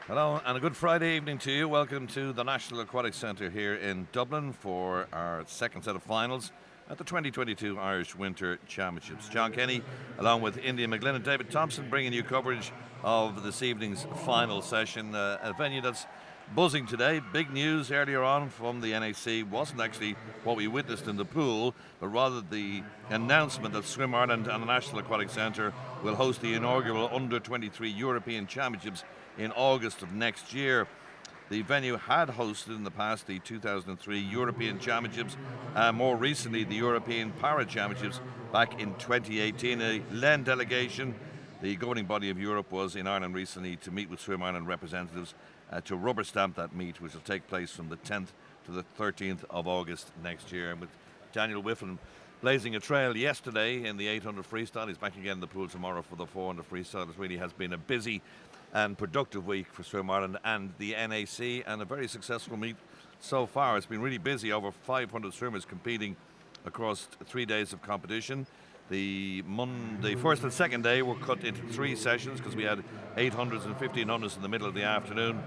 Hello and a good Friday evening to you. Welcome to the National Aquatic Centre here in Dublin for our second set of finals at the 2022 Irish Winter Championships. John Kenny, along with India McGlynn and David Thompson, bringing you coverage of this evening's final session. A venue that's buzzing today. Big news earlier on from the NAC wasn't actually what we witnessed in the pool, but rather the announcement that Swim Ireland and the National Aquatic Centre will host the inaugural Under-23 European Championships in August of next year. The venue had hosted in the past the 2003 European Championships, more recently the European Para Championships back in 2018. A LEN delegation, the governing body of Europe, was in Ireland recently to meet with Swim Ireland representatives to rubber stamp that meet, which will take place from the 10th to the 13th of August next year. And with Daniel Whiffen blazing a trail yesterday in the 800 freestyle, he's back again in the pool tomorrow for the 400 freestyle. It really has been a busy and productive week for Swim Ireland and the NAC, and a very successful meet so far. It's been really busy, over 500 swimmers competing across 3 days of competition. The first and second day were cut into 3 sessions because we had 800s and 1500s in the middle of the afternoon,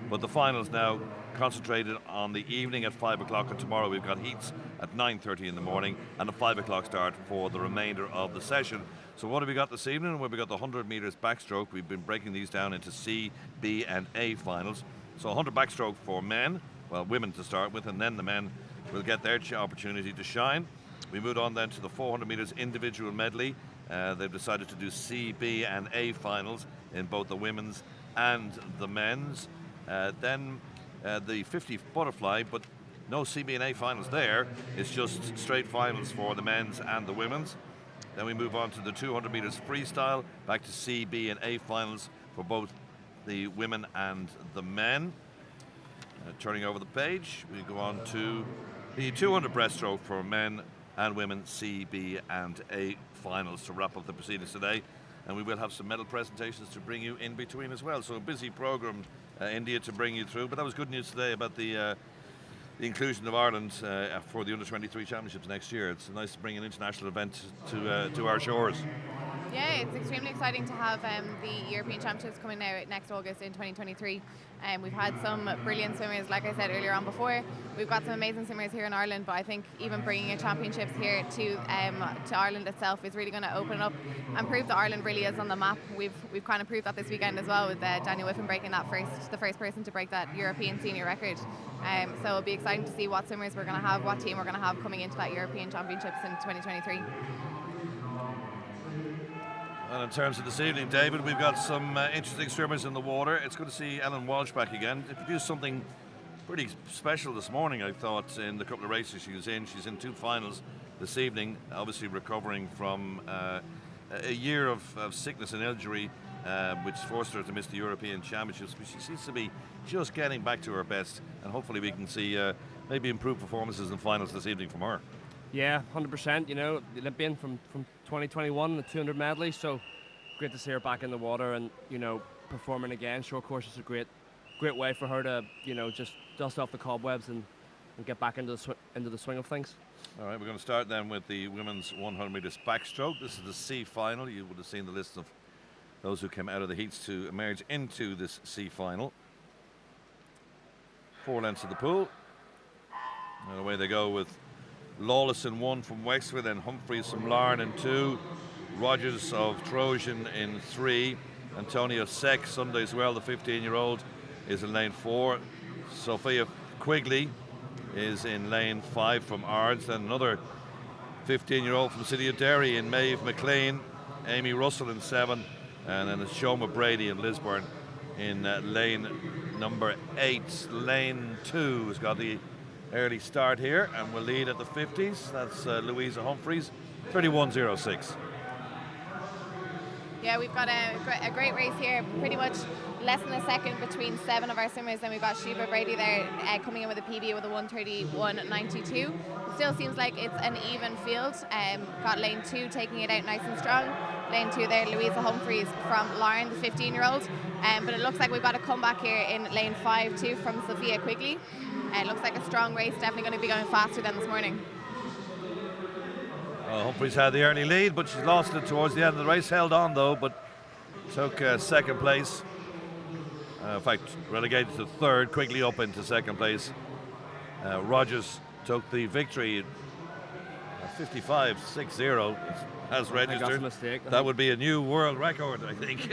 but the finals now concentrated on the evening at 5 o'clock, and tomorrow we've got heats at 9:30 in the morning and a 5 o'clock start for the remainder of the session. So what have we got this evening? Well, we've got the 100 metres backstroke. We've been breaking these down into C, B and A finals. So 100 backstroke for men, well, women to start with, and then the men will get their opportunity to shine. We moved on then to the 400 metres individual medley. They've decided to do C, B and A finals in both the women's and the men's. Then the 50 butterfly, but no C, B and A finals there. It's just straight finals for the men's and the women's. Then we move on to the 200 metres freestyle, back to C, B and A finals for both the women and the men. Turning over the page, we go on to the 200 breaststroke for men and women, C, B and A finals to wrap up the proceedings today. And we will have some medal presentations to bring you in between as well. So a busy programme, India, to bring you through. But that was good news today about the inclusion of Ireland for the Under-23 Championships next year. It's nice to bring an international event to our shores. Yeah, it's extremely exciting to have the European Championships coming now next August in 2023. We've had some brilliant swimmers, like I said earlier on before. We've got some amazing swimmers here in Ireland, but I think even bringing a championships here to Ireland itself is really going to open up and prove that Ireland really is on the map. We've kind of proved that this weekend as well, with Daniel Whiffen breaking the first person to break that European senior record. So it'll be exciting to see what swimmers we're going to have, what team we're going to have coming into that European Championships in 2023. And in terms of this evening, David, we've got some interesting swimmers in the water. It's good to see Ellen Walsh back again. They produced something pretty special this morning, I thought, in the couple of races she was in. She's in 2 finals this evening, obviously recovering from a year of sickness and injury, which forced her to miss the European Championships. But she seems to be just getting back to her best, and hopefully we can see maybe improved performances in finals this evening from her. Yeah, 100%. You know, the Olympian from 2021, the 200 medley. So great to see her back in the water and, you know, performing again. Short course is a great way for her to, you know, just dust off the cobwebs and get back into the swing of things. All right, we're going to start then with the women's 100 metres backstroke. This is the C final. You would have seen the list of those who came out of the heats to emerge into this C final. 4 lengths of the pool. And away they go with Lawless in 1 from Wexford, and Humphreys from Larne in 2, Rogers of Trojan in 3, Antonio Seck, Sunday as well, the 15-year-old, is in lane 4. Sophia Quigley is in lane 5 from Ards, then another 15-year-old from City of Derry in Maeve McLean, Amy Russell in 7, and then it's Shoma Brady in Lisburn in lane number 8. Lane 2 has got the early start here, and we'll lead at the 50s. That's Louisa Humphreys, 31.06. Yeah, we've got a great race here, pretty much less than a second between 7 of our swimmers. Then we've got Sheba Brady there coming in with a PB with a 1:31.92. It still seems like it's an even field. Got lane 2 taking it out nice and strong. Lane 2 there, Louisa Humphreys from Larne, the 15-year-old. But it looks like we've got a comeback here in lane 5 too from Sophia Quigley. It looks like a strong race, definitely going to be going faster than this morning. Humphreys had the early lead, but she's lost it towards the end of the race. Held on though, but took second place. In fact, relegated to third, quickly up into second place. Rogers took the victory. 55.60 has registered. That's a mistake. That would be a new world record, I think.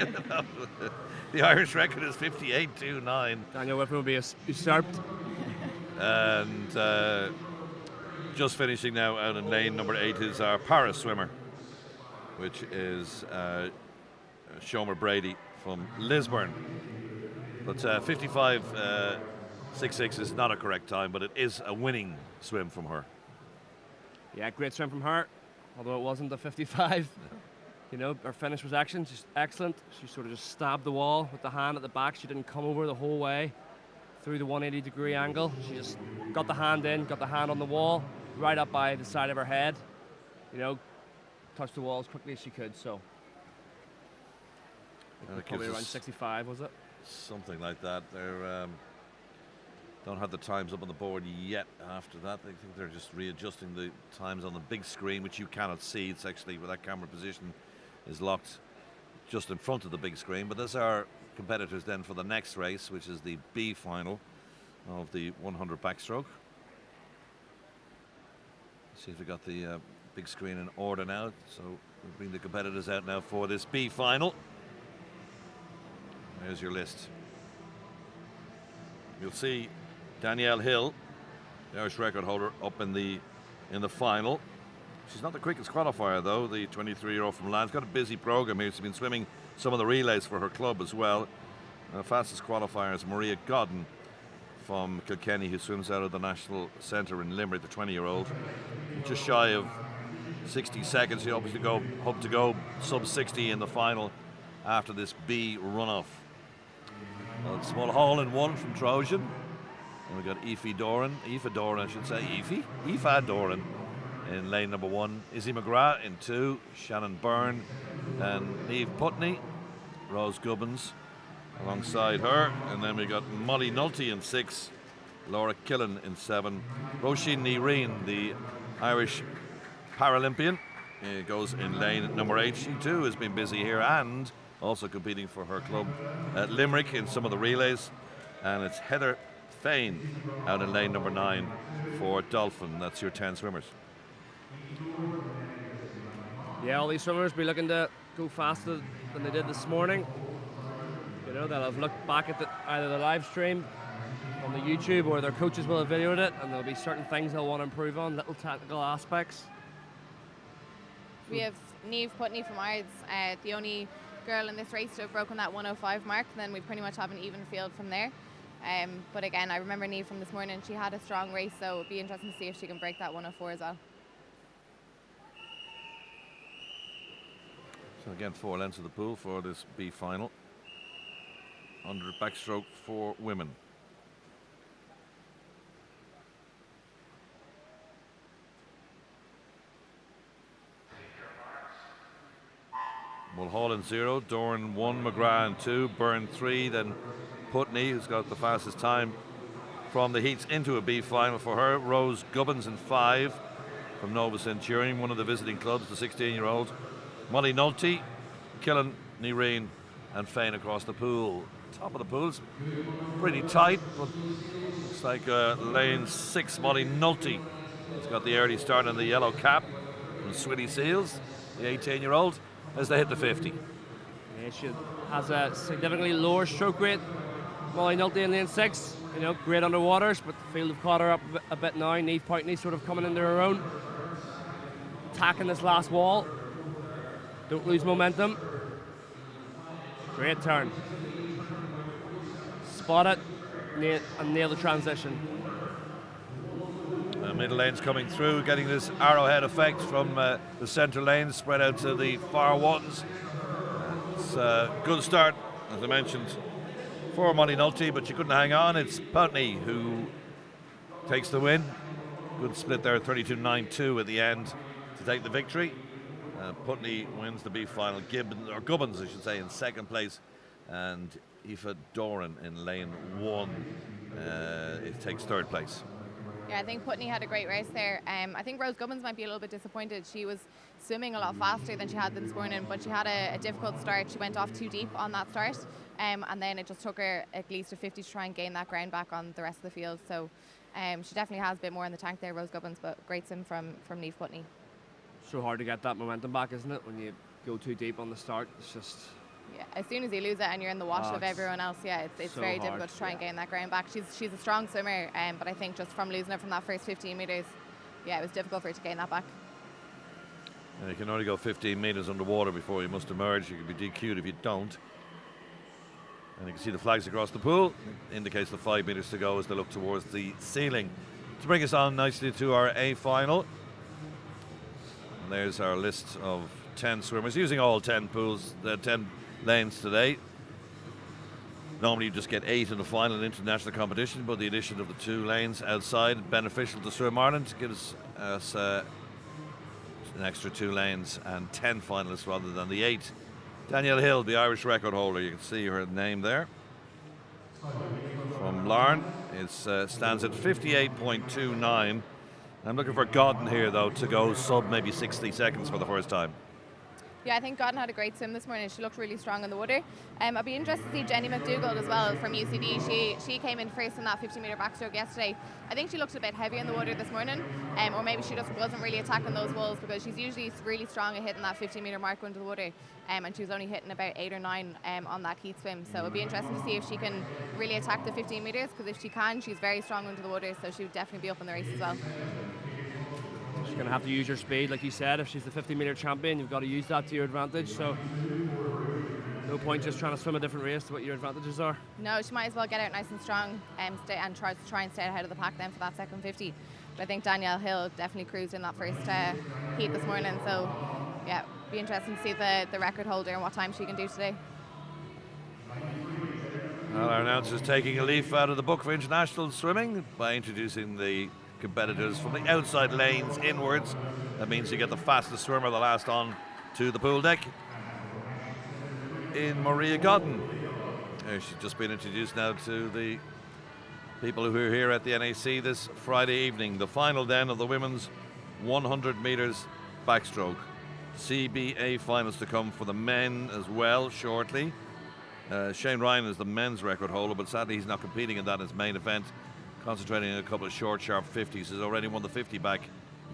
The Irish record is 58.29. Daniel Whiffen will be usurped. And just finishing now out in lane number 8 is our Paris swimmer, which is Shomer Brady from Lisburn. But 55.66 is not a correct time, but it is a winning swim from her. Yeah, great swim from her, although it wasn't a 55. You know, her finish was just excellent. She sort of just stabbed the wall with the hand at the back. She didn't come over the whole way through the 180-degree angle. She just got the hand in, got the hand on the wall, right up by the side of her head. You know, touched the wall as quickly as she could, so. Probably around 65, was it? Something like that. They're don't have the times up on the board yet after that. I think they're just readjusting the times on the big screen, which you cannot see. It's actually where that camera position is locked just in front of the big screen. But there's our competitors then for the next race, which is the B final of the 100 backstroke. See if we got the big screen in order now. So we'll bring the competitors out now for this B final. There's your list. You'll see Danielle Hill, the Irish record holder, up in the final. She's not the quickest qualifier though, the 23-year-old from Lands. Got a busy program here. She's been swimming some of the relays for her club as well. The fastest qualifier is Maria Godden from Kilkenny, who swims out of the National Centre in Limerick, the 20-year-old. Just shy of 60 seconds. She obviously hope to go sub 60 in the final after this B runoff. A small haul in one from Trojan. And we've got Aoife Doran, I should say, Aoife Doran in lane number 1. Izzy McGrath in 2, Shannon Byrne and Niamh Putney, Rose Gubbins alongside her. And then we got Molly Nulty in 6, Laura Killen in 7. Roisin Ní the Irish Paralympian, goes in lane number 8. She too has been busy here and also competing for her club at Limerick in some of the relays. And it's Heather Fain out in lane number 9 for Dolphin. That's your 10 swimmers. Yeah, all these swimmers be looking to go faster than they did this morning. You know, they'll have looked back at either the live stream on the YouTube or their coaches will have videoed it, and there'll be certain things they'll want to improve on, little technical aspects. We have Niamh Putney from Ireland, the only girl in this race to have broken that 105 mark. Then we pretty much have an even field from there. But again, I remember Niamh from this morning. She had a strong race, so it'll be interesting to see if she can break that 104 as well. So again, 4 lengths of the pool for this B final. 100 backstroke for women. Mulholland 0, Doran 1, McGrath in 2, Byrne 3, then Putney, who's got the fastest time from the heats into a B final for her. Rose Gubbins in 5 from Nova Centurion, one of the visiting clubs, the 16-year-old. Molly Nulty, Killen, Ní and Fain across the pool. Top of the pool's pretty tight, but looks like lane 6, Molly Nulty. She's got the early start in the yellow cap from Swilly Seals, the 18-year-old, as they hit the 50. Yeah, she has a significantly lower stroke rate. Molly Nulty in lane 6, you know, great underwaters, but the field have caught her up a bit now. Niamh Putney sort of coming into her own. Attacking this last wall. Don't lose momentum. Great turn. Spot it and nail the transition. Middle lane's coming through, getting this arrowhead effect from the centre lane spread out to the far ones. It's a good start, as I mentioned, for Molly Nulty, but she couldn't hang on. It's Putney who takes the win. Good split there, 32.92 at the end to take the victory. Putney wins the B final. Gubbins, I should say, in second place, and Aoife Doran in lane 1. It takes third place. Yeah, I think Putney had a great race there. I think Rose Gubbins might be a little bit disappointed. She was swimming a lot faster than she had this morning, but she had a difficult start. She went off too deep on that start, and then it just took her at least a 50 to try and gain that ground back on the rest of the field. So she definitely has a bit more in the tank there, Rose Gubbins, but great swim from Niamh Putney. So hard to get that momentum back, isn't it, when you go too deep on the start? It's just... Yeah, as soon as you lose it and you're in the wash of everyone else, yeah, it's so very hard, difficult to try and gain that ground back. She's a strong swimmer, but I think just from losing it from that first 15 metres, yeah, it was difficult for her to gain that back. And you can only go 15 metres underwater before you must emerge. You can be DQ'd if you don't. And you can see the flags across the pool. Indicates the 5 metres to go as they look towards the ceiling. To bring us on nicely to our A final. And there's our list of 10 swimmers, using all 10 pools, 10 lanes today. Normally you just get 8 in the final in international competition, but the addition of the 2 lanes outside beneficial to Swim Ireland, gives us an extra 2 lanes and 10 finalists rather than the 8. Danielle Hill, the Irish record holder, you can see her name there. From Larne, it stands at 58.29. I'm looking for Godden here though to go sub maybe 60 seconds for the first time. Yeah, I think Godden had a great swim this morning. She looked really strong in the water. I'd be interested to see Jenny McDougall as well from UCD. She came in first in that 50-metre backstroke yesterday. I think she looked a bit heavy in the water this morning, or maybe she just wasn't really attacking those walls, because she's usually really strong at hitting that 50-metre mark under the water, and she was only hitting about 8 or 9 on that heat swim. So it'd be interesting to see if she can really attack the 15 metres, because if she can, she's very strong under the water, so she would definitely be up in the race as well. She's going to have to use her speed, like you said. If she's the 50-metre champion, you've got to use that to your advantage. So no point just trying to swim a different race to what your advantages are. No, she might as well get out nice and strong and try and stay ahead of the pack then for that second 50. But I think Danielle Hill definitely cruised in that first heat this morning. So yeah, be interesting to see the record holder and what time she can do today. Well, our announcer's taking a leaf out of the book for international swimming by introducing the competitors from the outside lanes inwards. That means you get the fastest swimmer, the last on to the pool deck, in Maria Godden. She's just been introduced now to the people who are here at the NAC this Friday evening. The final then of the women's 100 metres backstroke. CBA finals to come for the men as well shortly. Shane Ryan is the men's record holder, but sadly he's not competing in that as main event, concentrating on a couple of short, sharp 50s. He's already won the 50 back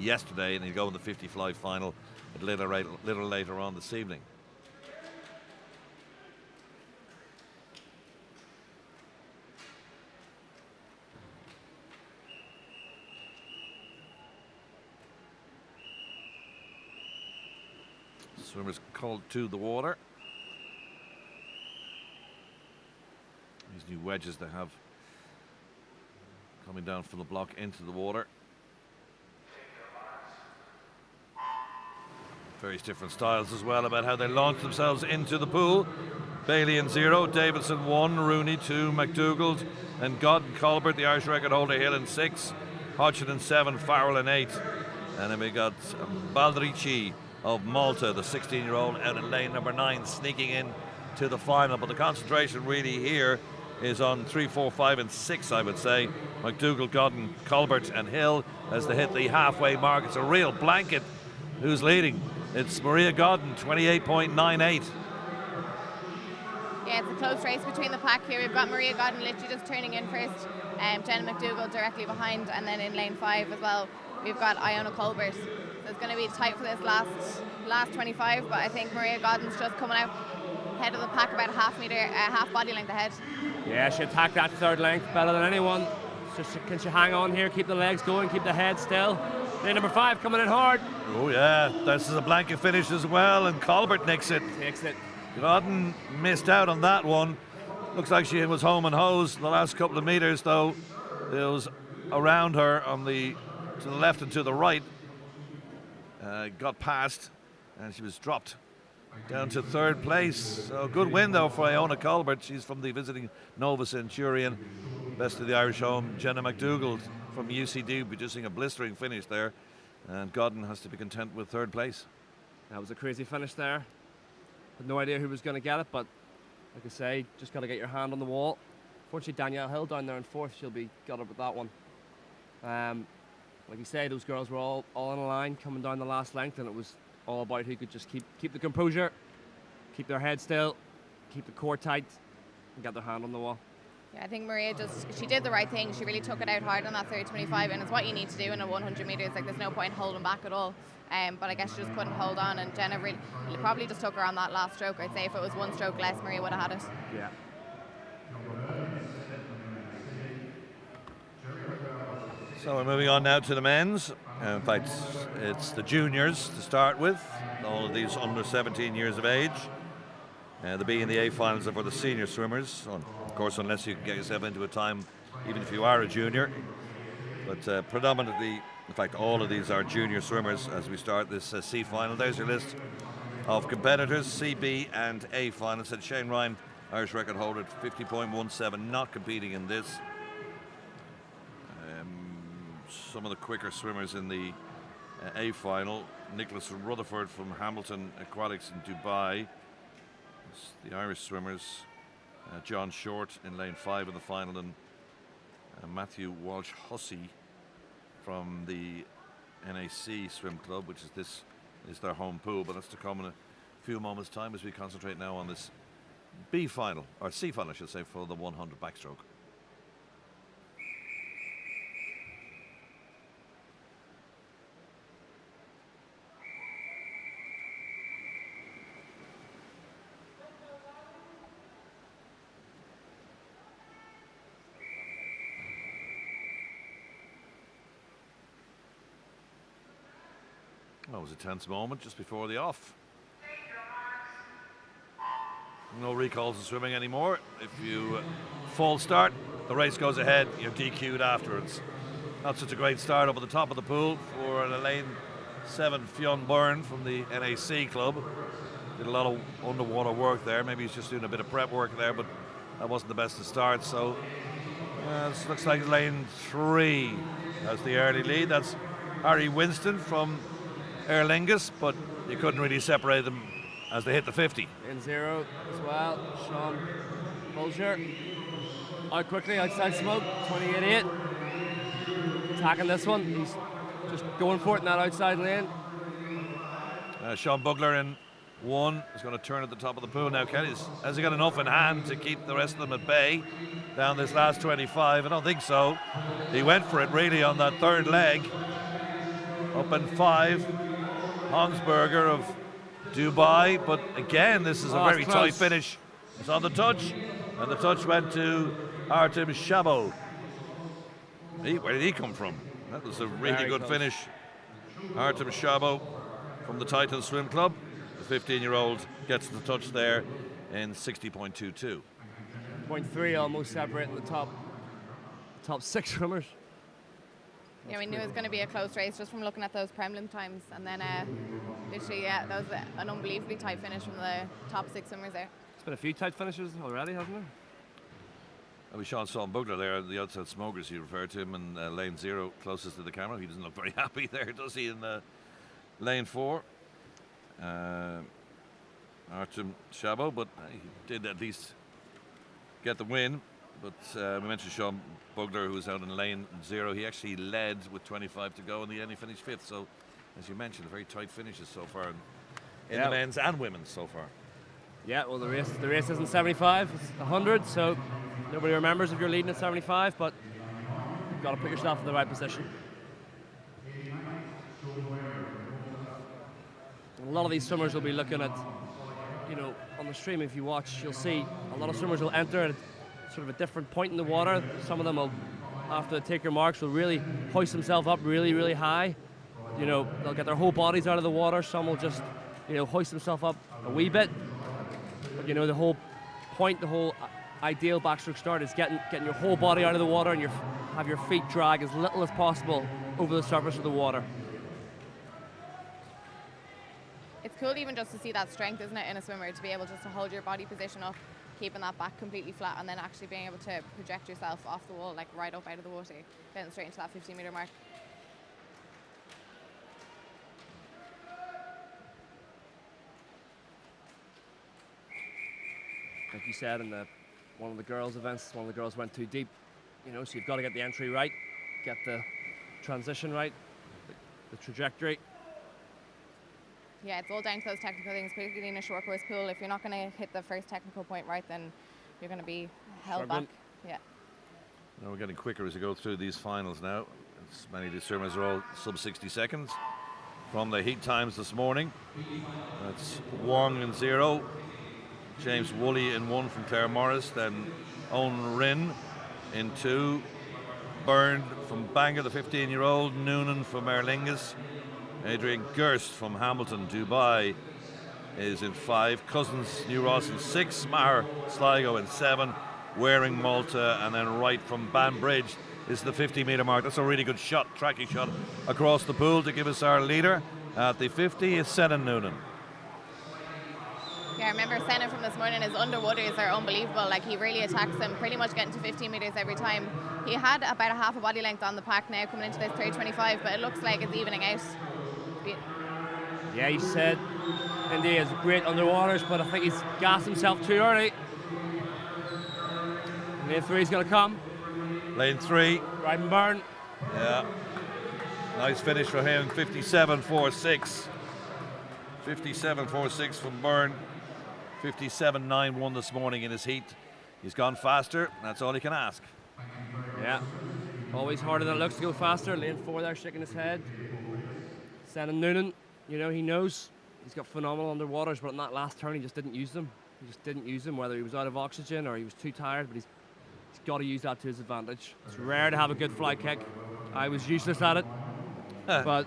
yesterday, and he'll go in the 50 fly final a little later on this evening. Swimmers called to the water. These new wedges they have coming down from the block into the water. Various different styles as well about how they launch themselves into the pool. Bailey in 0, Davidson 1, Rooney 2, McDougall and Godden Colbert, the Irish record holder, Hill in 6, Hodgson in 7, Farrell in 8. And then we got Baldrici of Malta, the 16-year-old, out in lane number 9, sneaking in to the final. But the concentration really here is on 3, 4, 5 and 6, I would say. McDougall, Godden, Colbert and Hill as they hit the halfway mark. It's a real blanket. Who's leading? It's Maria Godden, 28.98. Yeah, it's a close race between the pack here. We've got Maria Godden literally just turning in first, Jenna McDougall directly behind, and then in lane 5 as well, we've got Iona Colbert. So it's going to be tight for this last 25, but I think Maria Godden's just coming out ahead of the pack about half body length ahead. Yeah, she attacked that third length better than anyone. So can she hang on here, keep the legs going, keep the head still? Lane number 5 coming in hard. Oh yeah, this is a blanket finish as well, and Colbert nicks it. Takes it. Godden missed out on that one. Looks like she was home and hosed the last couple of meters, though. It was around her on to the left and to the right. Got past, and she was dropped down to 3rd place. So good win though for Iona Colbert. She's from the visiting Nova Centurion. Best of the Irish home, Jenna McDougall from UCD, producing a blistering finish there. And Godden has to be content with 3rd place. That was a crazy finish there. Had no idea who was going to get it, but like I say, just got to get your hand on the wall. Fortunately, Danielle Hill down there in 4th, she'll be got up with that one. Like you say, those girls were all on a line coming down the last length, and it was all about who could just keep the composure, keep their head still, keep the core tight, and get their hand on the wall. Yeah, I think Maria she did the right thing. She really took it out hard on that third 25, and it's what you need to do in a 100 metres. Like, there's no point holding back at all. But I guess she just couldn't hold on, and Jenna really probably just took her on that last stroke. I'd say if it was one stroke less, Maria would have had it. Yeah. So we're moving on now to the men's. In fact, it's the juniors to start with. All of these under 17 years of age. The B and the A finals are for the senior swimmers. Of course, unless you can get yourself into a time, even if you are a junior. But predominantly, in fact, all of these are junior swimmers as we start this C final. There's your list of competitors, C, B and A finals. Said Shane Ryan, Irish record holder at 50.17, not competing in this. Some of the quicker swimmers in the A final. Nicholas Rutherford from Hamilton Aquatics in Dubai. The Irish swimmers. John Short in lane 5 in the final, and Matthew Walsh-Hussey from the NAC Swim Club, which is their home pool, but that's to come in a few moments' time as we concentrate now on this B final, or C final I should say, for the 100 backstroke. That was a tense moment just before the off. No recalls in swimming anymore. If you false start, the race goes ahead, you're DQ'd afterwards. Not such a great start up at the top of the pool for the lane 7 Fionn Byrne from the NAC club. Did a lot of underwater work there. Maybe he's just doing a bit of prep work there, but that wasn't the best to start. So this looks like lane 3 as the early lead. That's Harry Winston from Aer Lingus, but you couldn't really separate them as they hit the 50. In 0 as well, Sean Bulger. Out quickly, outside smoke, 28.8. Attacking this one, he's just going for it in that outside lane. Sean Bugler in 1 is going to turn at the top of the pool now. Kenny, has he got enough in hand to keep the rest of them at bay down this last 25? I don't think so. He went for it really on that third leg. Up in 5. Hansberger of Dubai, but again, this is a very tight finish. It's on the touch, and the touch went to Artem Shabo. Where did he come from? That was a really good finish. Artem Shabo from the Titan Swim Club. The 15-year-old gets the touch there in 60.22. 0.3 almost separating the top 6 swimmers. Yeah, we knew it was going to be a close race just from looking at those prelim times, and then literally, yeah, that was an unbelievably tight finish from the top 6 swimmers there. It's been a few tight finishes already, hasn't there? We saw Sean Bugler there, the outside smokers, you referred to him in lane 0, closest to the camera. He doesn't look very happy there, does he, in lane 4? Artem Shabo, but he did at least get the win. But we mentioned Sean Bugler, who was out in lane 0. He actually led with 25 to go, and he only finished 5th. So, as you mentioned, very tight finishes so far in the men's and women's so far. Yeah, well, the race isn't 75; it's 100. So nobody remembers if you're leading at 75, but you've got to put yourself in the right position. A lot of these swimmers will be looking at, on the stream. If you watch, you'll see a lot of swimmers will enter at sort of a different point in the water. Some of them will, after they take their marks, will really hoist themselves up really, really high. They'll get their whole bodies out of the water. Some will just, hoist themselves up a wee bit. But the whole point, the whole ideal backstroke start is getting your whole body out of the water and have your feet drag as little as possible over the surface of the water. It's cool even just to see that strength, isn't it, in a swimmer, to be able just to hold your body position up, keeping that back completely flat, and then actually being able to project yourself off the wall, like right up out of the water, getting straight into that 50-metre mark. Like you said, in one of the girls' events, one of the girls went too deep, so you've got to get the entry right, get the transition right, the trajectory. Yeah, it's all down to those technical things, particularly in a short course pool. If you're not going to hit the first technical point right, then you're going to be held Struggling. back. Yeah. Now we're getting quicker as we go through these finals now. As many of these swimmers are all sub 60 seconds. From the heat times this morning, that's Wong in 0, James Woolley in 1 from Claire Morris, then Owen Rinn in 2, Byrne from Bangor, the 15-year-old, Noonan from Aer Lingus, Adrian Gerst from Hamilton, Dubai is in 5, Cousins, New Ross in 6, Maher Sligo in 7, Waring, Malta, and then Wright from Banbridge is the 50-metre mark. That's a really good shot, tracking shot across the pool to give us our leader. At the 50 is Senna Noonan. Yeah, I remember Senna from this morning, his underwaters are unbelievable. Like, he really attacks them, pretty much getting to 15 metres every time. He had about a half a body length on the pack now coming into this 325, but it looks like it's evening out. Yeah, he said Indy is great underwaters, but I think he's gassed himself too early. Lane 3 is going to come. Lane 3. Ryden Byrne. Yeah. Nice finish for him, 57.46. 57.46 from Byrne. 57.91 this morning in his heat. He's gone faster, that's all he can ask. Yeah. Always harder than it looks to go faster. Lane 4 there shaking his head. Senna Noonan, you know, he knows he's got phenomenal underwaters, but in that last turn he just didn't use them. He just didn't use them, whether he was out of oxygen or he was too tired, but he's got to use that to his advantage. It's rare to have a good fly kick. I was useless at it, but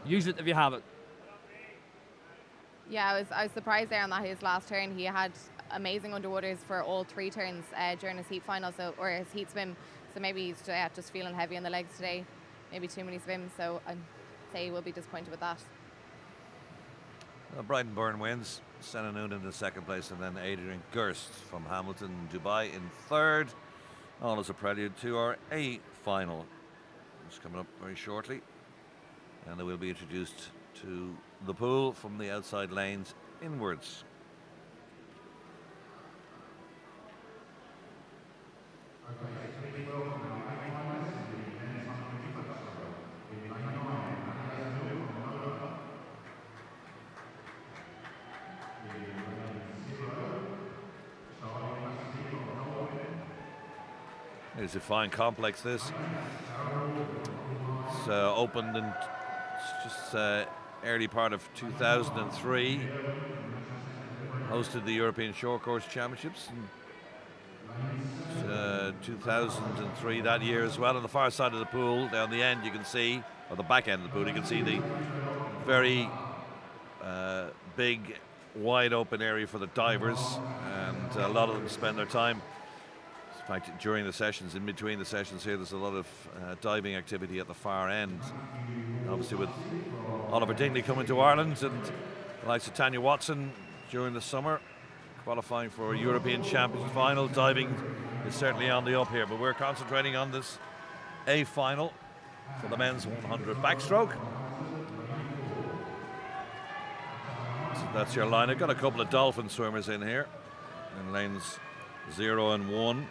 use it if you have it. Yeah, I was surprised there on that his last turn. He had amazing underwaters for all 3 turns during his heat final, or his heat swim. So maybe he's just feeling heavy on the legs today. Maybe too many swims. So I'd say he will be disappointed with that. Bryden Byrne wins. Senna Noonan in second place, and then Adrian Gerst from Hamilton, Dubai in third. All as a prelude to our A final. It's coming up very shortly, and they will be introduced to the pool from the outside lanes inwards. It's a fine complex, this. It's opened in just early part of 2003. Hosted the European Short Course Championships in 2003 that year as well. On the far side of the pool, down the end you can see, or the back end of the pool, you can see the very big, wide open area for the divers, and a lot of them spend their time. In fact, during the sessions, in between the sessions here, there's a lot of diving activity at the far end. Obviously with Oliver Dingley coming to Ireland, and the likes of Tanya Watson during the summer, qualifying for a European Championship final. Diving is certainly on the up here, but we're concentrating on this A final for the men's 100 backstroke. So that's your line. I've got a couple of dolphin swimmers in here in lanes 0 and 1.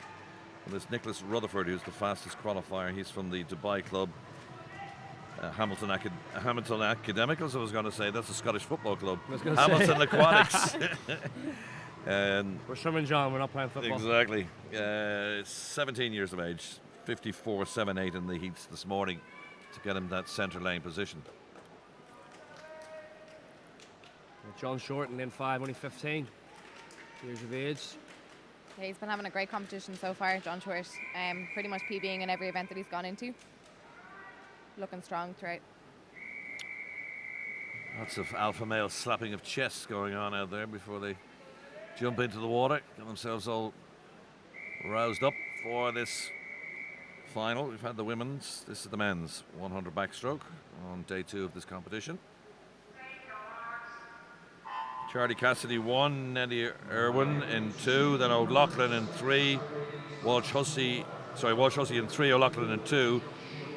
There's Nicholas Rutherford, who's the fastest qualifier. He's from the Dubai club, Hamilton Academicals. I was going to say that's a Scottish football club. Hamilton Aquatics. And we're swimming, John. We're not playing football. Exactly. 17 years of age, 54.78 in the heats this morning to get him that centre lane position. John Short in lane 5, only 15 years of age. Yeah, he's been having a great competition so far, John Short. Pretty much PBing in every event that he's gone into. Looking strong throughout. Lots of alpha male slapping of chests going on out there before they jump into the water, get themselves all roused up for this final. We've had the women's, this is the men's 100 backstroke on day 2 of this competition. Charlie Cassidy 1, Neddy Irwin in 2, then O'Loughlin in 3, Walsh Hussey in 3, O'Loughlin in 2,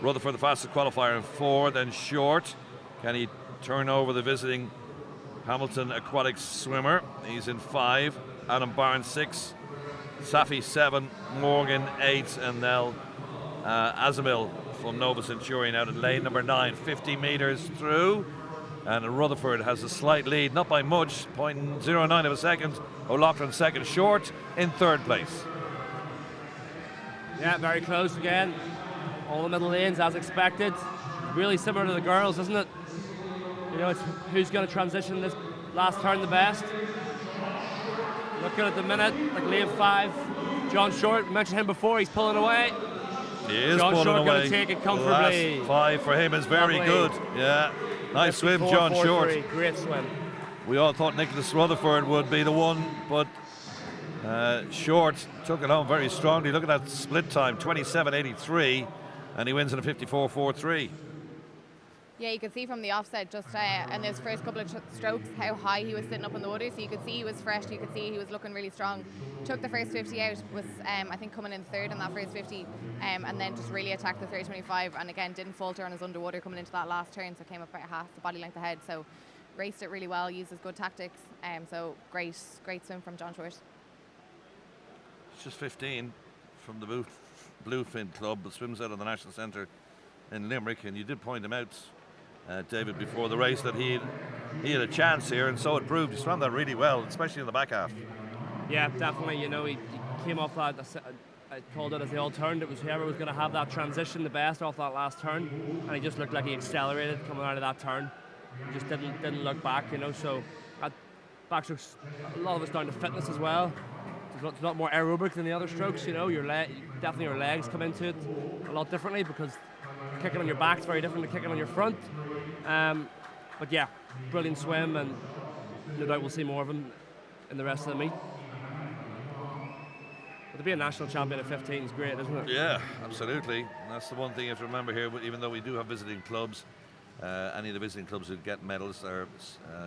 Rutherford the fastest qualifier in 4, then Short. Can he turn over the visiting Hamilton Aquatic swimmer? He's in 5, Adam Barnes 6, Safi 7, Morgan 8, and now Azamil from Nova Centurion out in lane number 9, 50 metres through. And Rutherford has a slight lead, not by much, 0.09 of a second. O'Loughlin second short in third place. Yeah, very close again. All the middle lanes as expected. Really similar to the girls, isn't it? You know, it's who's going to transition this last turn the best. Looking at the minute, like lane 5, John Short, we mentioned him before, he's pulling away. He is John pulling Short away. going to take it comfortably. Last 5 for him is very Lovely. good. Yeah, nice swim, John Short. Great swim. We all thought Nicholas Rutherford would be the one, but Short took it home very strongly. Look at that split time, 27.83, and he wins in a 54.43. Yeah, you could see from the offset just in his first couple of strokes how high he was sitting up in the water. So you could see he was fresh, you could see he was looking really strong. Took the first 50 out, was I think coming in third in that first 50, and then just really attacked the 30-25, and again didn't falter on his underwater coming into that last turn, so came up about half the body length ahead. So raced it really well, used his good tactics, so great swim from John Short. It's just 15 from the Bluefin Club that swims out of the National Centre in Limerick, and you did point him out, David, before the race that he had a chance here, and so it proved. He swam that really well, especially in the back half. Yeah, definitely. You know, he came off that. I called it as they all turned. It was whoever was going to have that transition the best off that last turn, and he just looked like he accelerated coming out of that turn. He just didn't look back. You know, so that backstroke's a lot of it's down to fitness as well. It's a lot more aerobic than the other strokes. You know, definitely your legs come into it a lot differently because kicking on your back is very different to kicking on your front. But yeah, brilliant swim, and no doubt we'll see more of him in the rest of the meet. But to be a national champion at 15 is great, isn't it? Yeah, absolutely. And that's the one thing you have to remember here. Even though we do have visiting clubs, any of the visiting clubs who get medals are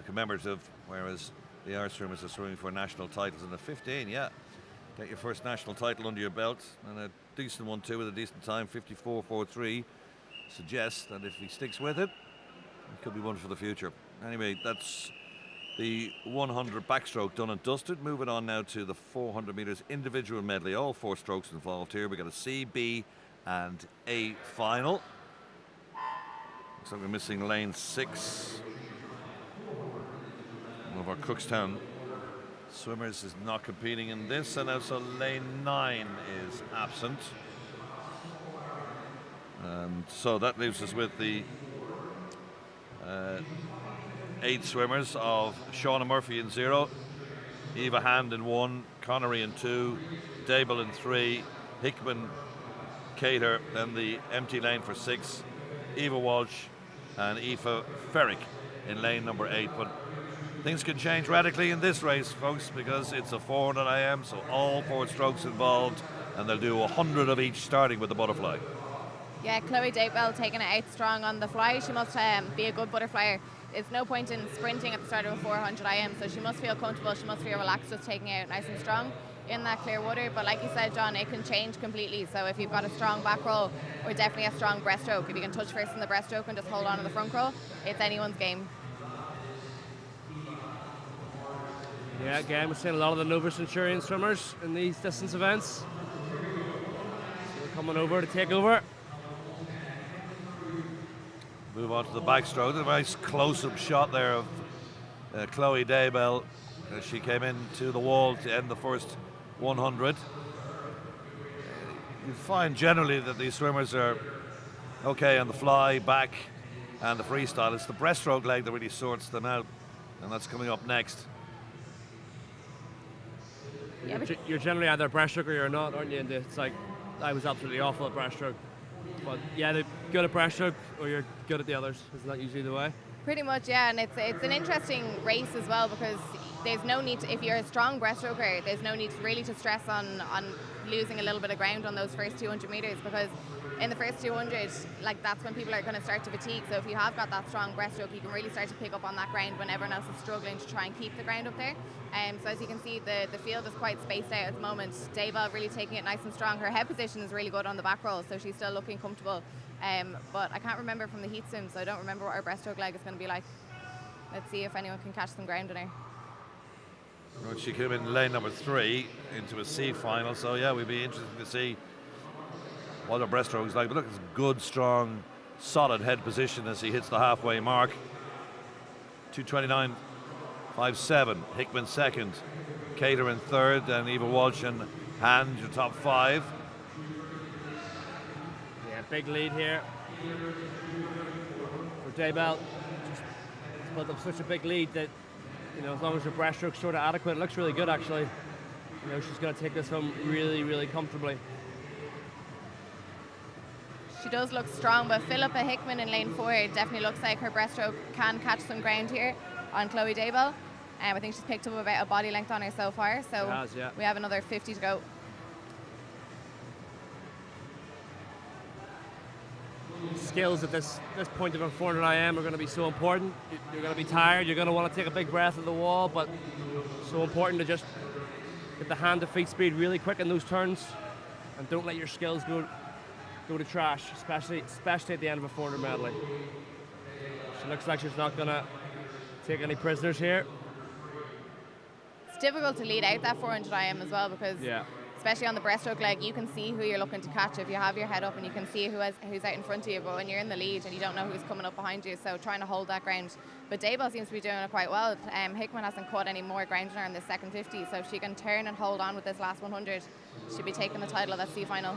commemorative, whereas the Irish swimmers are swimming for national titles. And at 15, yeah, get your first national title under your belt, and a decent one too with a decent time, 54.43. Suggests that if he sticks with it, it could be one for the future. Anyway, that's the 100 backstroke done and dusted. Moving on now to the 400 metres individual medley. All 4 strokes involved here. We've got a C, B and A final. Looks like we're missing lane 6. One of our Cookstown swimmers is not competing in this, and also lane 9 is absent. And so that leaves us with the 8 swimmers of Shauna Murphy in 0, Eva Hand in 1, Connery in 2, Dable in 3, Hickman, Cater, then the empty lane for 6, Eva Walsh and Aoife Ferrick in lane number 8. But things can change radically in this race, folks, because it's a 400 IM, so all 4 strokes involved, and they'll do 100 of each, starting with the butterfly. Yeah, Chloe Dapewell taking it out strong on the fly. She must be a good butterflyer. It's no point in sprinting at the start of a 400 IM, so she must feel comfortable, she must feel relaxed, just taking it out nice and strong in that clear water. But like you said, John, it can change completely. So if you've got a strong back roll or definitely a strong breaststroke, if you can touch first in the breaststroke and just hold on to the front roll, it's anyone's game. Yeah, again, we're seeing a lot of the Nova Centurion swimmers in these distance events. So they're coming over to take over. Move on to the backstroke. A nice close-up shot there of Chloe Daybell as she came into the wall to end the first 100. You find generally that these swimmers are okay on the fly, back, and the freestyle. It's the breaststroke leg that really sorts them out, and that's coming up next. Yeah, You're generally either a breaststroke or you're not, aren't you? And it's like, I was absolutely awful at breaststroke. But yeah, they're good at breaststroke or you're good at the others. Isn't that usually the way? pretty much, yeah, and it's an interesting race as well, because there's no need to, if you're a strong breaststroker, there's no need really to stress on losing a little bit of ground on those first 200 meters, because in the first 200, like, that's when people are going to start to fatigue. So if you have got that strong breaststroke, you can really start to pick up on that ground when everyone else is struggling to try and keep the ground up there. So as you can see, the field is quite spaced out at the moment. Dava really taking it nice and strong. Her head position is really good on the back roll, so she's still looking comfortable. But I can't remember from the heat swim, so I don't remember what her breaststroke leg is going to be like. Let's see if anyone can catch some ground in her. Well, she came in lane number 3 into a C final, so yeah, we'd be interested to see what her breaststroke is like. But look, it's good, strong, solid head position as he hits the halfway mark. 2:29.57. Hickman second, Cater in third, and Eva Walsh and Hand your top 5. Yeah, big lead here for Daybell. Just built up such a big lead that, you know, as long as her breaststroke's sort of adequate, it looks really good actually. You know, she's going to take this home really, really comfortably. She does look strong, but Philippa Hickman in lane 4 definitely looks like her breaststroke can catch some ground here on Chloe Daybell. I think she's picked up about a body length on her so far, so has, yeah. we have another 50 to go. Skills at this point of a 400 IM are going to be so important. You're going to be tired, you're going to want to take a big breath at the wall, but so important to just get the hand to feet speed really quick in those turns, and don't let your skills go to trash, especially at the end of a 400 medley. She looks like she's not going to take any prisoners here. It's difficult to lead out that 400 IM as well, because especially on the breaststroke leg, you can see who you're looking to catch if you have your head up, and you can see who's out in front of you. But when you're in the lead and you don't know who's coming up behind you, so trying to hold that ground. But Daybell seems to be doing it quite well. Hickman hasn't caught any more ground in her in the second 50, so if she can turn and hold on with this last 100, she'll be taking the title of that C final.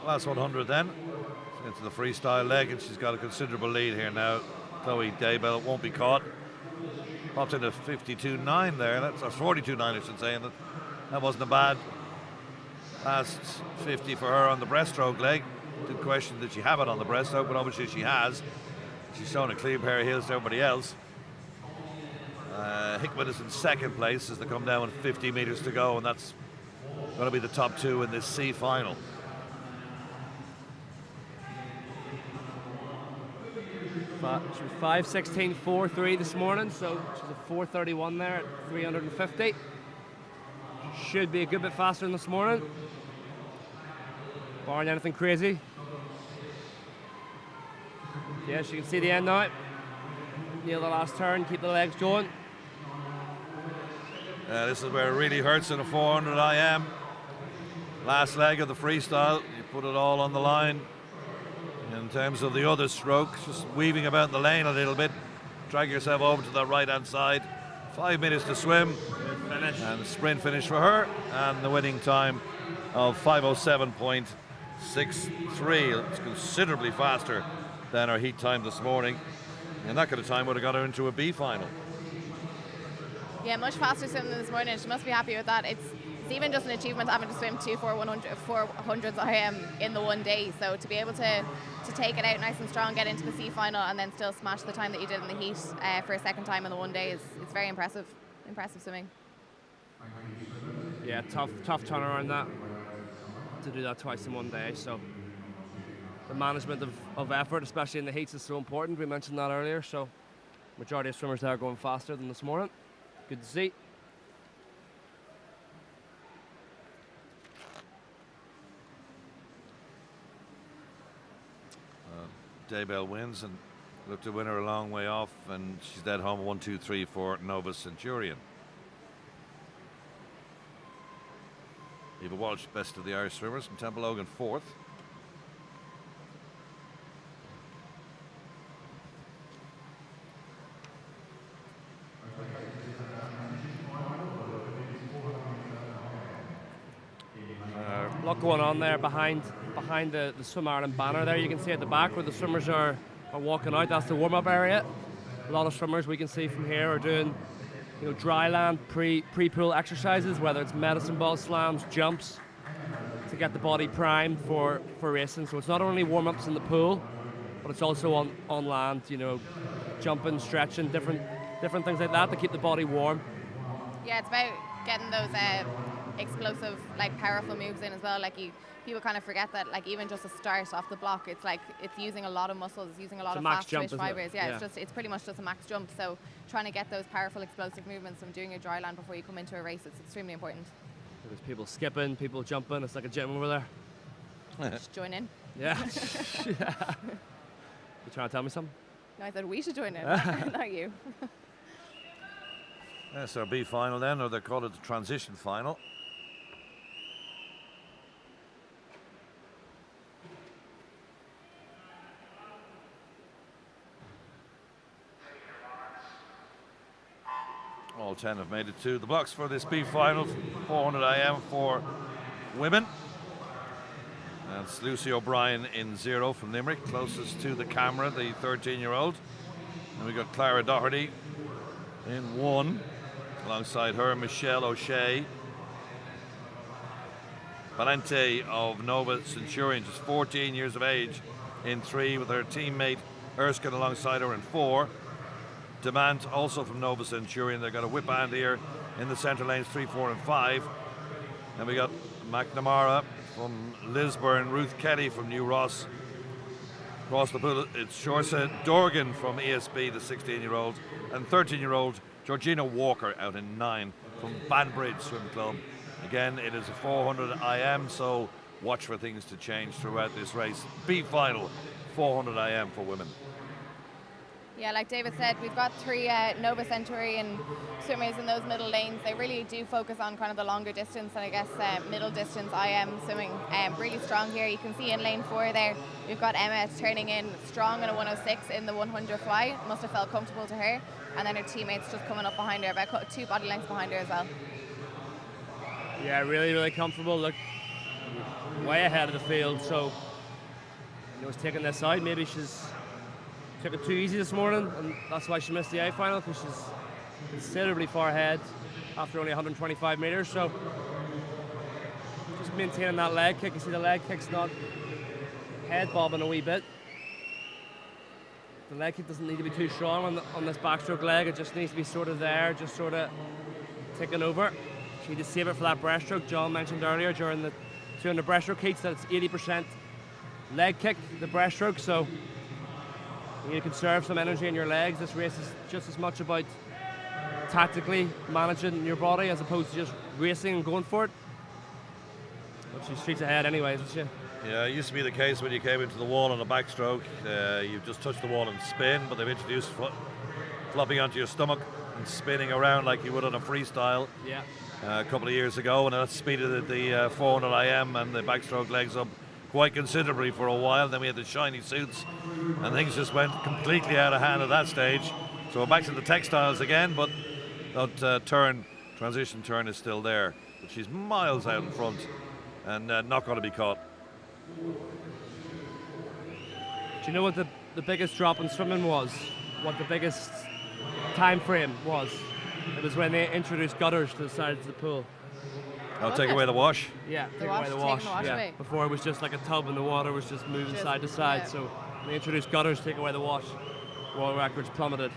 Last 100 then, into the freestyle leg, and she's got a considerable lead here now. Chloe Daybell won't be caught. Popped into 52.9 there, that's 42.9 I should say, and that wasn't a bad last 50 for her on the breaststroke leg. Didn't question that she have it on the breaststroke, but obviously she has. She's shown a clean pair of heels to everybody else. Hickman is in second place as they come down with 50 meters to go, and that's going to be the top 2 in this C final. She was 5:16.43 this morning, so she's a 4:31 there at 350. Should be a good bit faster than this morning, barring anything crazy. Yeah, she can see the end now. Nail the last turn, keep the legs going. This is where it really hurts in a 400 IM. Last leg of the freestyle, you put it all on the line. In terms of the other stroke, just weaving about the lane a little bit. Drag yourself over to the right-hand side. 5 minutes to swim. Finish. And sprint finish for her. And the winning time of 5:07.63. It's considerably faster than her heat time this morning. And that kind of time would have got her into a B final. Yeah, much faster swimming than this morning. She must be happy with that. It's even just an achievement having to swim 400s IM in the one day. So to be able to take it out nice and strong, get into the C final, and then still smash the time that you did in the heat for a second time in the one day it's very impressive. Impressive swimming. Yeah, tough turnaround that, to do that twice in one day. So the management of effort, especially in the heats, is so important. We mentioned that earlier. So majority of swimmers there are going faster than this morning. Good to see. Daybell wins and looked to win her a long way off, and she's dead home 1-2-3 for Nova Centurion. Eva Walsh, best of the Irish swimmers, from Temple Logan, 4th. A lot going on there behind the Swim Ireland banner there. You can see at the back where the swimmers are walking out. That's the warm-up area. A lot of swimmers we can see from here are doing, you know, dry land pre-pool exercises, whether it's medicine ball slams, jumps, to get the body primed for racing. So it's not only warm-ups in the pool, but it's also on land, you know, jumping, stretching, different things like that to keep the body warm. Yeah, it's about getting those explosive, like, powerful moves in as well. Like, people kind of forget that, like, even just a start off the block, it's like it's using a lot of muscles, it's using a lot of fast twitch fibers. Yeah, it's pretty much just a max jump. So trying to get those powerful explosive movements from doing your dry land before you come into a race, it's extremely important. There's people skipping, people jumping. It's like a gym over there. Just join in. Yeah. You trying to tell me something? No, I said we should join in, not you. That's our B final then, or they call it the transition final. All 10 have made it to the blocks for this B final, 400 IM for women. That's Lucy O'Brien in 0 from Limerick, closest to the camera, the 13-year-old. And we got Clara Doherty in 1, alongside her Michelle O'Shea. Valente of Nova Centurion, just 14 years of age, in 3, with her teammate Erskine alongside her in 4. Demant, also from Nova Centurion. They've got a whip band here in the centre lanes, 3, 4 and 5. And we got McNamara from Lisburn, Ruth Kelly from New Ross. Across the pool, it's Shorsa Dorgan from ESB, the 16-year-old, and 13-year-old Georgina Walker out in 9 from Banbridge Swim Club. Again, it is a 400 IM, so watch for things to change throughout this race. B final, 400 IM for women. Yeah, like David said, we've got 3 Nova Centurion swimmers in those middle lanes. They really do focus on kind of the longer distance and I guess middle distance IM swimming. Really strong here. You can see in lane 4 there, we've got Emma turning in strong in a 106 in the 100 fly. Must have felt comfortable to her. And then her teammates just coming up behind her, about 2 body lengths behind her as well. Yeah, really, really comfortable. Look, way ahead of the field. So, was taking this side. Maybe she's took it too easy this morning, and that's why she missed the A final, because she's considerably far ahead after only 125 metres. So just maintaining that leg kick. You see the leg kick's not head bobbing a wee bit. The leg kick doesn't need to be too strong on this backstroke leg. It just needs to be sort of there, just sort of ticking over. She needs to save it for that breaststroke. John mentioned earlier during the 200 breaststroke heats that it's 80% leg kick, the breaststroke. So you need to conserve some energy in your legs. This race is just as much about tactically managing your body as opposed to just racing and going for it. But she streaks ahead anyways, isn't she? Yeah, it used to be the case when you came into the wall on a backstroke, you just touch the wall and spin, but they've introduced flopping onto your stomach and spinning around like you would on a freestyle. Yeah. A couple of years ago, and that speeded the 400 IM and the backstroke legs up quite considerably for a while. Then we had the shiny suits and things just went completely out of hand at that stage. So we're back to the textiles again, but that transition turn is still there. But she's miles out in front and not going to be caught. Do you know what the biggest drop in swimming was? What the biggest time frame was? It was when they introduced gutters to the sides of the pool. I'll take away the wash. Yeah, take away the wash. Yeah. Before it was just like a tub and the water was just moving side to side. Yeah. So when they introduced gutters, take away the wash. World records plummeted.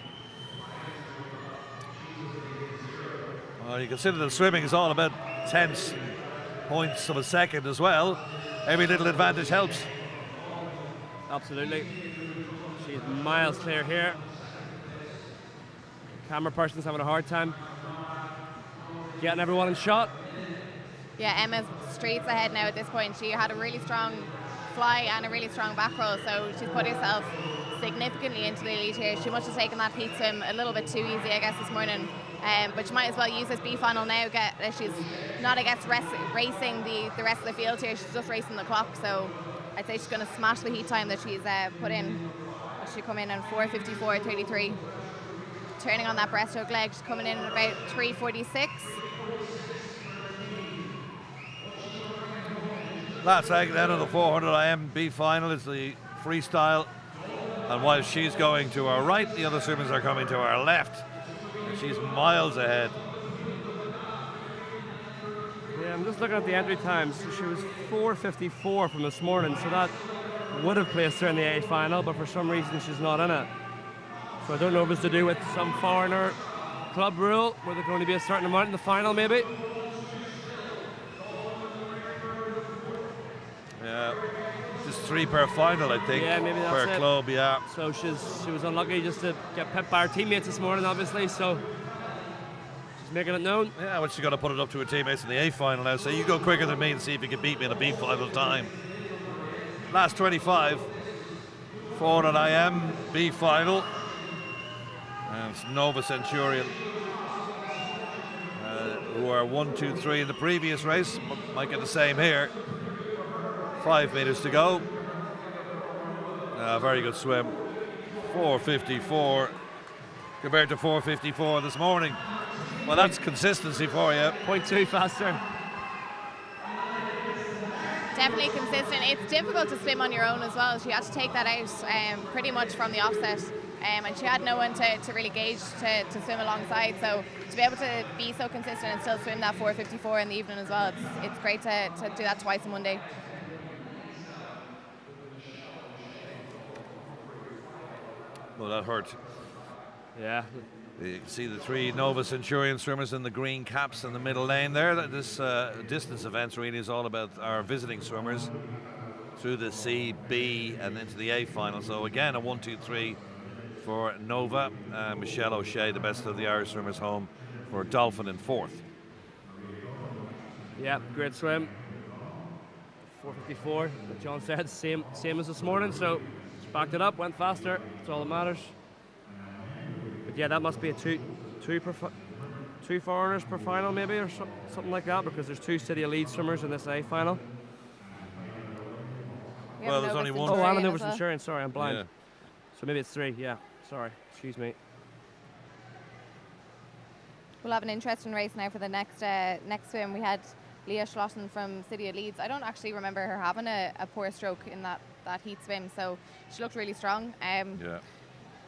Well, you consider that swimming is all about tenths, points of a second as well. Every little advantage helps. Absolutely. She's miles clear here. Camera person's having a hard time getting everyone in shot. Yeah, Emma's straight ahead now at this point. She had a really strong fly and a really strong back row, so she's put herself significantly into the lead here. She must have taken that heat swim a little bit too easy, I guess, this morning. But she might as well use this B final now. She's not, I guess, racing the rest of the field here. She's just racing the clock. So I'd say she's going to smash the heat time that she's put in. She'll come in on 4:54.33. Turning on that breaststroke leg, she's coming in at about 3:46. Last leg then of the 400 IM B final is the freestyle. And while she's going to our right, the other swimmers are coming to our left. And she's miles ahead. Yeah, I'm just looking at the entry times. So she was 4:54 from this morning, so that would have placed her in the A final, but for some reason she's not in it. So I don't know if it's to do with some foreigner club rule where there can only be a certain amount in the final, maybe. Yeah, just 3 per final, I think. Yeah, maybe that's per it. club, yeah. So she was unlucky just to get pipped by her teammates this morning, obviously. So she's making it known. Yeah, well, she's got to put it up to her teammates in the A final now. So you go quicker than me and see if you can beat me in a B final time. Last 25, 400 IM B final. And it's Nova Centurion, who are 1, 2, 3 in the previous race. Might get the same here. 5 meters to go. Very good swim. 4:54 compared to 4:54 this morning. Well, that's consistency for you. 0.2 faster. Definitely consistent. It's difficult to swim on your own as well. She had to take that out pretty much from the offset, and she had no one to really gauge to swim alongside. So to be able to be so consistent and still swim that 4:54 in the evening as well, it's great to do that twice in one day. Well, that hurt. Yeah. You can see the three Nova Centurion swimmers in the green caps in the middle lane there. This distance event really is all about our visiting swimmers through the C, B, and into the A final. So again, a 1, 2, 3 for Nova. Michelle O'Shea, the best of the Irish swimmers, home for Dolphin in 4th. Yeah, great swim. 4:54, like John said, same as this morning. So just backed it up, went faster. That's all that matters. But yeah, that must be a two foreigners per final maybe, or something like that, because there's 2 City of Leeds swimmers in this A final. Well, there's only one. Oh, I'm a Nova Centurion, sorry, I'm blind. Yeah. So maybe it's 3, yeah, sorry, excuse me. We'll have an interesting race now for the next swim. We had Leah Schlossen from City of Leeds. I don't actually remember her having a poor stroke in that heat swim, so she looked really strong. Yeah.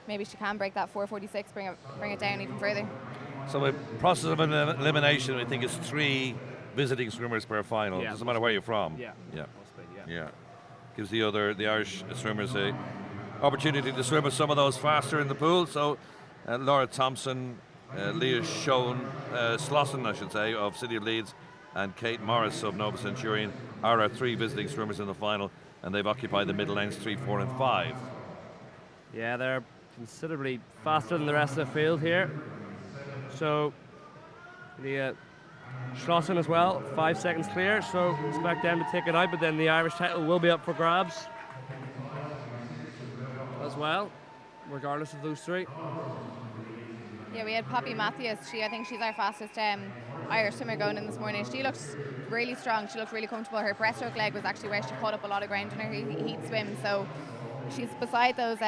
Maybe she can break that 4:46, bring it down even further. So a process of elimination, I think, is 3 visiting swimmers per final. Yeah, Doesn't matter where you're from. Yeah. Yeah. Yeah. Gives the Irish swimmers a opportunity to swim with some of those faster in the pool. So Laura Thompson, Leah Schlossen, I should say, of City of Leeds, and Kate Morris of Nova Centurion are our 3 visiting swimmers in the final, and they've occupied the middle lanes 3, 4, and 5. Yeah, they're considerably faster than the rest of the field here. So the Schlossen as well, 5 seconds clear, so expect them to take it out, but then the Irish title will be up for grabs as well, regardless of those 3. Yeah, we had Poppy Matthews. I think she's our fastest Irish swimmer going in this morning. She looks really strong. She looked really comfortable. Her breaststroke leg was actually where she caught up a lot of ground in her heat swim. So she's beside those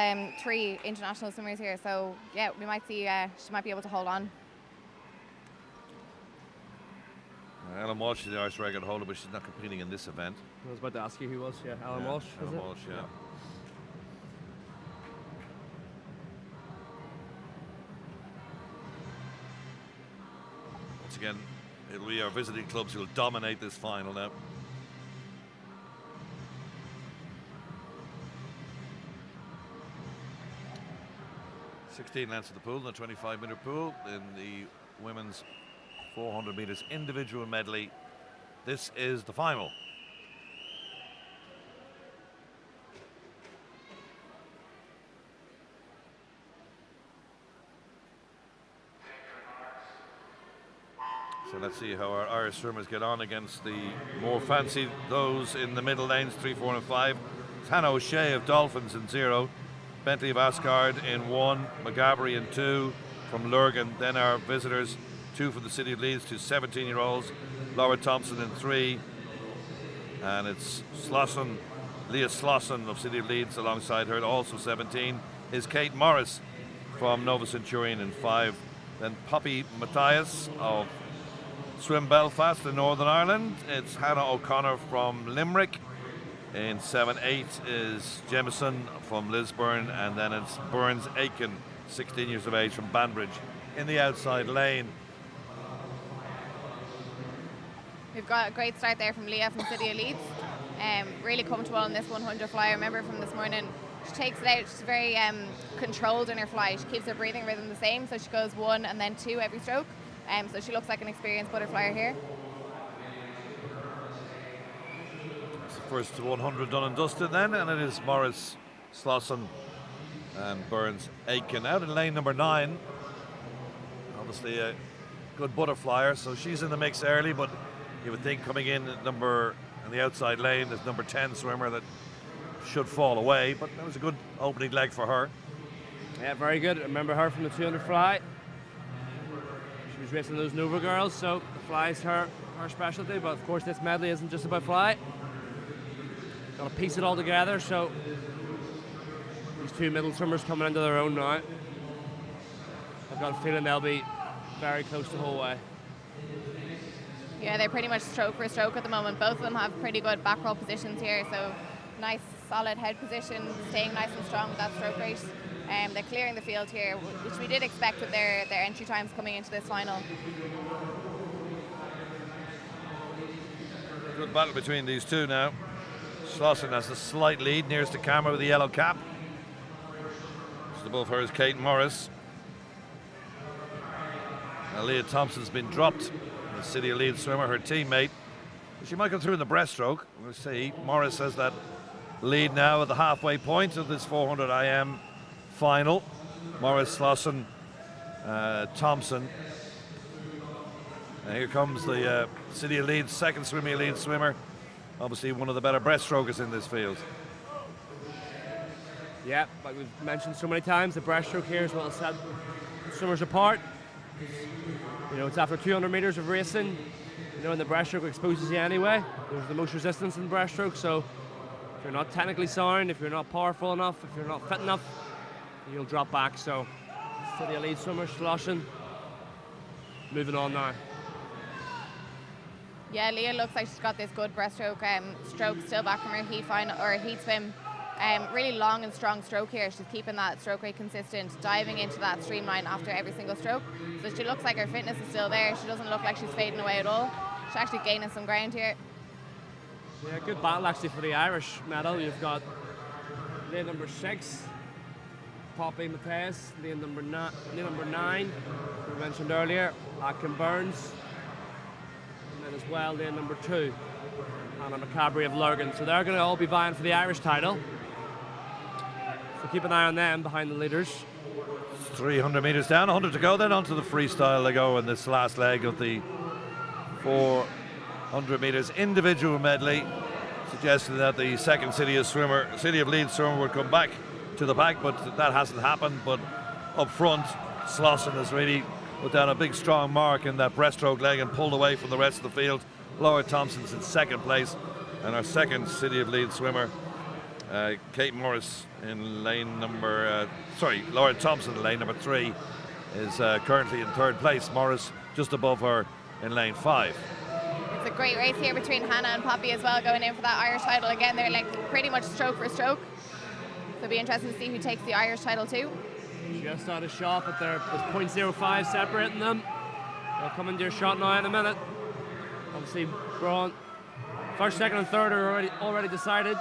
3 international swimmers here. So yeah, we might see she might be able to hold on. Ellen Walsh is the Irish record holder, but she's not competing in this event. I was about to ask you who was. Yeah, Ellen Walsh. Ellen Walsh, yeah. Once again, it'll be our visiting clubs who will dominate this final now. Lengths of the pool in the 25-meter pool in the women's 400 meters individual medley. This is the final. So let's see how our Irish swimmers get on against the more fancy those in the middle lanes, 3, 4, and 5. It's Hannah O'Shea of Dolphins in 0. Bentley of Asgard in 1, McGabry in 2 from Lurgan. Then our visitors, 2 from the City of Leeds, 2 17-year-olds. Laura Thompson in 3. And it's Schlossen, Leah Schlossen of City of Leeds alongside her, also 17, is Kate Morris from Nova Centurion in 5. Then Poppy Matthias of Swim Belfast in Northern Ireland. It's Hannah O'Connor from Limerick. In 7-8 is Jemison from Lisburn, and then it's Burns Aiken, 16 years of age, from Banbridge in the outside lane. We've got a great start there from Leah from City of Leeds. Really comfortable on this 100 fly. I remember from this morning, she takes it out. She's very controlled in her fly. She keeps her breathing rhythm the same, so she goes 1 and then 2 every stroke. So she looks like an experienced butterflyer here. First 100 done and dusted then, and it is Morris, Schlossen and Burns Aiken out in lane number 9. Obviously a good butterflyer, so she's in the mix early, but you would think coming in at in the outside lane, there's number 10 swimmer that should fall away, but that was a good opening leg for her. Yeah, very good. I remember her from the 200 fly. She was racing those Nova girls, so the fly is her specialty, but of course this medley isn't just about fly. Got to piece it all together, so these 2 middle swimmers coming into their own now. I've got a feeling they'll be very close the whole way. Yeah, they're pretty much stroke for stroke at the moment. Both of them have pretty good back roll positions here, so nice solid head position, staying nice and strong with that stroke rate. They're clearing the field here, which we did expect with their entry times coming into this final. Good battle between these two now. Slauson has the slight lead, nearest the camera with the yellow cap. Just above her is Kate Morris. Now Leah Thompson's been dropped. The City of Leeds swimmer, her teammate. She might come through in the breaststroke. We'll see. Morris has that lead now at the halfway point of this 400 IM final. Morris, Slauson, Thompson. And here comes the City of Leeds second swimming lead swimmer. Obviously one of the better breaststrokers in this field. Yeah, like we've mentioned so many times, the breaststroke here is what will set swimmers apart. You know, it's after 200 meters of racing. You know, and the breaststroke exposes you anyway. There's the most resistance in the breaststroke, so if you're not technically sound, if you're not powerful enough, if you're not fit enough, you'll drop back. So, City of Leeds swimmer, Slauson, moving on now. Yeah, Leah looks like she's got this good breaststroke stroke still back from her heat swim. Really long and strong stroke here. She's keeping that stroke rate consistent, diving into that streamline after every single stroke. So she looks like her fitness is still there. She doesn't look like she's fading away at all. She's actually gaining some ground here. Yeah, good battle actually for the Irish medal. You've got lane number 6, Poppy Mathias, lane number 9, we mentioned earlier, Atkin Burns, and then as well lane number 2, Hannah McCabery of Lurgan. So they're going to all be vying for the Irish title. So keep an eye on them behind the leaders. 300 meters down, 100 to go, then onto the freestyle they go in this last leg of the 400 meters individual medley, suggesting that the second City of Leeds swimmer would come back to the pack, but that hasn't happened. But up front, Slauson has really put down a big strong mark in that breaststroke leg and pulled away from the rest of the field. Laura Thompson's in second place, and our second City of Leeds swimmer, Kate Morris in lane number, Laura Thompson in lane number 3 is currently in third place. Morris just above her in lane 5. It's a great race here between Hannah and Poppy as well, going in for that Irish title. Again, they're like pretty much stroke for stroke. So it'll be interesting to see who takes the Irish title too. Just out of shot, but there's 0.05 separating them. They'll come into your shot now in a minute. Obviously, Braun, first, second, and third are already decided.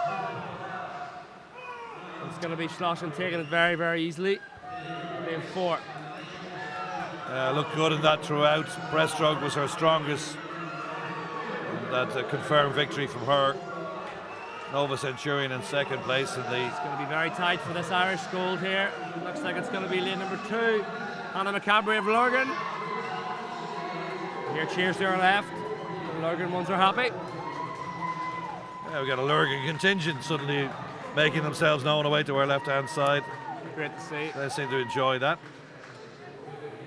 It's going to be Slauson taking it very, very easily. Lane 4. Looked good in that throughout. Breaststroke was her strongest. That confirmed victory from her. Nova Centurion in second place. It's going to be very tight for this Irish gold here. Looks like it's going to be lane number 2, Hannah McCabery of Lurgan. Here, cheers to our left. The Lurgan ones are happy. Yeah, we got a Lurgan contingent suddenly making themselves known away to our left-hand side. Great to see. They seem to enjoy that.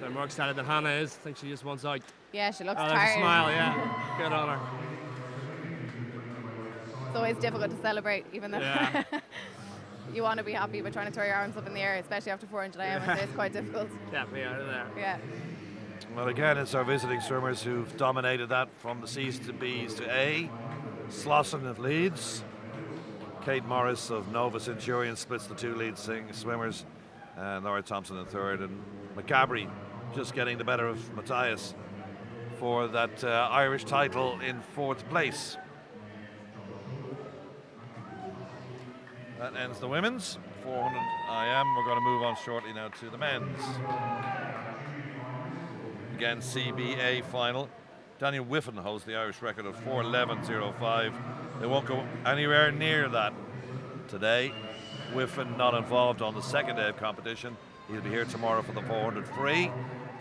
They're more excited than Hannah is. I think she just wants out. Yeah, she looks there's tired. a smile, yeah. Good on her. It's always difficult to celebrate, even though you want to be happy, but trying to throw your arms up in the air, especially after 400 IM, it's quite difficult. Get me out of there. Yeah. Well, again, it's our visiting swimmers who've dominated that from the C's to B's to A. Slauson of Leeds. Kate Morris of Nova Centurion splits the 2 lead swimmers. And Laura Thompson in third. And McCabery just getting the better of Mathias for that Irish title in 4th place. That ends the women's 400 IM. We're going to move on shortly now to the men's. Again, CBA final. Daniel Whiffen holds the Irish record of 4:11.05. They won't go anywhere near that today. Whiffen not involved on the second day of competition. He'll be here tomorrow for the 400 free.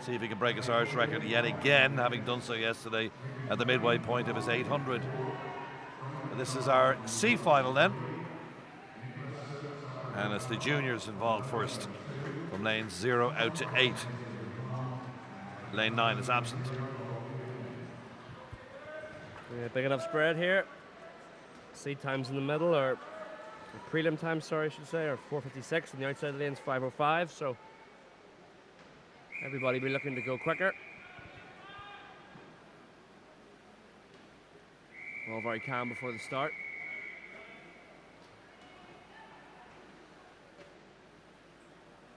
See if he can break his Irish record yet again, having done so yesterday at the midway point of his 800. And this is our C final then. And it's the juniors involved first, from lanes 0 out to 8. Lane 9 is absent. Yeah, big enough spread here. Seed times in the middle, or prelim times, sorry, I should say, are 4:56, and the outside lane's 5:05. So everybody be looking to go quicker. All very calm before the start.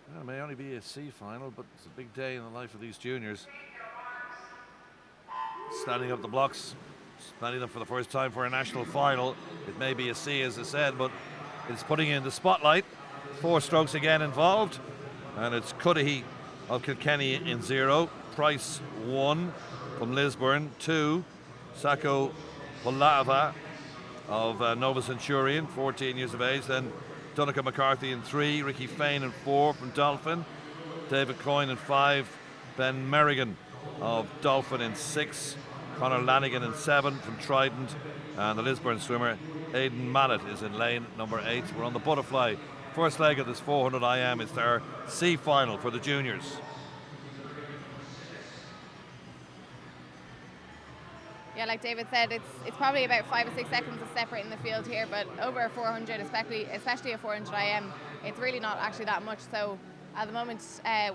Well, it may only be a C final, but it's a big day in the life of these juniors. Standing up the blocks, standing up for the first time for a national final. It may be a C, as I said, but it's putting in the spotlight. 4 strokes again involved, and it's Cudahy of Kilkenny in 0, Price 1 from Lisburn, 2, Sacco Polava of Nova Centurion, 14 years of age, then Donica McCarthy in 3, Ricky Fain in 4 from Dolphin, David Coyne in 5, Ben Merrigan of Dolphin in 6, Conor Lanigan in 7 from Trident, and the Lisburn swimmer Aidan Mallet is in lane number 8. We're on the butterfly. First leg of this 400 IM. It's their C final for the juniors. Yeah, like David said, it's probably about 5 or 6 seconds of separating the field here, but over a 400, especially a 400 IM, it's really not actually that much. So at the moment,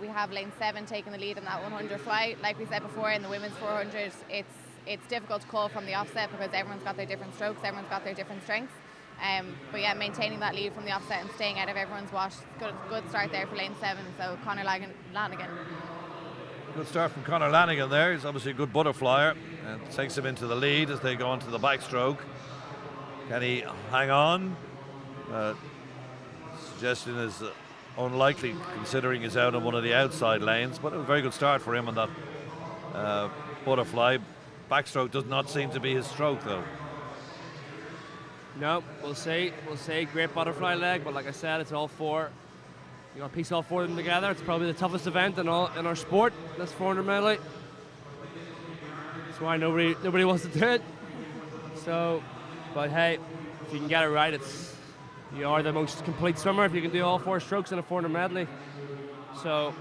we have lane 7 taking the lead in that 100 fly. Like we said before, in the women's 400, it's difficult to call from the offset because everyone's got their different strokes, everyone's got their different strengths. But yeah, maintaining that lead from the offset and staying out of everyone's wash. Good start there for lane 7. So Conor Lanigan. Good start from Conor Lanigan there. He's obviously a good butterflyer and takes him into the lead as they go into the backstroke. Can he hang on? Suggestion is unlikely considering he's out on one of the outside lanes, but a very good start for him on that butterfly. Backstroke does not seem to be his stroke though. No, we'll see. Great butterfly leg, but like I said, it's all 4. You got to piece all 4 of them together. It's probably the toughest event in our sport, this 400 medley. That's why nobody wants to do it. So, but hey, if you can get it right, you are the most complete swimmer if you can do all 4 strokes in a 400 medley. So,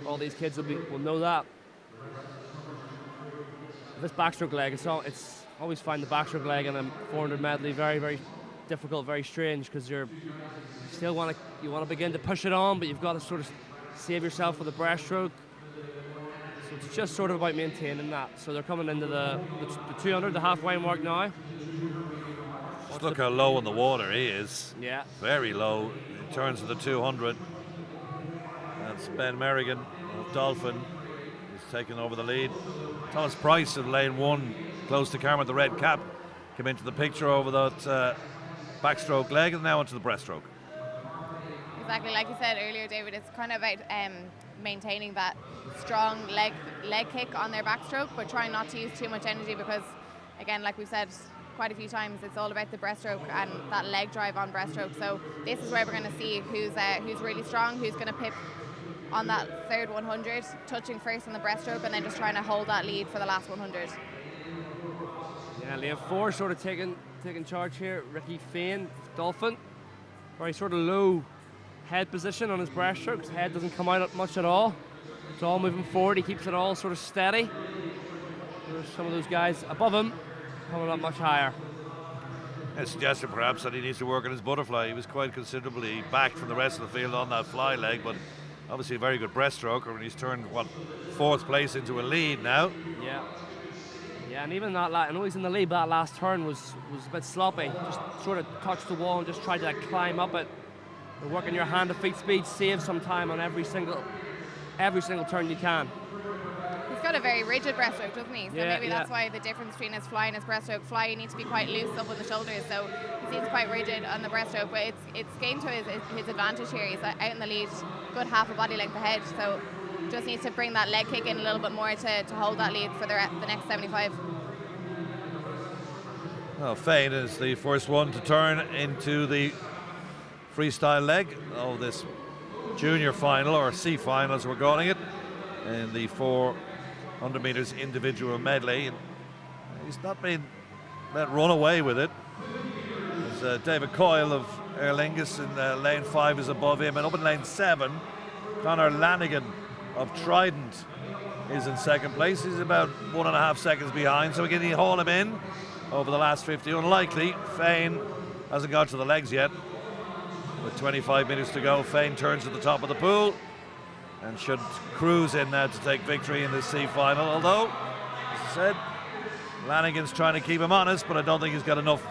all these kids will know that. This backstroke leg, it's always find the backstroke leg in a 400 medley very, very difficult, very strange, because you want to begin to push it on, but you've got to sort of save yourself with a breaststroke. So it's just sort of about maintaining that. So they're coming into the 200, the halfway mark now. Just look how low in the water he is. Yeah. Very low. He turns to the 200. That's Ben Merrigan of Dolphin. He's taking over the lead. Thomas Price of lane 1, close to camera, the red cap, came into the picture over that backstroke leg, and now onto the breaststroke. Exactly, like you said earlier, David, it's kind of about maintaining that strong leg kick on their backstroke, but trying not to use too much energy because, again, like we've said quite a few times, it's all about the breaststroke and that leg drive on breaststroke. So this is where we're going to see who's really strong, who's going to pip on that third 100, touching first on the breaststroke and then just trying to hold that lead for the last 100. Yeah, lane 4 sort of taking charge here. Ricky Fain, Dolphin, very sort of low head position on his breaststroke. His head doesn't come out much at all. It's all moving forward. He keeps it all sort of steady. There's some of those guys above him coming up much higher. It suggested perhaps that he needs to work on his butterfly. He was quite considerably back from the rest of the field on that fly leg, but obviously a very good breaststroker, and he's turned, 4th place into a lead now. Yeah. Yeah, and even that, I know he's in the lead, but that last turn was a bit sloppy. Just sort of touched the wall and just tried to climb up it. And working your hand to feet speed, save some time on every single turn you can. He's got a very rigid breaststroke, doesn't he? So yeah, maybe that's why the difference between his fly and his breaststroke. Fly, you need to be quite loose up on the shoulders, so he seems quite rigid on the breaststroke, but it's gained to his advantage here. He's out in the lead, good half a body length ahead, so just needs to bring that leg kick in a little bit more to hold that lead for the next 75. Well, Fain is the first one to turn into the freestyle leg of this junior final, or C final as we're calling it, in the 400 meters individual medley. And he's not been let run away with it. There's David Coyle of Aer Lingus in lane 5 is above him, and up in lane 7 Conor Lanigan of Trident is in 2nd place. He's about 1.5 seconds behind, so can he haul him in over the last 50? Unlikely. Fain hasn't got to the legs yet. With 25 minutes to go, Fain turns at the top of the pool and should cruise in now to take victory in the C final. Although, as I said, Lanigan's trying to keep him honest, but I don't think he's got enough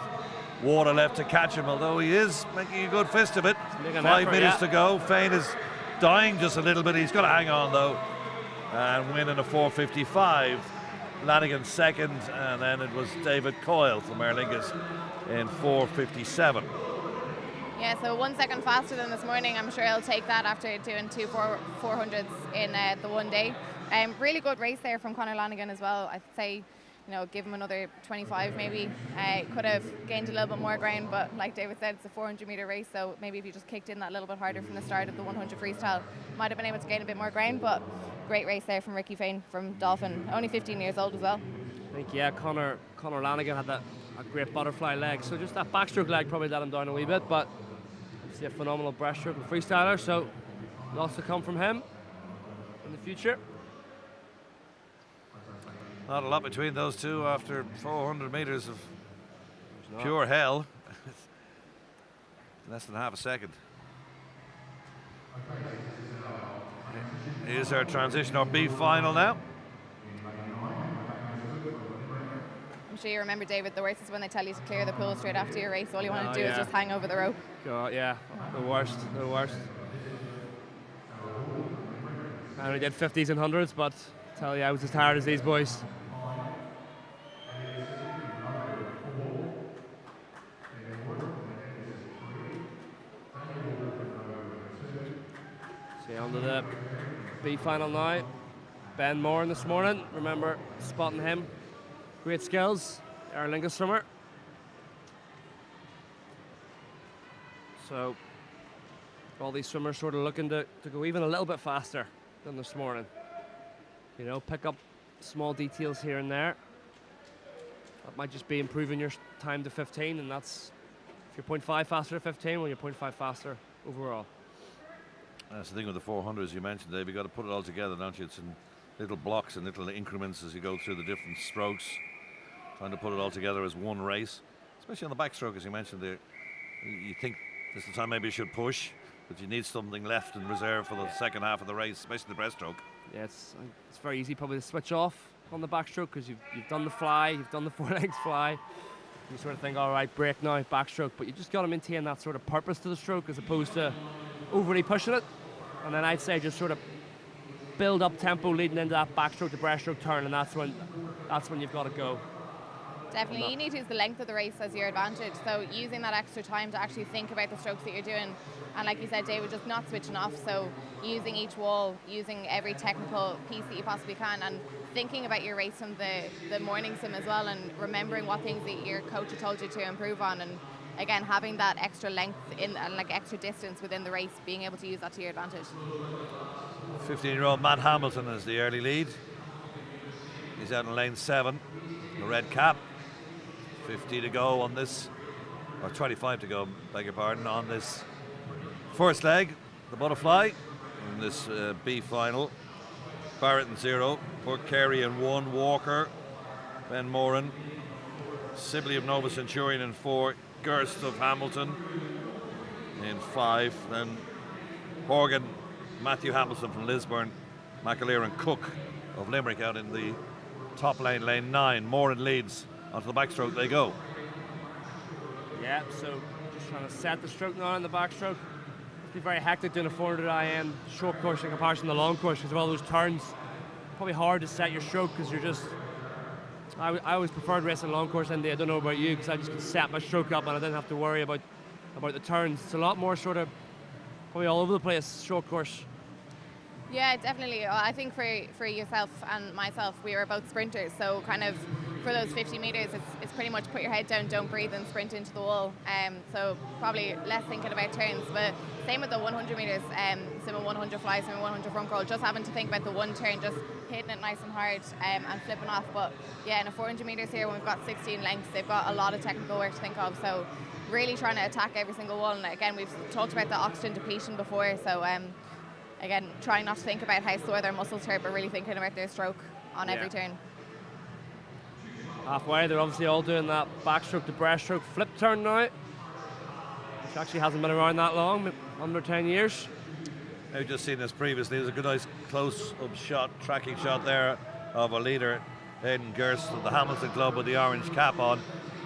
water left to catch him, although he is making a good fist of it. 5 minutes to go. Fane is dying just a little bit. He's got to hang on, though, and win in a 4:55. Lanigan second, and then it was David Coyle from Aer Lingus in 4:57. Yeah, so 1 second faster than this morning. I'm sure he'll take that after doing 400s in the one day. Really good race there from Conor Lanigan as well. I'd say, give him another 25 maybe. Could have gained a little bit more ground, but like David said, it's a 400-metre race, so maybe if you just kicked in that little bit harder from the start of the 100 freestyle, might have been able to gain a bit more ground. But great race there from Ricky Fane from Dolphin, only 15 years old as well. I think, yeah, Conor Lanigan had a great butterfly leg, so just that backstroke leg probably let him down a wee bit, but obviously a phenomenal breaststroke and freestyler, so lots to come from him in the future. Not a lot between those two after 400 metres of pure hell. Less than half a second. Here's our transition, our B final now. I'm sure you remember, David, the worst is when they tell you to clear the pool straight after your race. All you want to do is just hang over the rope. God, yeah, the worst. I only did 50s and 100s, but I tell you, I was as tired as these boys. See, on to the B final now. Ben Moran this morning, remember spotting him. Great skills, Aer Lingus swimmer. So all these swimmers sort of looking to go even a little bit faster than this morning. Pick up small details here and there. That might just be improving your time to 15, and that's, if you're 0.5 faster to 15, well, you're 0.5 faster overall. That's the thing with the 400s you mentioned, Dave. You've got to put it all together, don't you? It's in little blocks and little increments as you go through the different strokes, trying to put it all together as one race, especially on the backstroke, as you mentioned there. You think this is the time maybe you should push, but you need something left in reserve for the second half of the race, especially the breaststroke. Yeah, it's very easy probably to switch off on the backstroke because you've done the fly, you've done the 4 legs fly. You sort of think, all right, break now, backstroke, but you just got to maintain that sort of purpose to the stroke as opposed to overly pushing it. And then I'd say just sort of build up tempo leading into that backstroke to breaststroke turn, and that's when you've got to go. Definitely, you need to use the length of the race as your advantage. So using that extra time to actually think about the strokes that you're doing, and like you said, David, just not switching off. So using each wall, using every technical piece that you possibly can, and thinking about your race from the morning sim as well, and remembering what things that your coach had told you to improve on, and again having that extra length in and like extra distance within the race, being able to use that to your advantage. 15-year-old Matt Hamilton is the early lead. He's out in lane 7, the red cap. 50 to go on this, or 25 to go, beg your pardon, on this first leg, the butterfly, in this B final. Barrett in 0, Burke Carey in 1, Walker, Ben Moran, Sibley of Nova Centurion in 4, Gerst of Hamilton in 5, then Horgan, Matthew Hamilton from Lisburn, McAleer and Cook of Limerick out in the top lane, lane 9. Moran leads. Onto the backstroke they go. Yeah, so just trying to set the stroke now on the backstroke. It'll be very hectic doing a 400 IN short course in comparison to the long course because of all those turns. Probably hard to set your stroke because you're just... I always preferred racing long course Indy. I don't know about you because I just could set my stroke up and I didn't have to worry about the turns. It's a lot more sort of probably all over the place short course. Yeah, definitely. I think for yourself and myself, we were both sprinters, so kind of for those 50 metres, it's pretty much put your head down, don't breathe, and sprint into the wall. So probably less thinking about turns. But same with the 100 metres, swimming 100 fly, swimming 100 front crawl, just having to think about the one turn, just hitting it nice and hard and flipping off. But yeah, in a 400 metres here, when we've got 16 lengths, they've got a lot of technical work to think of. So really trying to attack every single wall. And again, we've talked about the oxygen depletion before. So again, trying not to think about how sore their muscles hurt, but really thinking about their stroke on every turn. Halfway, they're obviously all doing that backstroke to breaststroke flip turn now, which actually hasn't been around that long, under 10 years. I've just seen this previously. There's a good, nice close-up shot, tracking shot there of a leader Aidan Gerst of the Hamilton Club with the orange cap on.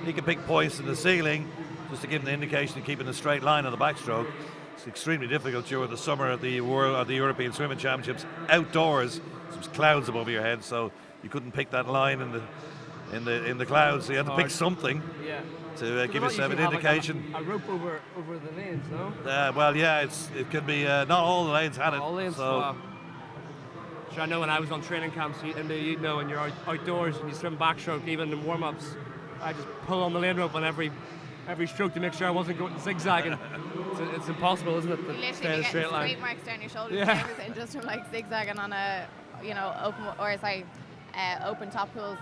He can pick points in the ceiling just to give him the indication of keeping a straight line on the backstroke. It's extremely difficult during the summer at the European Swimming Championships outdoors. There's clouds above your head, so you couldn't pick that line in the clouds. So you had to pick something to give yourself an indication. Like a rope over the lanes, no? Well, yeah, it can be. Not all the lanes had it. All lanes. So. Sure, I know when I was on training camps, you'd know when you're outdoors and you swim backstroke, even in warm-ups, I just pull on the lane rope on every stroke to make sure I wasn't going zigzagging. It's impossible, isn't it, to stay in a straight line? Straight marks down your shoulders, and just from like zigzagging on a, open top pools.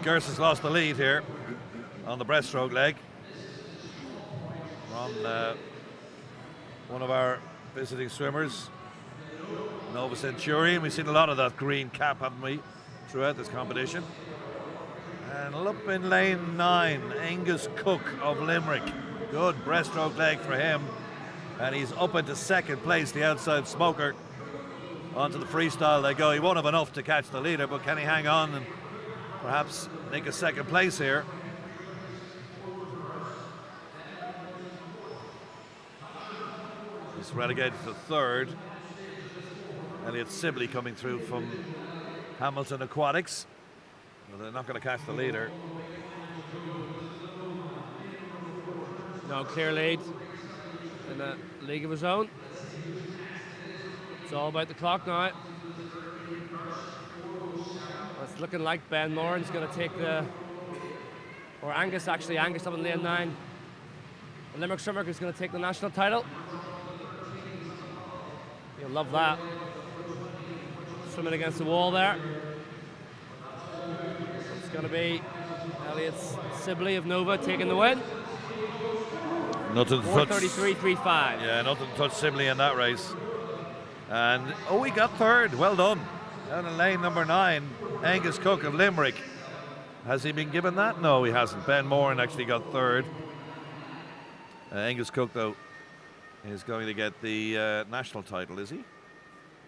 Gerst has lost the lead here on the breaststroke leg. On one of our visiting swimmers, Nova Centurion. We've seen a lot of that green cap, haven't we, throughout this competition. And up in lane 9, Angus Cook of Limerick. Good breaststroke leg for him. And he's up into second place, the outside smoker. Onto the freestyle they go. He won't have enough to catch the leader, but can he hang on and perhaps nick a second place here? He's relegated to third. Elliot Sibley coming through from Hamilton Aquatics. Well, they're not going to catch the leader. No clear lead in a league of his own. It's all about the clock now. It's looking like Ben Moran's going to take Angus up in lane 9. The Limerick swimmer is going to take the national title. You'll love that. Swimming against the wall there. It's going to be Elliot Sibley of Nova taking the win. Nothing to touch. 4:33.35. Yeah, nothing to touch Sibley in that race. And he got third. Well done. Down in lane number 9, Angus Cook of Limerick. Has he been given that? No, he hasn't. Ben Moran actually got third. Angus Cook, though, is going to get the national title, is he?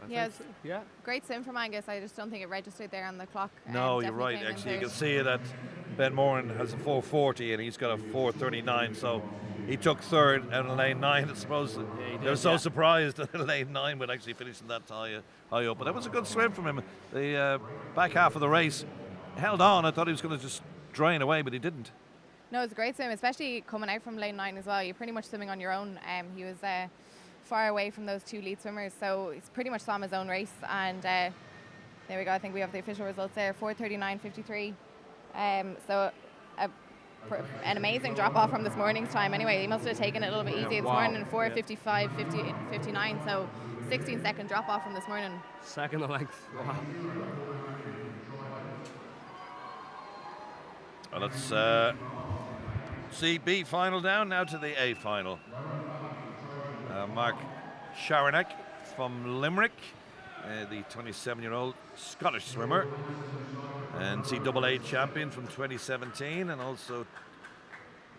Yes. So. Yeah. Great swim from Angus. I just don't think it registered there on the clock. No, you're right. Actually, you can see that Ben Moran has a 4:40 and he's got a 4:39. So he took third out in lane 9. I suppose they were so surprised that lane 9 would actually finish in that high up. But that was a good swim from him. The back half of the race held on. I thought he was going to just drain away, but he didn't. No, it was a great swim, especially coming out from lane 9 as well. You're pretty much swimming on your own. He was far away from those two lead swimmers, so he's pretty much swam his own race. And there we go. I think we have the official results there: 4:39.53. So an amazing drop off from this morning's time. Anyway, he must have taken it a little bit easy this morning. 4:55.59. So 16-second drop off from this morning. Second length. Wow. Well, let's see B final down now to the A final. Mark Sharonek from Limerick, the 27-year-old Scottish swimmer and NCAA champion from 2017, and also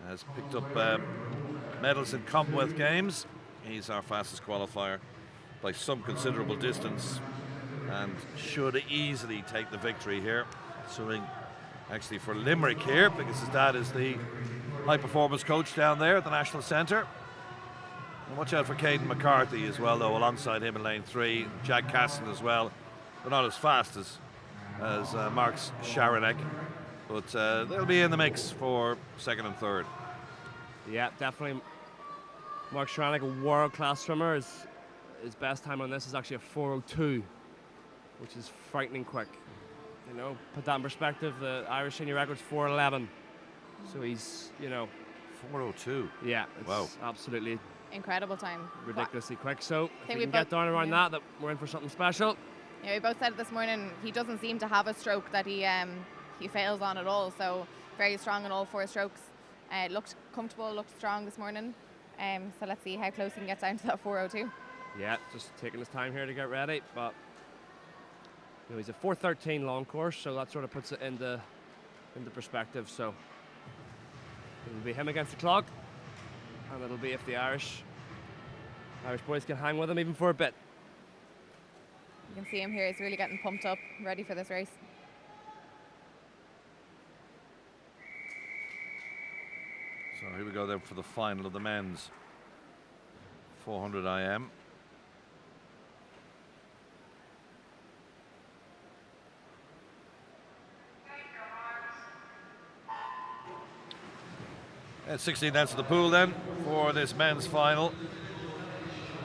has picked up medals in Commonwealth Games. He's our fastest qualifier by some considerable distance and should easily take the victory here. Swimming actually for Limerick here because his dad is the high performance coach down there at the National Centre. And watch out for Caden McCarthy as well, though, alongside him in lane 3. Jack Casson as well. They're not as fast as Mark Sharonek, but they'll be in the mix for second and third. Yeah, definitely. Mark Sharonek, a world-class swimmer. His best time on this is actually a 4:02, which is frightening quick. You know, put that in perspective, the Irish senior record's 4:11. So he's, 4:02. Yeah, it's wow. Absolutely incredible time. Ridiculously quick. So if we we can get down around that we're in for something special. Yeah, we both said it this morning. He doesn't seem to have a stroke that he fails on at all. So very strong in all 4 strokes. Looked comfortable, looked strong this morning. So let's see how close he can get down to that 4:02. Yeah, just taking his time here to get ready. But he's a 4:13 long course, so that sort of puts it into perspective. So it'll be him against the clock, and it'll be if the Irish boys can hang with him even for a bit. You can see him here, he's really getting pumped up, ready for this race. So here we go then for the final of the men's 400 IM. At 16 that's the pool then for this men's final.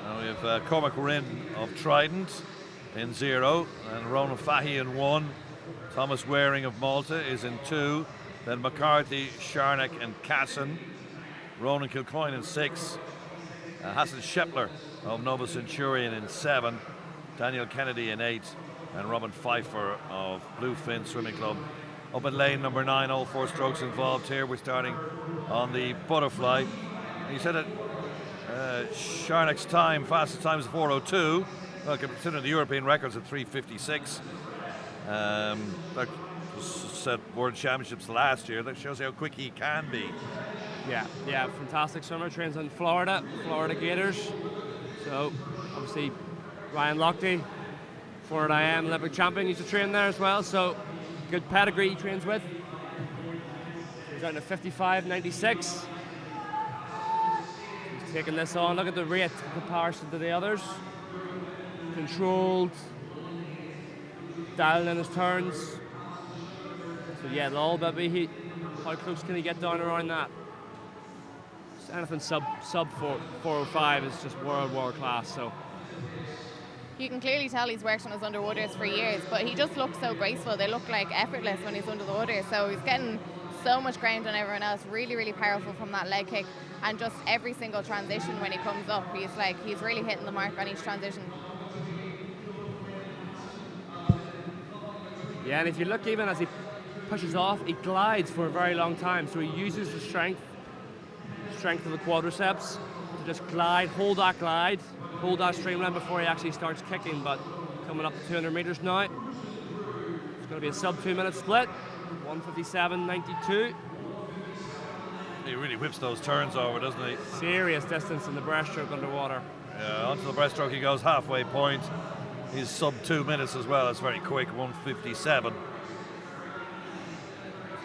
Now we have Cormac Rinn of Trident in 0, and Ronan Fahy in 1. Thomas Waring of Malta is in 2. Then McCarthy, Sharnak and Casson. Ronan Kilcoyne in 6. Hassan Shepler of Nova Centurion in 7. Daniel Kennedy in 8. And Robin Pfeiffer of Bluefin Swimming Club up in lane number 9. All 4 strokes involved here. We're starting on the butterfly. You said that Sharnak's time, fastest time is 4:02. Well, considering the European records at 3:56. That was set World Championships last year. That shows how quick he can be. Yeah, fantastic swimmer. Trains in Florida Gators. So obviously Ryan Lochte, 400 IM Olympic champion, used to train there as well. So good pedigree he trains with. He's out in a 55.96. He's taking this on. Look at the rate in comparison to the others. Controlled, dialing in his turns. So yeah, the all baby. How close can he get down around that? Just anything sub 405 is just world class. So you can clearly tell he's worked on his underwaters for years, but he just looks so graceful. They look like effortless when he's under the water. So he's getting so much ground on everyone else. Really, really powerful from that leg kick, and just every single transition when he comes up, he's really hitting the mark on each transition. Yeah, and if you look, even as he pushes off, he glides for a very long time. So he uses the strength of the quadriceps to just glide, hold that streamline before he actually starts kicking. But coming up to 200 meters now, it's going to be a sub 2 minute split, 1:57.92. He really whips those turns over, doesn't he? Serious distance in the breaststroke underwater. Yeah, onto the breaststroke he goes, halfway point. He's sub 2 minutes as well. That's very quick, 1:57.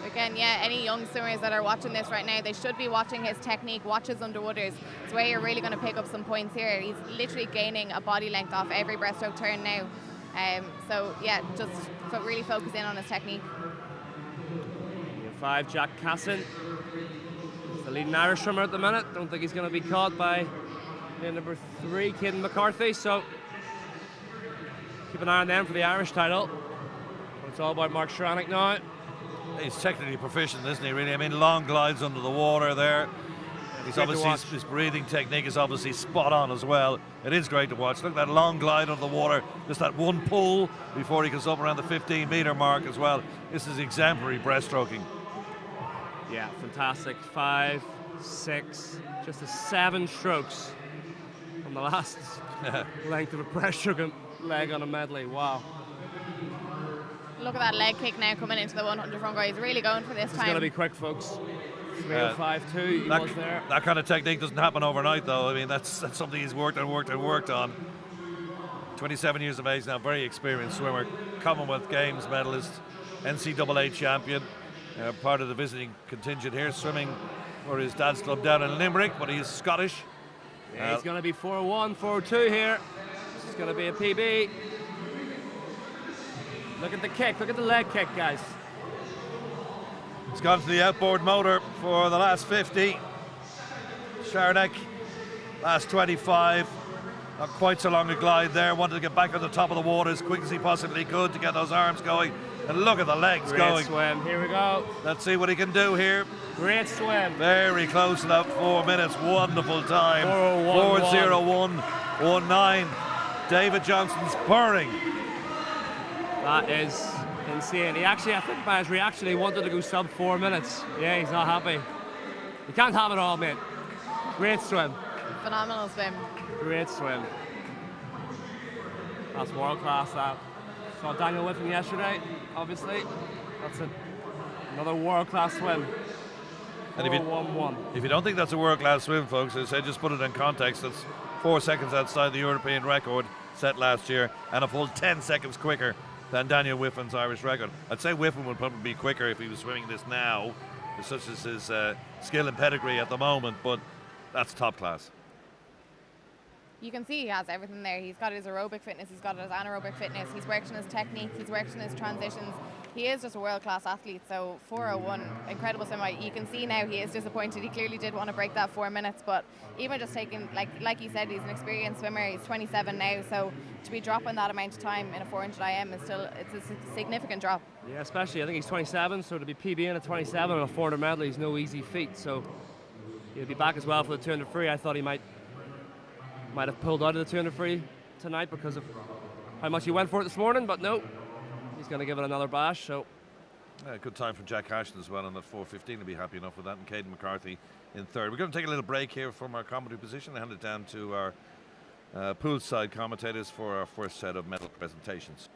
Again, yeah, any young swimmers that are watching this right now, they should be watching his technique, watch his underwaters. It's where you're really going to pick up some points here. He's literally gaining a body length off every breaststroke turn now. So yeah, just really focus in on his technique. 5, Jack Casson. He's the leading Irish swimmer at the minute. Don't think he's going to be caught by number 3, Caden McCarthy. So keep an eye on them for the Irish title. But it's all about Mark Sharnak now. He's technically proficient, isn't he, really? I mean, long glides under the water there. He's obviously, his breathing technique is obviously spot on as well. It is great to watch. Look at that long glide under the water, just that one pull before he goes up around the 15-meter mark as well. This is exemplary breaststroking. Yeah, fantastic. 5, 6, just a 7 strokes on the last length of a breaststroke leg on a medley. Wow. Look at that leg kick now coming into the 100 front guy. He's really going for this time. It's going to be quick, folks. 3:05.2. He was there. That kind of technique doesn't happen overnight, though. I mean, that's something he's worked on. 27 years of age now, very experienced swimmer, Commonwealth Games medalist, NCAA champion, part of the visiting contingent here, swimming for his dad's club down in Limerick, but he's Scottish. Yeah, he's going to be 4:01, 4:02 here. This is going to be a PB. Look at the kick, look at the leg kick, guys. He's gone to the outboard motor for the last 50. Sharnak, last 25. Not quite so long a glide there. Wanted to get back on the top of the water as quick as he possibly could to get those arms going. And look at the legs going. Great swim, here we go. Let's see what he can do here. Great swim. Very close to that 4 minutes. Wonderful time. 4:01.19. David Johnston's purring. That is insane. He actually, I think by his reaction, he wanted to go sub 4 minutes. Yeah, he's not happy. You can't have it all, mate. Great swim. Phenomenal swim. Great swim. That's world class, that. Saw Daniel Whiffen yesterday, obviously. That's another world class swim. And if you don't think that's a world class swim, folks, as I said, just put it in context. That's 4 seconds outside the European record. set last year and a full 10 seconds quicker than Daniel Whiffin's Irish record. I'd say Whiffin would probably be quicker if he was swimming this now, such as his skill and pedigree at the moment, but that's top class. You can see he has everything there. He's got his aerobic fitness, he's got his anaerobic fitness, he's worked on his technique, he's worked on his transitions. He is just a world-class athlete, so 4:01, incredible swim. You can see now he is disappointed. He clearly did want to break that 4 minutes, but even just taking, like you said, he's an experienced swimmer, he's 27 now, so to be dropping that amount of time in a 400 IM is still, it's a significant drop. Yeah, especially, I think he's 27, so to be PBing at 27 on a 400 medley is no easy feat, so he'll be back as well for the 200 free. I thought he might have pulled out of the 200 free tonight because of how much he went for it this morning, but no, he's going to give it another bash. So good time from Jack Ashton as well on that 4:15. He'll be happy enough with that, and Caden McCarthy in third. We're going to take a little break here from our commentary position and hand it down to our poolside commentators for our first set of medal presentations.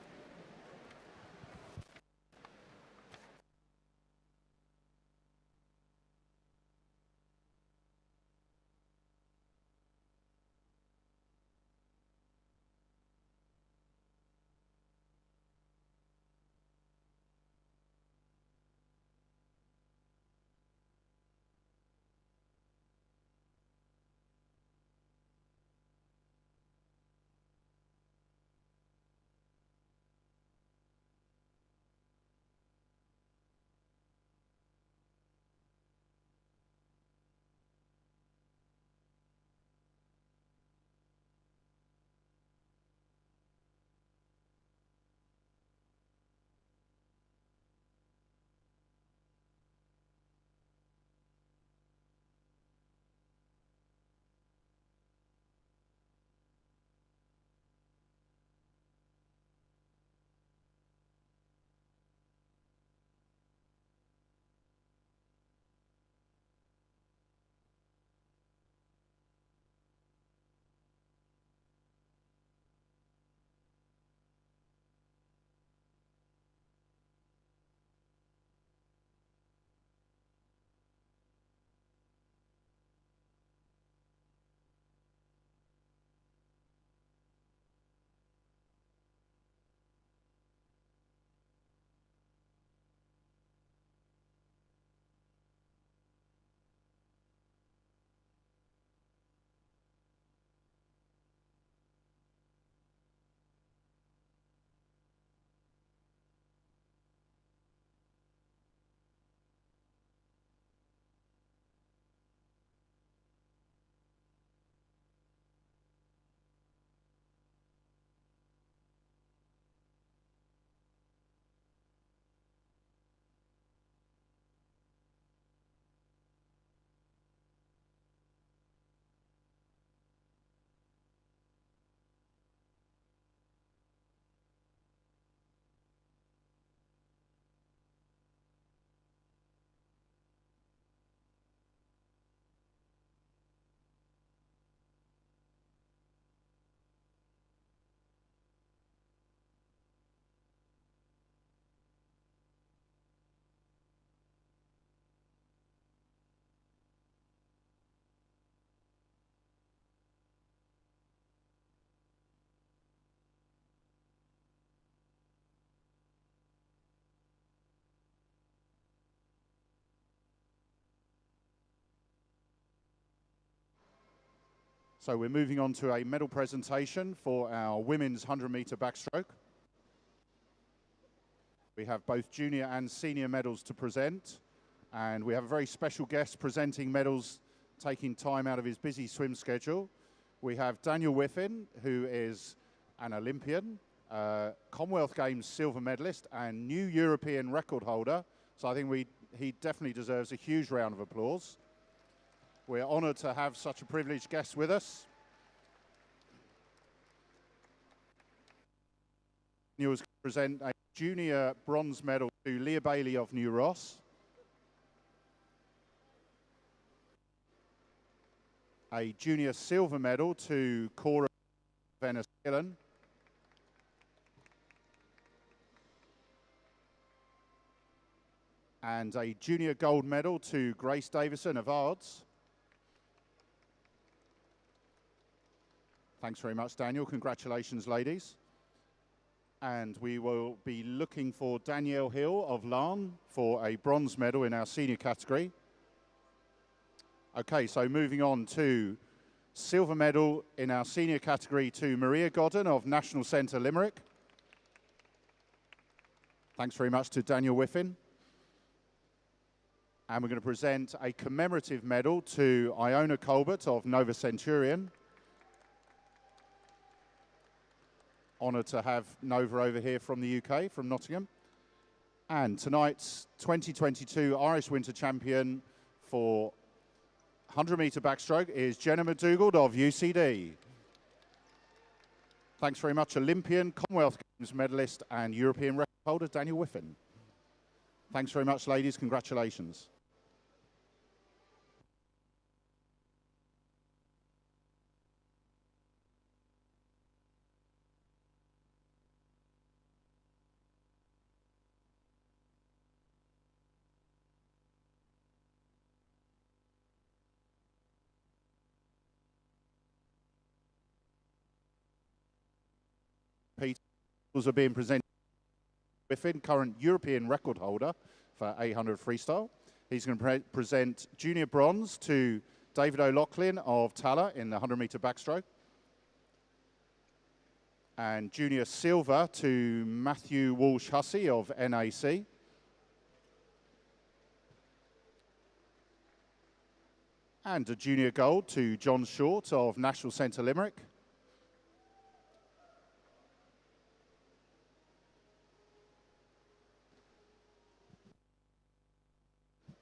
So we're moving on to a medal presentation for our women's 100-meter backstroke. We have both junior and senior medals to present, and we have a very special guest presenting medals, taking time out of his busy swim schedule. We have Daniel Whiffin, who is an Olympian, Commonwealth Games silver medalist, and new European record holder. So I think he definitely deserves a huge round of applause. We're honoured to have such a privileged guest with us. He was going to present a junior bronze medal to Leah Bailey of New Ross, a junior silver medal to Cora Venice-Gillen, and a junior gold medal to Grace Davison of Ards. Thanks very much, Daniel. Congratulations, ladies. And we will be looking for Danielle Hill of Larne for a bronze medal in our senior category. Okay, so moving on to silver medal in our senior category to Maria Godden of National Centre Limerick. Thanks very much to Daniel Whiffin. And we're going to present a commemorative medal to Iona Colbert of Nova Centurion. Honoured to have Nova over here from the UK, from Nottingham. And tonight's 2022 Irish Winter Champion for 100-metre backstroke is Jenna McDougall of UCD. Thanks very much, Olympian, Commonwealth Games medalist and European record holder Daniel Whiffin. Thanks very much, ladies. Congratulations. Are being presented Whiffin, current European record holder for 800 freestyle. He's going to present junior bronze to David O'Loughlin of Tala in the 100-metre backstroke. And junior silver to Matthew Walsh-Hussey of NAC. And a junior gold to John Short of National Centre Limerick.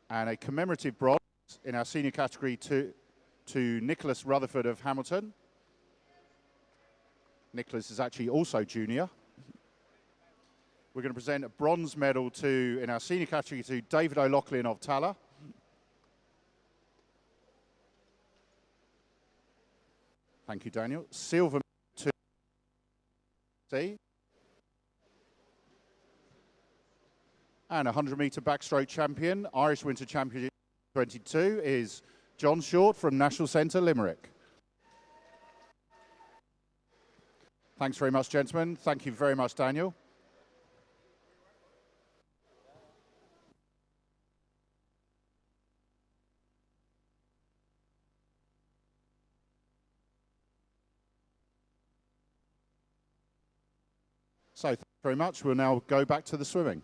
And a commemorative bronze in our senior category to Nicholas Rutherford of Hamilton. Nicholas is actually also junior. We're going to present a bronze medal in our senior category to David O'Loughlin of Tala. Thank you, Daniel. Silver to C. And 100-metre backstroke champion, Irish Winter Championship 22 is John Short from National Centre Limerick. Thanks very much, gentlemen. Thank you very much, Daniel. So, thank you very much. We'll now go back to the swimming.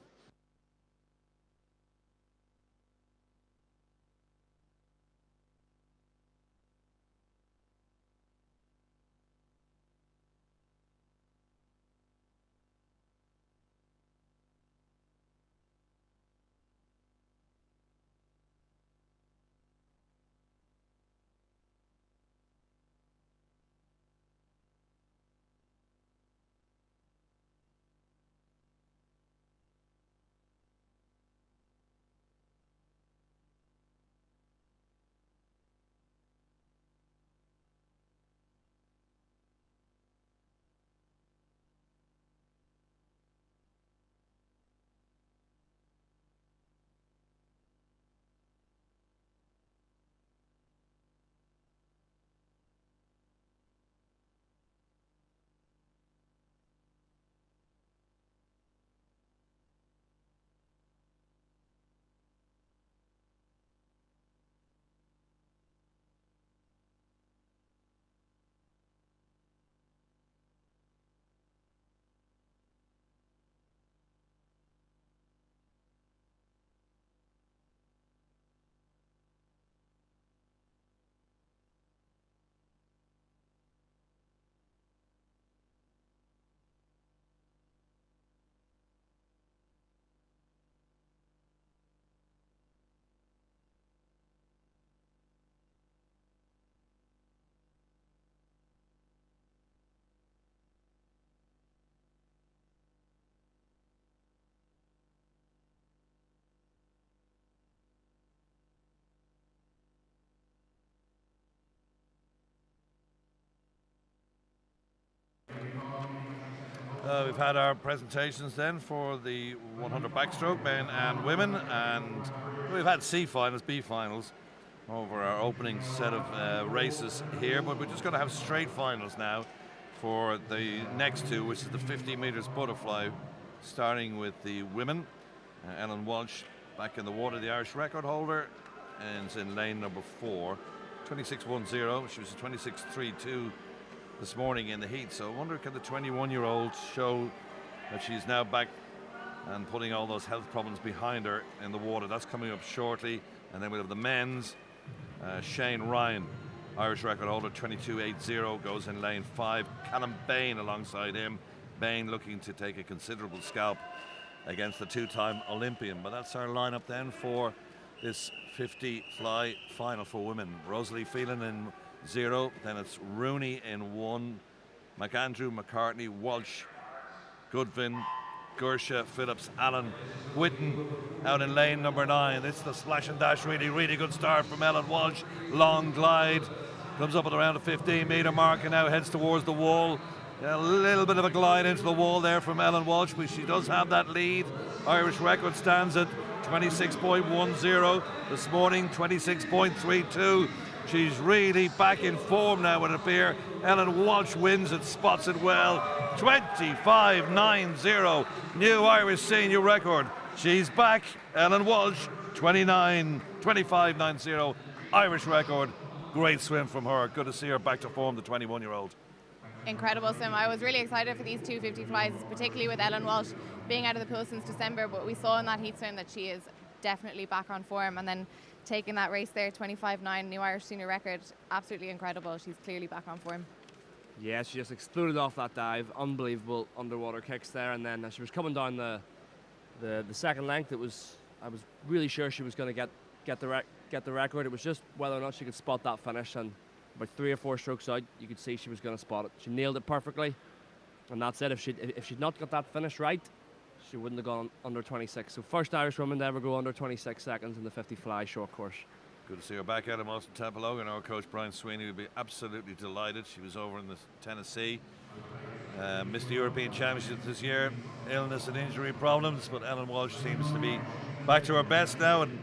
We've had our presentations then for the 100 backstroke, men and women, and we've had C finals, B finals. over our opening set of races here, but we're just going to have straight finals now for the next two, which is the 50 meters butterfly, starting with the women. Ellen Walsh back in the water, the Irish record holder, and is in lane number 4, 26.10. She was a 26.32 this morning in the heat, so I wonder, can the 21-year-old show that she's now back and putting all those health problems behind her in the water? That's coming up shortly. And then we'll have the men's. Shane Ryan, Irish record holder, 22.80, goes in lane 5. Callum Bain alongside him. Bain looking to take a considerable scalp against the two-time Olympian. But that's our lineup then for this 50 fly final for women. Rosalie Phelan in 0, then it's Rooney in 1, McAndrew, McCartney, Walsh, Goodwin, Gersha, Phillips, Allen, Whitten out in lane number 9. It's the splash and dash, really good start from Ellen Walsh. Long glide, comes up at around the 15-meter mark and now heads towards the wall. A little bit of a glide into the wall there from Ellen Walsh, but she does have that lead. Irish record stands at 26.10 this morning, 26.32. She's really back in form now, would appear. Ellen Walsh wins it, spots it well. 25.90, new Irish senior record. She's back. Ellen Walsh, 25.90, Irish record. Great swim from her. Good to see her back to form, the 21-year-old. Incredible swim. I was really excited for these 250 flies, particularly with Ellen Walsh being out of the pool since December, but we saw in that heat swim that she is definitely back on form, and then taking that race there, 25.9, new Irish senior record, absolutely incredible. She's clearly back on form. Yeah, she just exploded off that dive. Unbelievable underwater kicks there, and then as she was coming down the second length, I was really sure she was going to get the record. It was just whether or not she could spot that finish, and about 3 or 4 strokes out, you could see she was going to spot it. She nailed it perfectly, and that's it. If she'd not got that finish right, she wouldn't have gone under 26. So first Irish woman to ever go under 26 seconds in the 50 fly short course. Good to see her back out of Austin Templeogue, and our coach Brian Sweeney would be absolutely delighted. She was over in the Tennessee, missed the European Championships this year, illness and injury problems, but Ellen Walsh seems to be back to her best now and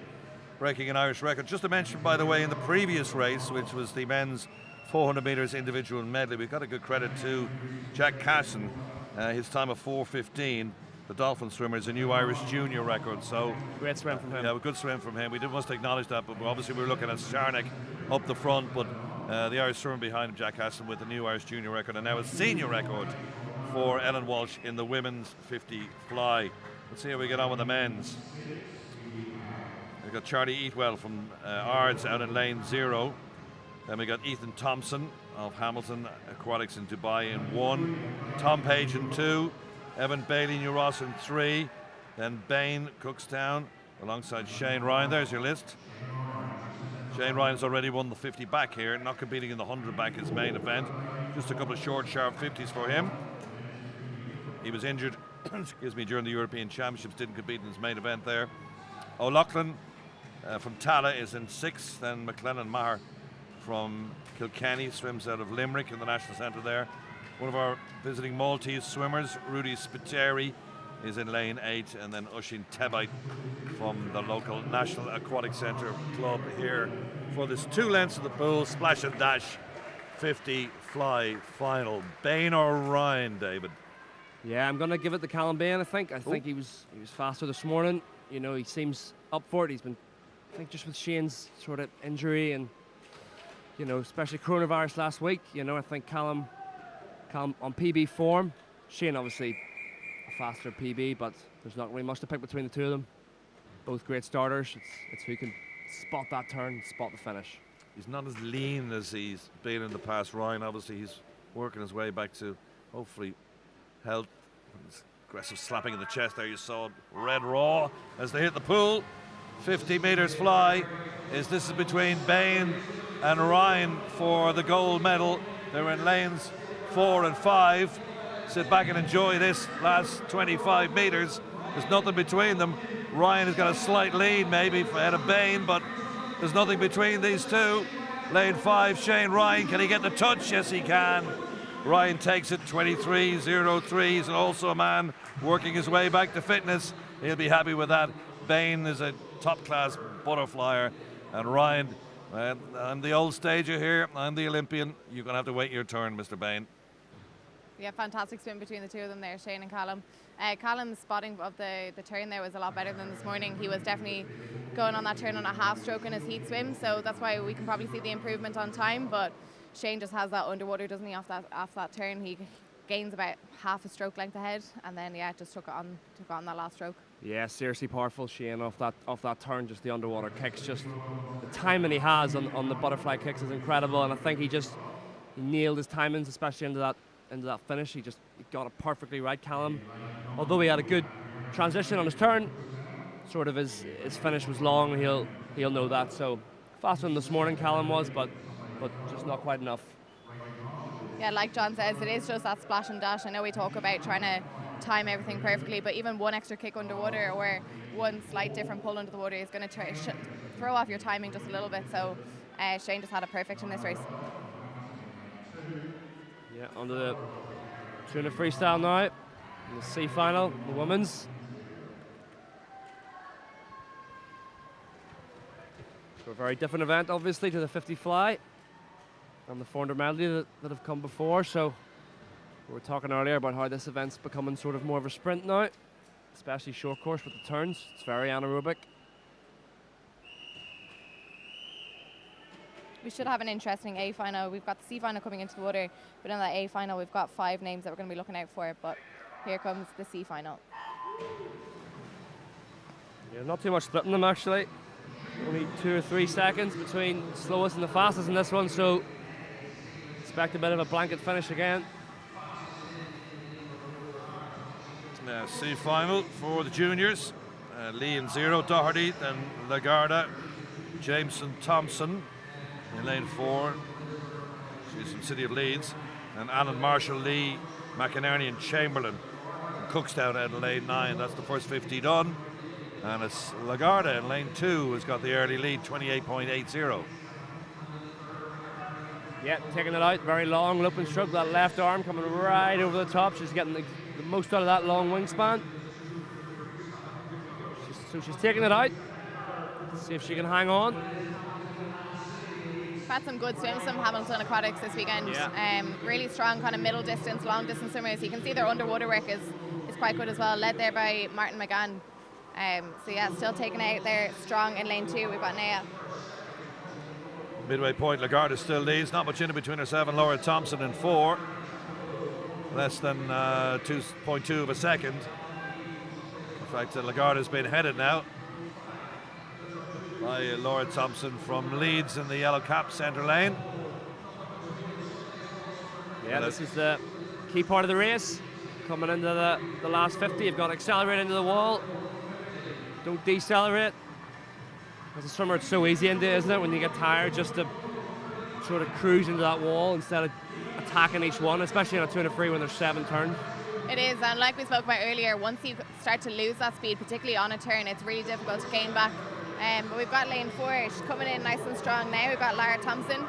breaking an Irish record. Just to mention, by the way, in the previous race, which was the men's 400 metres individual medley, we've got a good credit to Jack Casson, his time of 4:15. The Dolphin swimmer is a new Irish junior record, so great swim from him. Yeah, a good swim from him. We must acknowledge that, but obviously we're looking at Sarnik up the front, but the Irish swimmer behind him, Jack Hassan, with the new Irish junior record, and now a senior record for Ellen Walsh in the women's 50 fly. Let's see how we get on with the men's. We've got Charlie Eatwell from Ards out in lane 0. Then we got Ethan Thompson of Hamilton Aquatics in Dubai in 1. Tom Page in 2. Evan Bailey, New Ross in 3. Then Bain, Cookstown, alongside Shane Ryan. There's your list. Shane Ryan's already won the 50 back here, not competing in the 100 back, his main event. Just a couple of short, sharp 50s for him. He was injured, excuse me, during the European Championships, didn't compete in his main event there. O'Loughlin from Tala is in 6th. Then McLennan Maher from Kilkenny swims out of Limerick in the National Centre there. One of our visiting Maltese swimmers, Rudy Spiteri, is in lane 8, and then Oisin Tebite from the local National Aquatic Centre club here for this 2 lengths of the pool, splash and dash 50 fly final. Bain or Ryan, David? Yeah, I'm going to give it to Callum Bain, I think. I think he was faster this morning. You know, he seems up for it. He's been, I think, just with Shane's sort of injury and, you know, especially coronavirus last week, you know, I think Callum on PB form. Shane obviously a faster PB, but there's not really much to pick between the two of them. Both great starters. It's who can spot that turn, spot the finish. He's not as lean as he's been in the past. Ryan, obviously, he's working his way back to hopefully health. Aggressive slapping in the chest there. You saw red raw as they hit the pool. 50 metres fly. This is between Bain and Ryan for the gold medal. They're in lanes 4 and 5. Sit back and enjoy this last 25 metres. There's nothing between them. Ryan has got a slight lead maybe ahead of Bain, but there's nothing between these two. Lane 5, Shane Ryan, can he get the touch? Yes, he can. Ryan takes it 23.03. He's also a man working his way back to fitness. He'll be happy with that. Bain is a top-class butterflyer, and Ryan I'm the old stager here. I'm the Olympian. You're going to have to wait your turn, Mr. Bain. Yeah, fantastic swim between the two of them there, Shane and Callum. Callum's spotting of the turn there was a lot better than this morning. He was definitely going on that turn on a half stroke in his heat swim, so that's why we can probably see the improvement on time. But Shane just has that underwater, doesn't he, off that turn. He gains about half a stroke length ahead, and then just took it on that last stroke. Yeah, seriously powerful Shane off that turn, just the underwater kicks, just the timing he has on the butterfly kicks is incredible, and I think he nailed his timings, especially into that finish. He got it perfectly right, Callum. Although he had a good transition on his turn, sort of his finish was long. He'll know that. So faster than this morning, Callum was, but just not quite enough. Yeah, like John says, it is just that splash and dash. I know we talk about trying to time everything perfectly, but even one extra kick underwater or one slight different pull under the water is going to throw off your timing just a little bit. So Shane just had it perfect in this race. Yeah, on to the 200 freestyle now, in the C final, the women's. So a very different event, obviously, to the 50 fly and the 400 medley that have come before. So we were talking earlier about how this event's becoming sort of more of a sprint now, especially short course with the turns. It's very anaerobic. We should have an interesting A final. We've got the C final coming into the water, but in that A final we've got 5 names that we're going to be looking out for. But here comes the C final. Yeah, not too much splitting them actually. Only 2 or 3 seconds between slowest and the fastest in this one, so expect a bit of a blanket finish again. C final for the juniors. Lee in 0, Doherty, then Lagarda, Jameson, Thompson in lane 4. She's from City of Leeds. And Alan Marshall, Lee, McInerney and Chamberlain. And Cookstown out in lane 9. That's the first 50 done. And it's Lagarda in lane 2 who's got the early lead, 28.80. Yeah, taking it out, very long looping stroke, that left arm coming right over the top. She's getting the most out of that long wingspan. So she's taking it out. Let's see if she can hang on. We've had some good swims from Hamilton Aquatics this weekend. Yeah. Really strong kind of middle distance, long distance swimmers. You can see their underwater work is quite good as well, led there by Martin McGann. So yeah, still taking out there strong in lane 2. We've got Naya. Midway point, Lagarda still leads. Not much in between herself and Laura Thompson in 4. Less than 2.2 of a second. In fact, Lagarda's been headed now by Laura Thompson from Leeds in the yellow cap centre lane. Yeah, this is the key part of the race. Coming into the last 50, you've got to accelerate into the wall. Don't decelerate. As a swimmer, it's so easy into it, isn't it, when you get tired, just to sort of cruise into that wall instead of attacking each one, especially on a 200 free when there's 7 turns. It is, and like we spoke about earlier, once you start to lose that speed, particularly on a turn, it's really difficult to gain back. But we've got lane 4, she's coming in nice and strong now. We've got Lara Thompson.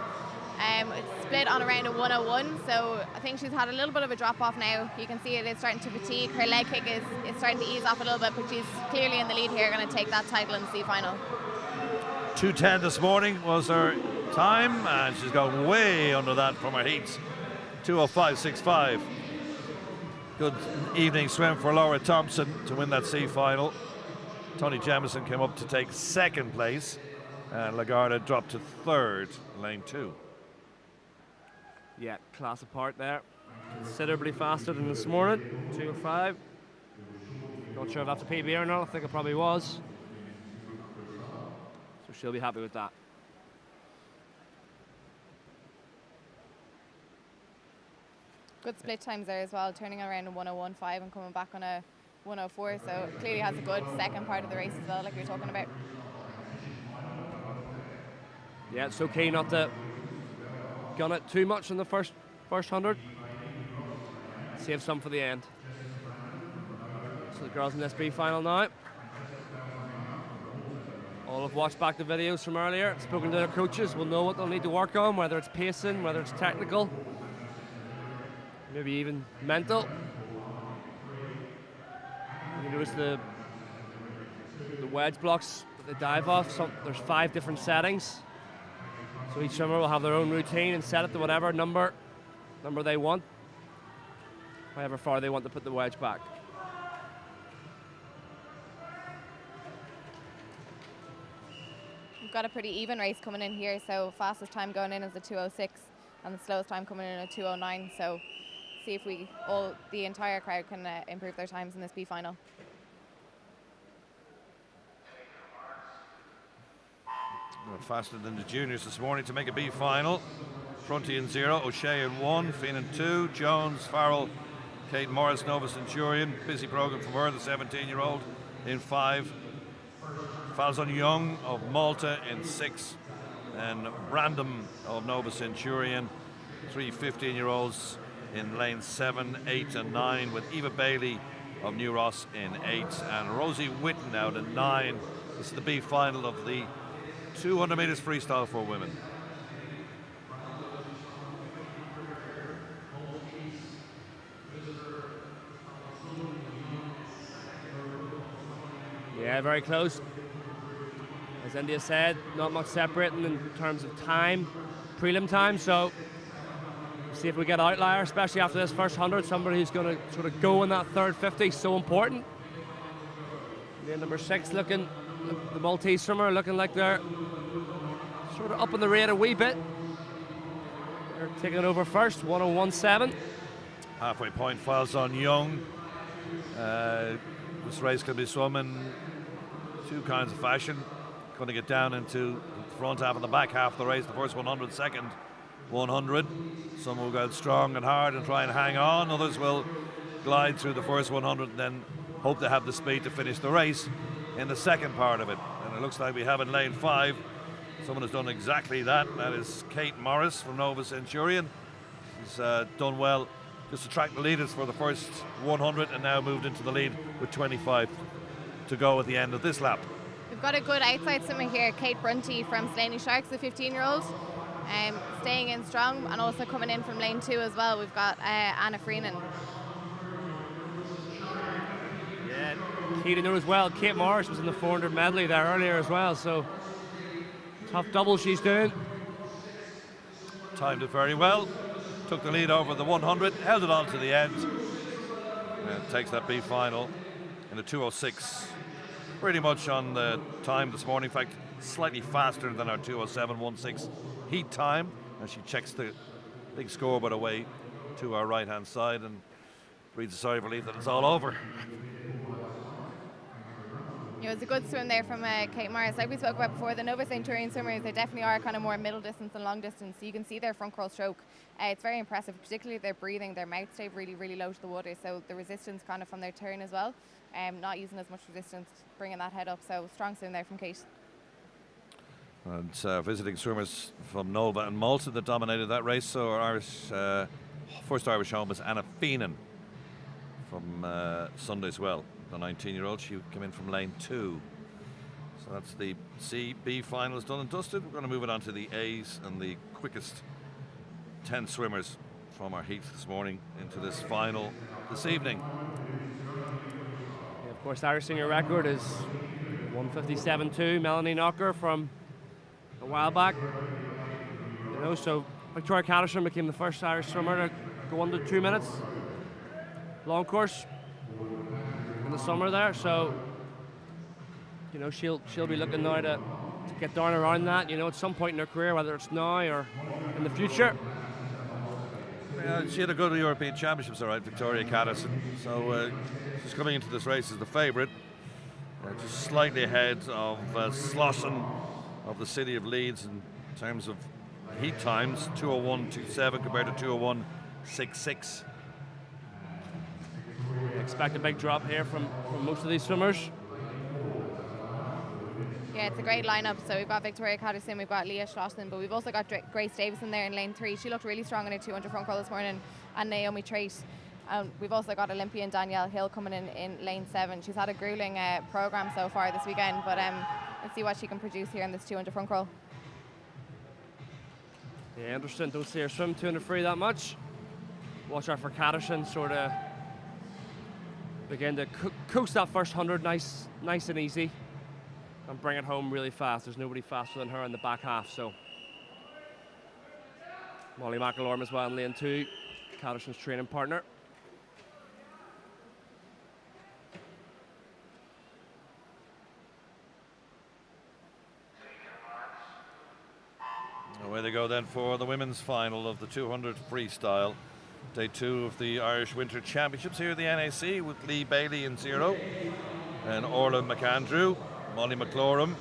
It's split on around a 101, so I think she's had a little bit of a drop off now. You can see it is starting to fatigue. Her leg kick is starting to ease off a little bit, but she's clearly in the lead here, going to take that title in the C final. 2:10 this morning was her time, and she's gone way under that from her heats. 2:05.65. Good evening swim for Laura Thompson to win that C final. Tony Jamison came up to take 2nd place, and Lagarda dropped to 3rd, lane 2. Yeah, class apart there. Considerably faster than this morning, 2:05. Not sure if that's a PB or not, I think it probably was. So she'll be happy with that. Good split times there as well, turning around a 101.5 and coming back on a 104, so clearly has a good second part of the race as well, like we were talking about. Yeah, it's okay not to gun it too much in the first 100. Save some for the end. So the girls in this B final now. All have watched back the videos from earlier, spoken to their coaches, will know what they'll need to work on, whether it's pacing, whether it's technical, maybe even mental. You notice the wedge blocks that they dive off, there's 5 different settings. So each swimmer will have their own routine and set it to whatever number they want, however far they want to put the wedge back. We've got a pretty even race coming in here, so fastest time going in is a 2:06 and the slowest time coming in a 2:09. So see if the entire crowd can improve their times in this B final. Faster than the juniors this morning to make a B final. Fronty in 0, O'Shea in 1, Finn in 2, Jones, Farrell, Kate Morris, Nova Centurion. Busy program from her, the 17-year-old, in 5. Falzon Young of Malta in 6, and Brandon of Nova Centurion. 3 15-year-olds in lane 7, 8 and 9, with Eva Bailey of New Ross in 8 and Rosie Witten out in 9. This is the B final of the 200 meters freestyle for women. Yeah, very close. As India said, not much separating in terms of time, prelim time, so see if we get outlier, especially after this first 100, somebody who's going to sort of go in that third 50, so important. Then number 6 looking, the Maltese swimmer looking like they're sort of up in the rate a wee bit. They're taking over first, 1:01.7. Halfway point, Falzon Young. This race can be swum in 2 kinds of fashion. Going to get down into the front half and the back half of the race. The first 100, second 100. Some will go strong and hard and try and hang on. Others will glide through the first 100 and then hope to have the speed to finish the race in the second part of it. And it looks like we have in lane 5 someone has done exactly that. That is Kate Morris from Nova Centurion. She's done well just to track the leaders for the first 100 and now moved into the lead with 25 to go at the end of this lap. We've got a good outside swimmer here, Kate Brunty from Slaney Sharks, the 15-year-old. Staying in strong, and also coming in from lane 2 as well, we've got Anna Freenan. Yeah, key to know as well, Kate Morris was in the 400 medley there earlier as well, so tough double she's doing. Timed it very well, took the lead over the 100, held it on to the end, and takes that B final in a 2:06. Pretty much on the time this morning, in fact, slightly faster than our 2:07.16 heat time, as she checks the big scoreboard away to our right-hand side and breathes a sigh of relief that it's all over. It was a good swim there from Kate Morris. Like we spoke about before, the Nova Centurion swimmers, they definitely are kind of more middle distance and long distance. So you can see their front crawl stroke. It's very impressive, particularly their breathing. Their mouth stayed really, really low to the water. So the resistance kind of from their turn as well. Not using as much resistance, bringing that head up. So strong swim there from Kate. And visiting swimmers from Nova and Malta that dominated that race. So our Irish, first Irish home was Anna Feenan from Sunday as well. The 19-year-old, she came in from lane 2. So that's the C-B finals done and dusted. We're going to move it on to the A's and the quickest 10 swimmers from our heats this morning into this final this evening. Yeah, of course, the Irish senior record is 1:57.2. Melanie Knocker from a while back. You know, so Victoria Catterson became the first Irish swimmer to go under 2 minutes. Long course in the summer there, so you know she'll be looking now to get down around that, you know, at some point in her career, whether it's now or in the future. She had a good European Championships, all right, Victoria Catterson. So she's coming into this race as the favourite, just slightly ahead of Slosson of the City of Leeds in terms of heat times, 2:01.27 compared to 2:01.66. Expect a big drop here from most of these swimmers. Yeah, it's a great lineup. So we've got Victoria Catterson, we've got Leah Schlosson, but we've also got Grace Davison there in lane 3. She looked really strong in her 200 front crawl this morning, and Naomi Trait. We've also got Olympian Danielle Hill coming in lane 7. She's had a grueling programme so far this weekend, but let's see what she can produce here in this 200 front crawl. Yeah, interesting. Don't see her swim 200 free that much. Watch out for Catterson, sort of begin to coast that first 100 nice and easy and bring it home really fast. There's nobody faster than her in the back half, so Molly McElorm as well in lane 2, Catterson's training partner. Away they go then for the women's final of the 200 freestyle. Day 2 of the Irish Winter Championships here at the NAC with Lee Bailey in 0 and Orla McAndrew, Molly McLaurin,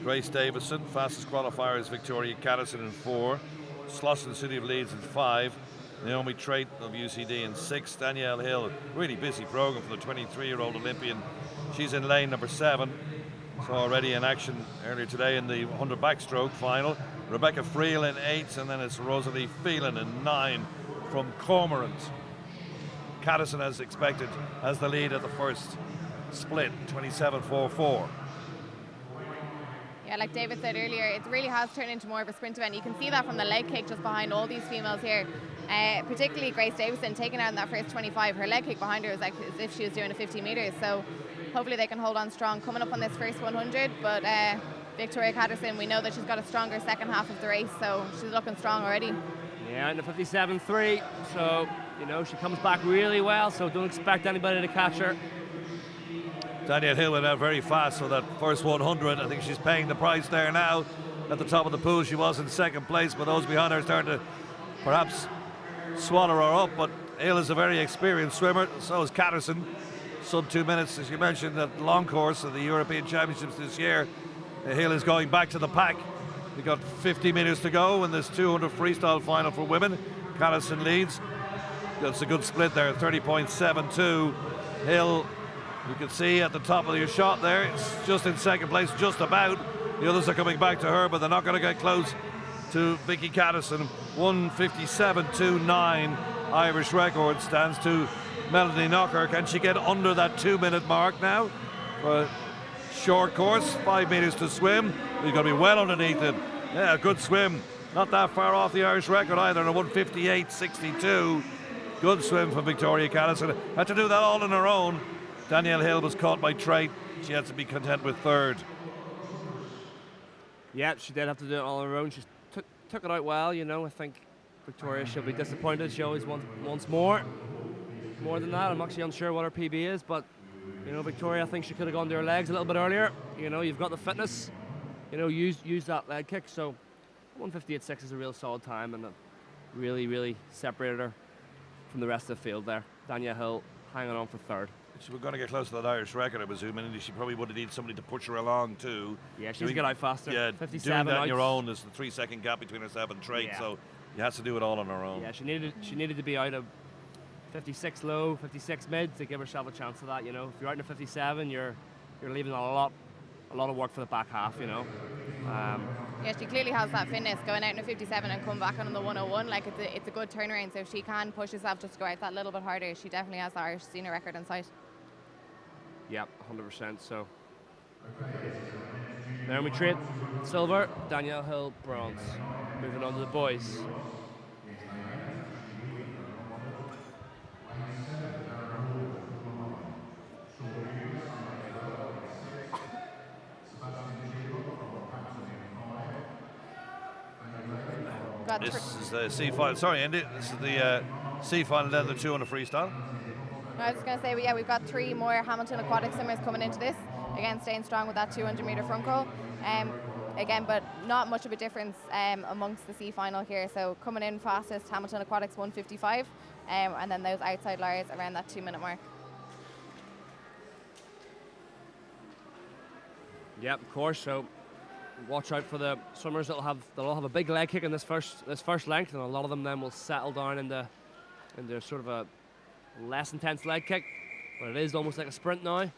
Grace Davison, fastest qualifier is Victoria Caddison in 4, Slosson City of Leeds in 5, Naomi Trait of UCD in 6, Danielle Hill, really busy program for the 23-year-old Olympian. She's in lane number 7. So already in action earlier today in the 100 backstroke final. Rebecca Friel in 8, and then it's Rosalie Phelan in 9 from Cormorant. Caddison, as expected, has the lead at the first split, 27.44. Yeah, like David said earlier, it really has turned into more of a sprint event. You can see that from the leg kick just behind all these females here. Particularly Grace Davison taking out in that first 25. Her leg kick behind her was like as if she was doing a 50 metres. So hopefully they can hold on strong coming up on this first 100. But Victoria Caddison, we know that she's got a stronger second half of the race, so she's looking strong already. Yeah, in the 57.3. So, you know, she comes back really well, so don't expect anybody to catch her. Danielle Hill went out very fast, so that first 100, I think she's paying the price there now. At the top of the pool, she was in second place, but those behind her are starting to perhaps swallow her up. But Hill is a very experienced swimmer, so is Caddison. Sub 2 minutes, as you mentioned, at long course of the European Championships this year. Hill is going back to the pack. We've got 50 metres to go in this 200 freestyle final for women. Caddison leads. That's a good split there, 30.72. Hill, you can see at the top of your shot there, it's just in second place, just about. The others are coming back to her, but they're not going to get close to Vicky Caddison. 1:57.29 Irish record stands to Melanie Knocker. Can she get under that 2-minute mark now? Short course, 5 metres to swim. You've got to be well underneath it. Yeah, good swim. Not that far off the Irish record either, a 1:58.62. Good swim from Victoria Caddison. Had to do that all on her own. Danielle Hill was caught by Trait. She had to be content with 3rd. Yeah, she did have to do it all on her own. She took it out well, you know. I think Victoria should be disappointed. She always wants more. More than that, I'm actually unsure what her PB is, but you know, Victoria, I think she could have gone to her legs a little bit earlier. You know, you've got the fitness, you know, use that leg kick. So 1:58.6 is a real solid time, and it really, really separated her from the rest of the field there. Danielle Hill hanging on for 3rd. She was going to get close to that Irish record, I presume, and she probably would have needed somebody to push her along too. Yeah, she's got out faster. Yeah, 57 doing that on out. your own, there's the 3-second gap between herself and Trait, Yeah. so you have to do it all on her own. Yeah, she needed to be out of 56 low, 56 mid to give herself a chance of that. You know, if you're out in a 57, you're leaving a lot of work for the back half. You know. Yeah, she clearly has that fitness going out in a 57 and come back on the 101. Like it's a good turnaround. So if she can push herself just to go out that little bit harder, she definitely has the Irish senior record in sight. Yeah, 100%. So Naomi Trait, silver. Danielle Hill, bronze. Moving on to the boys. This is the C final. Sorry, Andy. This is the C final then, the 200 freestyle. I was just going to say, yeah, we've got 3 more Hamilton Aquatic swimmers coming into this. Again, staying strong with that 200-metre front crawl. Again, but not much of a difference amongst the C final here. So coming in fastest, Hamilton Aquatics 1:55, and then those outside liars around that 2-minute mark. Yeah, of course. So watch out for the swimmers they'll all have a big leg kick in this first length, and a lot of them then will settle down into sort of a less intense leg kick, but it is almost like a sprint now.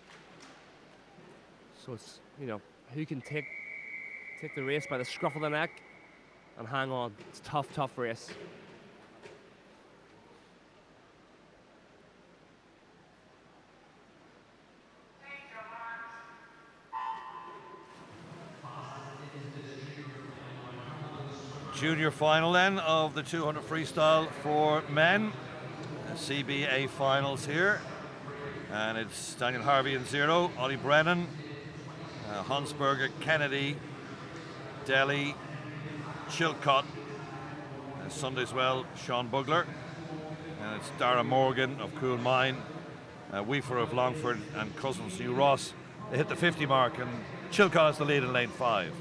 So it's, you know, who can take the race by the scruff of the neck and hang on. It's a tough race. Junior final then of the 200 freestyle for men. CBA finals here. And it's Daniel Harvey in 0, Ollie Brennan, Hansberger, Kennedy, Daly, Chilcott, Sunday as well, Sean Bugler. And it's Dara Morgan of Cool Mine, Weaver of Longford, and Cousins Hugh Ross. They hit the 50 mark, and Chilcot has the lead in lane 5.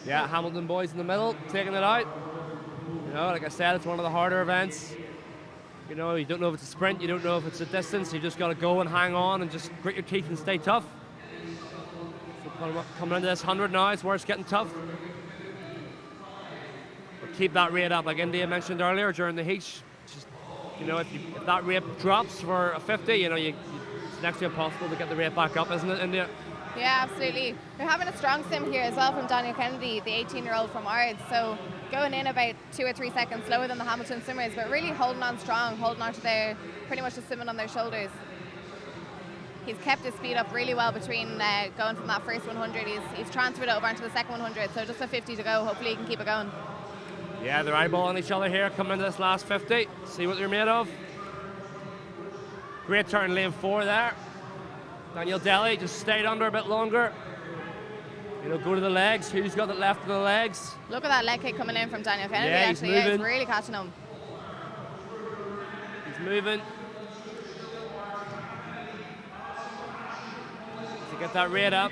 Yeah, Hamilton boys in the middle, taking it out. You know, like I said, it's one of the harder events. You know, you don't know if it's a sprint, you don't know if it's a distance. You just got to go and hang on and just grit your teeth and stay tough. So coming into this 100 now, it's where it's getting tough. But keep that rate up, like India mentioned earlier during the heat. Just, you know, if that rate drops for a 50, you know, it's next to impossible to get the rate back up, isn't it, India? Yeah, absolutely. We're having a strong sim here as well from Daniel Kennedy, the 18-year-old from Ards. So going in about 2 or 3 seconds slower than the Hamilton swimmers, but really holding on strong, holding on to their, pretty much just swimming on their shoulders. He's kept his speed up really well between going from that first 100. He's transferred it over onto the second 100, so just a 50 to go. Hopefully he can keep it going. Yeah, they're eyeballing each other here coming into this last 50. See what they're made of. Great turn lane 4 there. Daniel Daly just stayed under a bit longer. You know, go to the legs. Who's got it left in the legs? Look at that leg kick coming in from Daniel Kennedy, yeah, actually. Yeah, he's really catching him. He's moving. To get that rate up.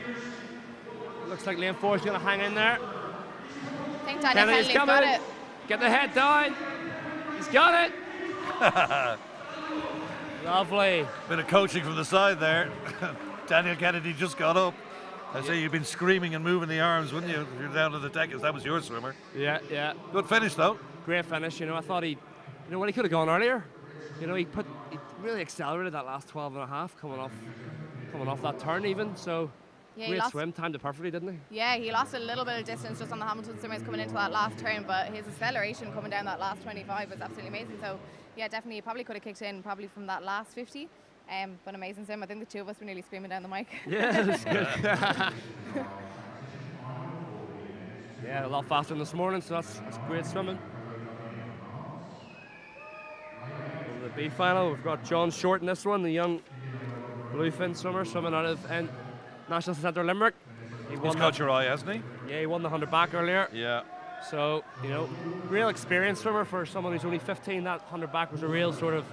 Looks like lane 4 is going to hang in there. I think Daniel Kennedy's got it. Get the head down. He's got it. Lovely. Bit of coaching from the side there. Daniel Kennedy just got up. I say you've been screaming and moving the arms, wouldn't you? If you're down to the deck, if that was your swimmer. Yeah, yeah. Good finish though. Great finish. You know, I thought he could have gone earlier. You know, he really accelerated that last 12 and a half coming off that turn even. So yeah, great swim, timed it perfectly, didn't he? Yeah, he lost a little bit of distance just on the Hamilton swimmers coming into that last turn, but his acceleration coming down that last 25 was absolutely amazing. So yeah, definitely, he probably could have kicked in probably from that last 50. But amazing swim. I think the two of us were nearly screaming down the mic. Yeah, that's good. Yeah, a lot faster than this morning, so that's great swimming. In the B final, we've got John Short in this one, the young bluefin swimmer swimming out of National Centre Limerick. He's caught your eye, hasn't he? Yeah, he won the 100 back earlier. Yeah. So, you know, real experienced swimmer for someone who's only 15. That 100 back was a real sort of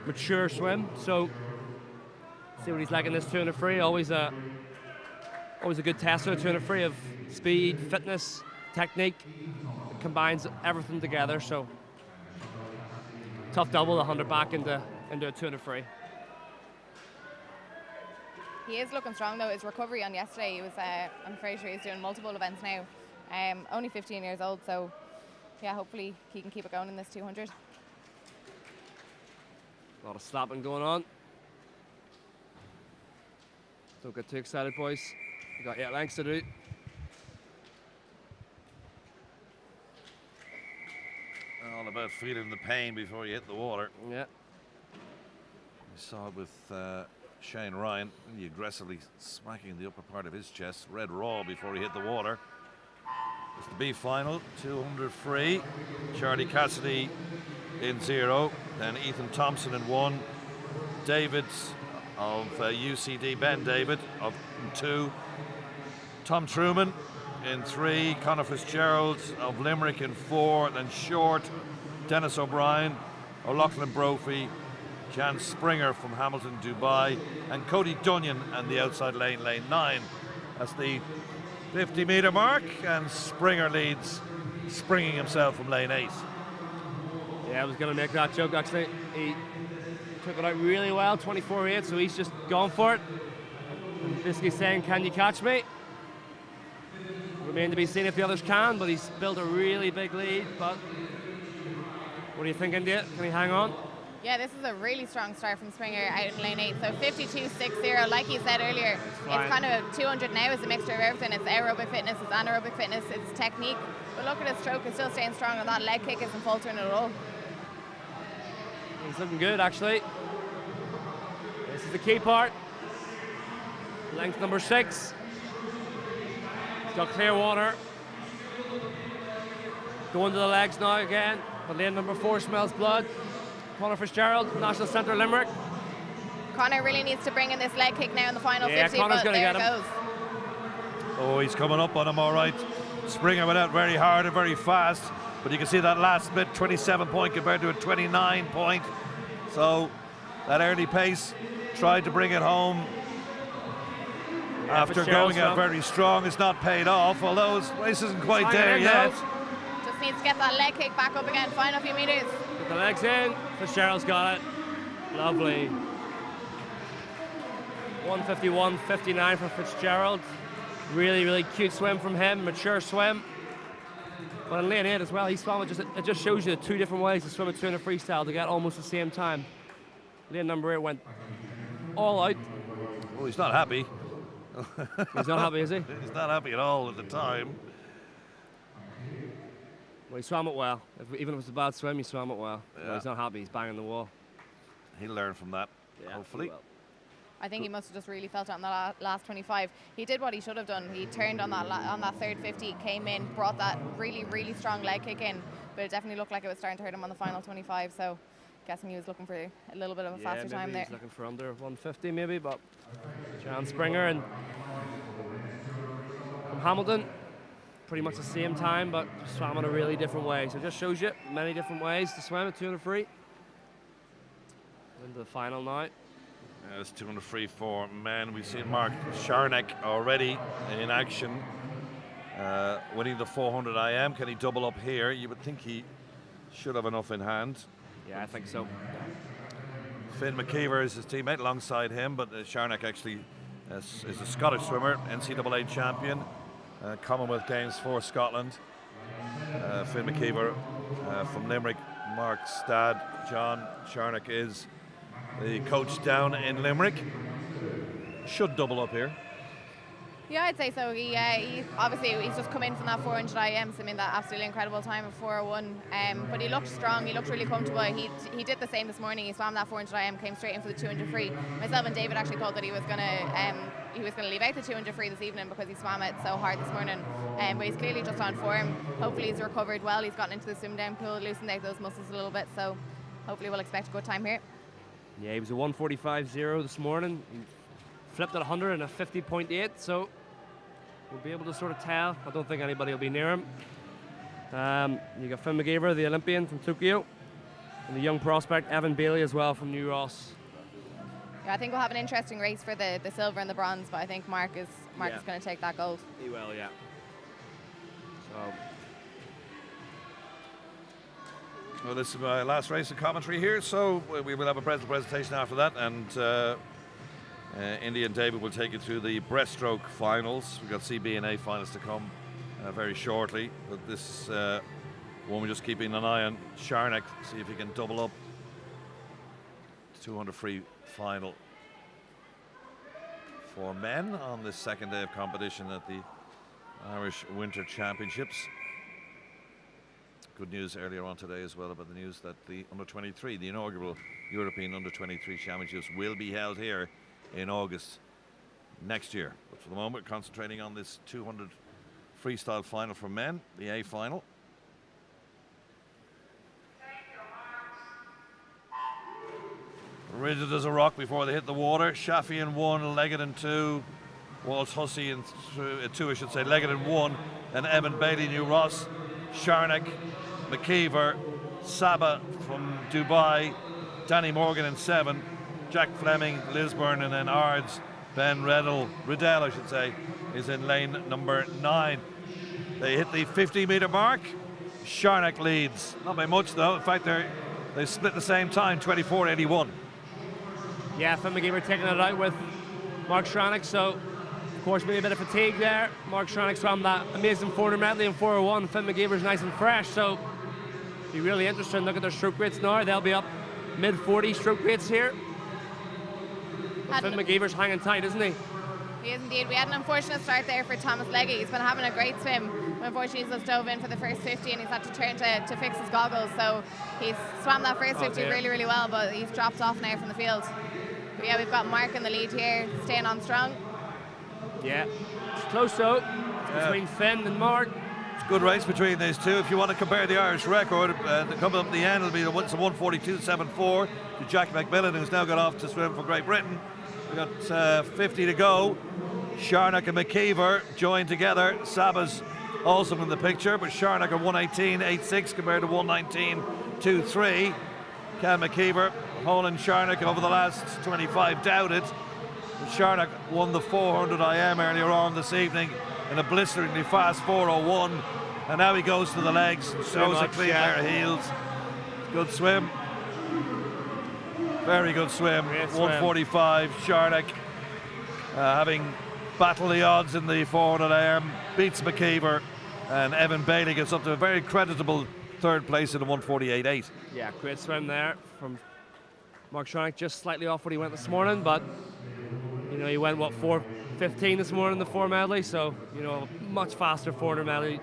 mature swim. So, see what he's like in this 200 free. Always a good test of a 200 free of speed, fitness, technique. It combines everything together. So, tough double the 100 back into a 200 free. He is looking strong though. His recovery on yesterday, he was, I'm pretty sure he's doing multiple events now. Only 15 years old, so yeah, hopefully he can keep it going in this 200. A lot of slapping going on. Don't get too excited, boys. We've got 8 lengths to do. All about feeling the pain before you hit the water. Yeah. We saw it with Shane Ryan, really aggressively smacking the upper part of his chest, red raw before he hit the water. It's the B final, 200 free. Charlie Cassidy in 0, then Ethan Thompson in 1. David of UCD, Ben David of 2. Tom Truman in 3. Conor Fitzgerald of Limerick in 4. Then Short, Dennis O'Brien, O'Loughlin Brophy, Jan Springer from Hamilton, Dubai, and Cody Dunyan and the outside lane, lane 9. That's the 50-metre mark, and Springer leads, springing himself from lane 8. Yeah, I was going to make that joke, actually. He took it out really well, 24-8, so he's just gone for it. And basically saying, can you catch me? Remain to be seen if the others can, but he's built a really big lead. But what do you think, India? Can he hang on? Yeah, this is a really strong start from Springer out in lane 8. So 52.60, like you said earlier, it's kind of 200 now is a mixture of everything. It's aerobic fitness, it's anaerobic fitness, it's technique. But look at his stroke, it's still staying strong, and that leg kick isn't faltering at all. He's looking good, actually. This is the key part. Length number 6. He's got clear water. Going to the legs now again. But lane number 4 smells blood. Conor Fitzgerald, National Centre Limerick. Conor really needs to bring in this leg kick now in the final 50, Connor's but gonna there get it him. goes. Oh, he's coming up on him all right. Springer went out very hard and very fast, but you can see that last bit, 27 point compared to a 29 point. So that early pace tried to bring it home after going out very strong. It's not paid off, although his race isn't quite there yet. Just needs to get that leg kick back up again, final few meters. Get the legs in, Fitzgerald's got it. Lovely. 151.59 for Fitzgerald. Really, really cute swim from him, mature swim. But in lane 8 as well, he swam it just shows you the two different ways to swim a 200 freestyle to get almost the same time. Lane number 8 went all out. Oh, he's not happy. He's not happy, is he? He's not happy at all at the time. Well, he swam it well. Even if it was a bad swim, he swam it well. Yeah. Well, he's not happy, he's banging the wall. He'll learn from that, hopefully. I think he must have just really felt it on the last 25. He did what he should have done. He turned on that third 50, came in, brought that really, really strong leg kick in, but it definitely looked like it was starting to hurt him on the final 25, so guessing he was looking for a little bit of a faster time there. He's looking for under 150 maybe, but Jan Springer and from Hamilton, pretty much the same time, but swam in a really different way. So it just shows you many different ways to swim at 200 free. Into the final now. It's 200 free for men. We've seen Mark Charnock already in action, winning the 400 IM. Can he double up here? You would think he should have enough in hand. Yeah, I think so. Finn McKeever is his teammate alongside him, but Charnock actually is a Scottish swimmer, NCAA champion, Commonwealth Games for Scotland. Finn McKeever from Limerick, Mark's dad, John Charnock, is the coach down in Limerick. Should double up here. Yeah, I'd say so. He obviously he's just come in from that 400 IM, so I mean that absolutely incredible time of 4:01. But he looked strong. He looked really comfortable. He did the same this morning. He swam that 400 IM, came straight in for the 200 free. Myself and David actually thought that he was gonna leave out the 200 free this evening because he swam it so hard this morning. But he's clearly just on form. Hopefully he's recovered well. He's gotten into the swim down pool, loosened out those muscles a little bit. So hopefully we'll expect a good time here. Yeah, he was a 145.0 this morning. He flipped at 100 and a 50.8, so we'll be able to sort of tell. I don't think anybody will be near him. You got Finn McGaver, the Olympian from Tokyo, and the young prospect Evan Bailey as well from New Ross. Yeah, I think we'll have an interesting race for the silver and the bronze, but I think Mark is going to take that gold. He will, yeah. So. Well, this is my last race of commentary here, so we will have a presentation after that, and Indy and David will take you through the breaststroke finals. We've got CB and A finals to come very shortly, but this one we're just keeping an eye on Charnock, see if he can double up. 200 free final for men on this second day of competition at the Irish Winter Championships. Good news earlier on today as well about the news that the under-23, the inaugural European under-23 Championships, will be held here in August next year. But for the moment, concentrating on this 200 freestyle final for men, the A final. Rigid as a rock before they hit the water. Shafi in 1, Leggett in 2, Walsh Hussey in 2, I should say, Leggett in 1, and Evan Bailey, New Ross, Charnock, McKeever, Saba from Dubai, Danny Morgan in 7, Jack Fleming, Lisburn, and then Ards, Ben Riddell, I should say, is in lane number 9. They hit the 50-meter mark. Charnock leads, not by much though. In fact, they split the same time, 24.81. Yeah, Finn McGeever taking it out with Mark Charnock, so of course maybe a bit of fatigue there. Mark Charnock swam that amazing 400 medley in 4:01. Finn McGeever's nice and fresh, so be really interesting. Look at their stroke rates now. They'll be up mid-40 stroke rates here. But Finn McGeever's hanging tight, isn't he? He is indeed. We had an unfortunate start there for Thomas Leggy. He's been having a great swim. Unfortunately, he's just dove in for the first 50 and he's had to turn to fix his goggles. So he's swam that first 50 really, really well, but he's dropped off now from the field. But yeah, we've got Mark in the lead here, staying on strong. Yeah, it's close though, between Finn and Mark. It's a good race between these two. If you want to compare the Irish record, coming up at the end, it'll be the 142.74 to Jack McMillan, who's now got off to swim for Great Britain. We've got 50 to go. Charnock and McKeever joined together. Saba's also in the picture, but Sharnock at 118.86 compared to 119.23. Cal McKeever, Holland Sharnock over the last 25 doubted. Sharnock won the 400 IM earlier on this evening in a blisteringly fast 4:01, and now he goes to the legs, shows a clean pair of heels. Good swim. Very good swim. 145. Sharnock having battled the odds in the 400 IM, beats McKeever, and Evan Bailey gets up to a very creditable third place in the 148.8. Yeah, great swim there from Mark Sharnock, just slightly off what he went this morning, but you know, he went, what, 4:15 this morning, the 4 medley, so, you know, much faster 400 medley,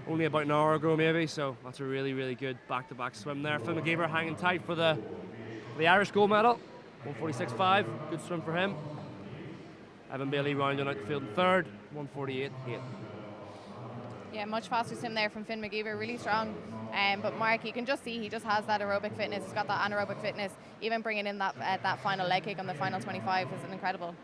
only about an hour ago maybe, so that's a really, really good back-to-back swim there. Finn McGeever hanging tight for the Irish gold medal, 146.5, good swim for him. Evan Bailey rounding out the field in third, 148.8. Yeah, much faster swim there from Finn McGeever, really strong. But Mark, you can just see he just has that aerobic fitness. He's got that anaerobic fitness. Even bringing in that final leg kick on the final 25 is incredible.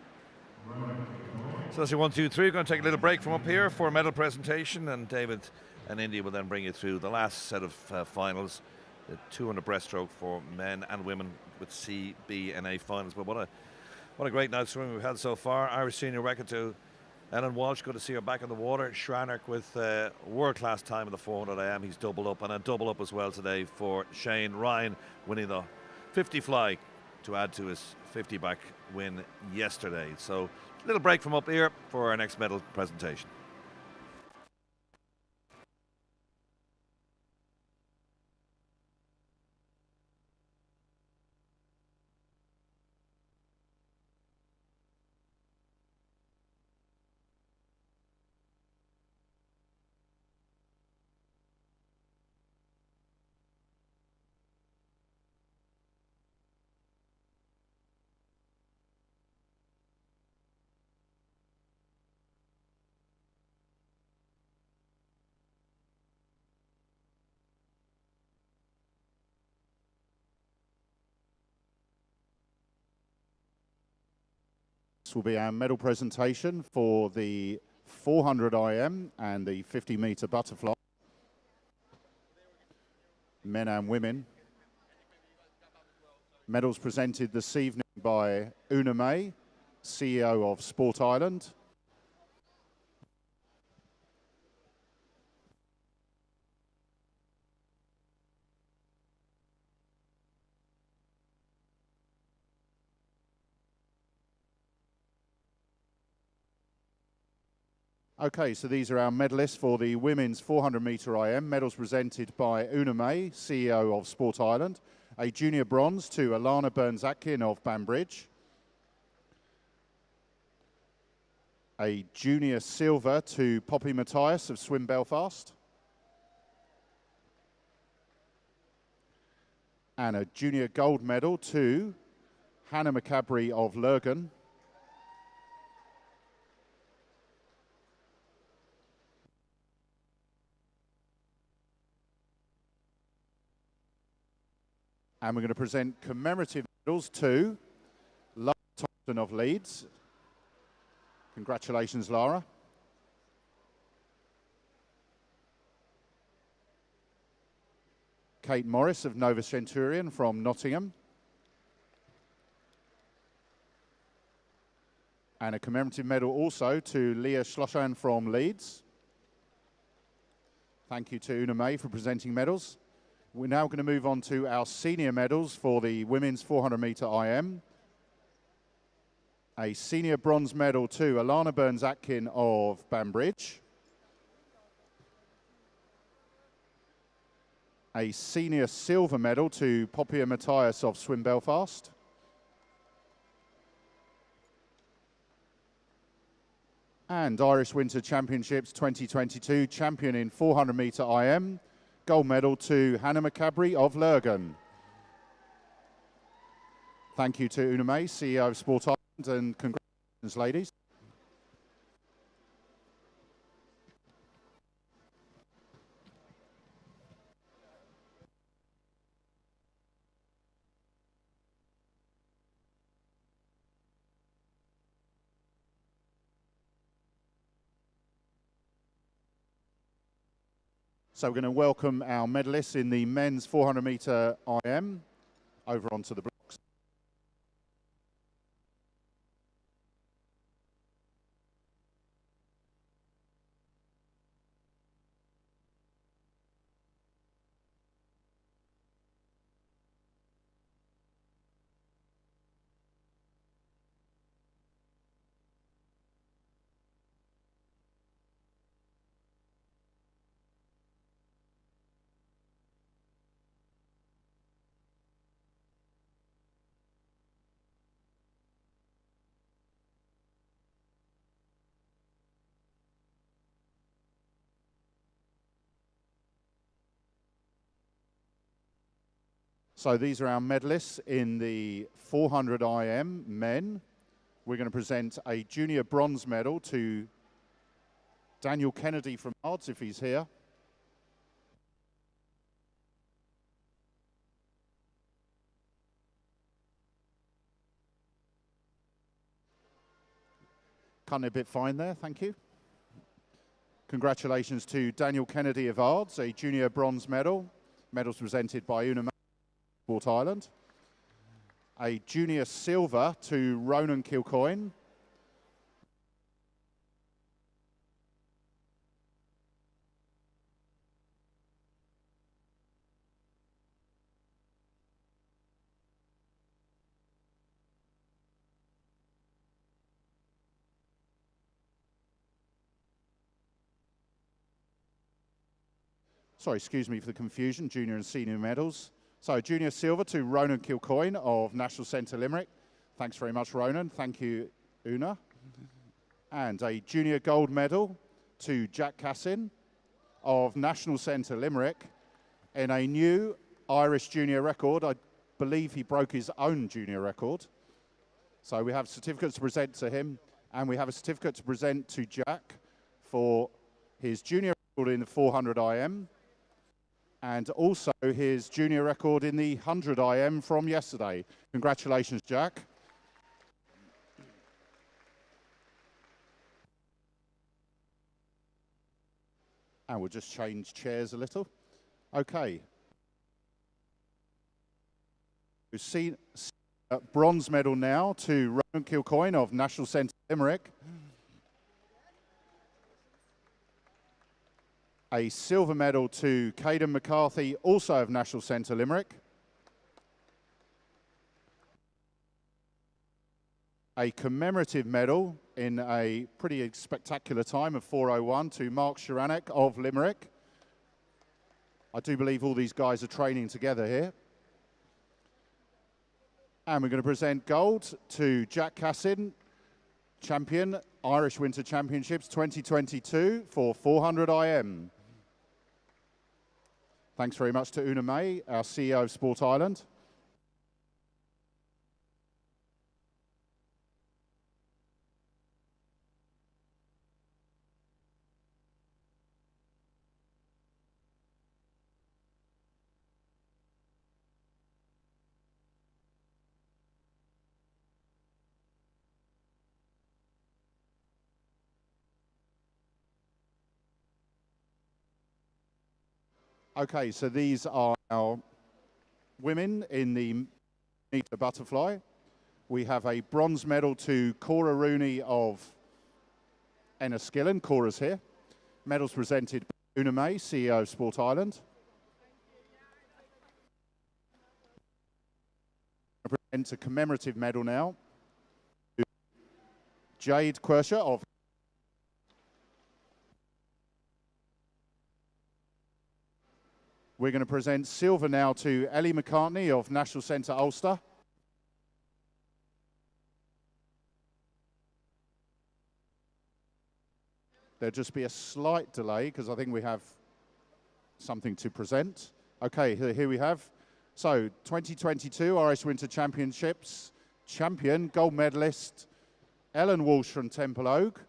So that's your 1, 2, 3. We're going to take a little break from up here for a medal presentation, and David and Indy will then bring you through the last set of finals, the 200 breaststroke for men and women with C, B, and A finals. But what a great night swimming we've had so far. Irish senior record to Ellen Walsh, good to see her back in the water. Sharnock with world-class time in the 400 IM. He's double up, and a double up as well today for Shane Ryan, winning the 50 fly to add to his 50 back win yesterday. So a little break from up here for our next medal presentation. Will be our medal presentation for the 400 IM and the 50-meter butterfly, men and women. Medals presented this evening by Una May, CEO of Sport Ireland. Okay, so these are our medalists for the women's 400-meter IM. Medals presented by Una May, CEO of Sport Ireland. A junior bronze to Alana Burns-Atkin of Banbridge. A junior silver to Poppy Matthias of Swim Belfast. And a junior gold medal to Hannah McCabry of Lurgan. And we're going to present commemorative medals to Lara Thompson of Leeds. Congratulations, Lara. Kate Morris of Nova Centurion from Nottingham. And a commemorative medal also to Leah Schloshan from Leeds. Thank you to Una May for presenting medals. We're now going to move on to our senior medals for the women's 400-meter IM. A senior bronze medal to Alana Burns-Atkin of Banbridge. A senior silver medal to Poppy Matthias of Swim Belfast. And Irish Winter Championships 2022 champion in 400-meter IM. Gold medal to Hannah McCabry of Lurgan. Thank you to Una May, CEO of Sport Ireland, and congratulations, ladies. So we're going to welcome our medalists in the men's 400 metre IM over onto the blocks. So these are our medalists in the 400 IM men. We're going to present a junior bronze medal to Daniel Kennedy from Ards, if he's here. Cutting it a bit fine there, thank you. Congratulations to Daniel Kennedy of Ards, a junior bronze medal. Medals presented by Una Sport Ireland. A junior silver to Ronan Kilcoyne. Sorry, excuse me for the confusion, junior and senior medals. So junior silver to Ronan Kilcoyne of National Centre Limerick. Thanks very much, Ronan. Thank you, Una. And a junior gold medal to Jack Cassin of National Centre Limerick in a new Irish junior record. I believe he broke his own junior record. So we have certificates to present to him, and we have a certificate to present to Jack for his junior record in the 400 IM. And also his junior record in the 100 IM from yesterday. Congratulations, Jack. And we'll just change chairs a little. Okay. We've seen a bronze medal now to Ronan Kilcoyne of National Centre Limerick. A silver medal to Caden McCarthy, also of National Centre Limerick. A commemorative medal in a pretty spectacular time of 4:01 to Mark Sharanek of Limerick. I do believe all these guys are training together here. And we're going to present gold to Jack Cassin, champion, Irish Winter Championships 2022 for 400 IM. Thanks very much to Una May, our CEO of Sport Ireland. Okay, so these are our women in the meter butterfly. We have a bronze medal to Cora Rooney of Enniskillen. Cora's here. Medals presented by Una May, CEO of Sport Ireland. I present a commemorative medal now to Jade Quersher of We're going to present silver now to Ellie McCartney of National Centre Ulster. There'll just be a slight delay because I think we have something to present. Okay, here we have. So 2022 Irish Winter Championships champion, gold medalist, Ellen Walsh from Temple Oak.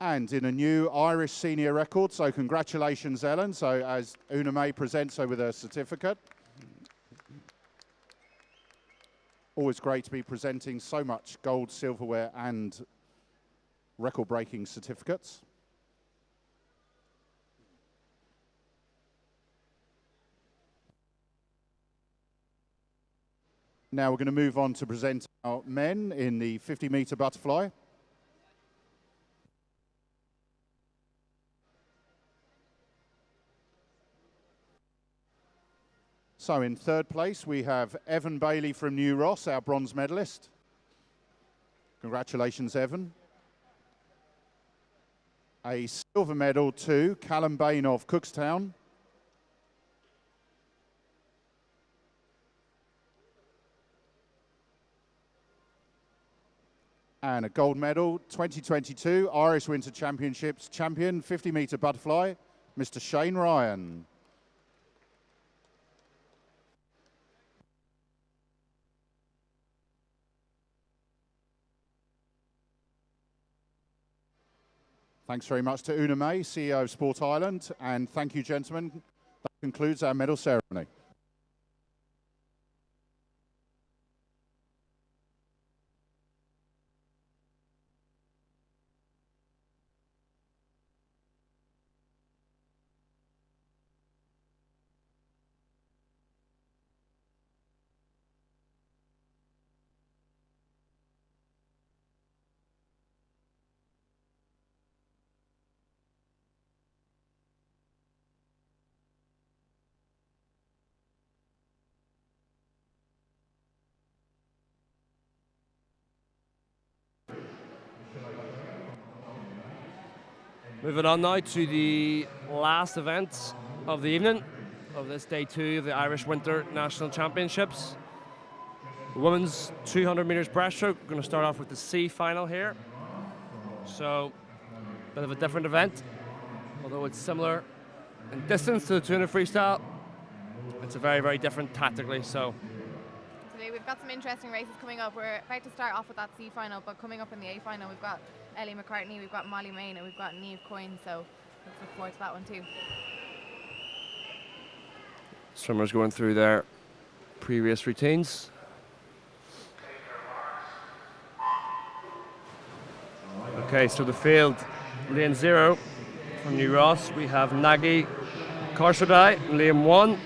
And in a new Irish senior record, so congratulations, Ellen. So as Una May presents her with a certificate. Always great to be presenting so much gold, silverware and record-breaking certificates. Now we're going to move on to present our men in the 50-meter butterfly. So in third place, we have Evan Bailey from New Ross, our bronze medalist. Congratulations, Evan. A silver medal to Callum Bain of Cookstown. And a gold medal, 2022 Irish Winter Championships champion, 50-meter butterfly, Mr. Shane Ryan. Thanks very much to Una May, CEO of Sport Ireland, and thank you, gentlemen. That concludes our medal ceremony. Moving on now to the last event of the evening of this day 2 of the Irish Winter National Championships. The women's 200 meters breaststroke. We're going to start off with the C final here. So, a bit of a different event, although it's similar in distance to the 200 freestyle. It's a very, very different tactically. So, today we've got some interesting races coming up. We're about to start off with that C final, but coming up in the A final, we've got Ellie McCartney, we've got Molly Main, and we've got Niamh Coyne, so let's look forward to that one too. swimmers going through their previous routines. Okay, so the field, lane 0 from New Ross, we have Nagy Karsodai in lane 1.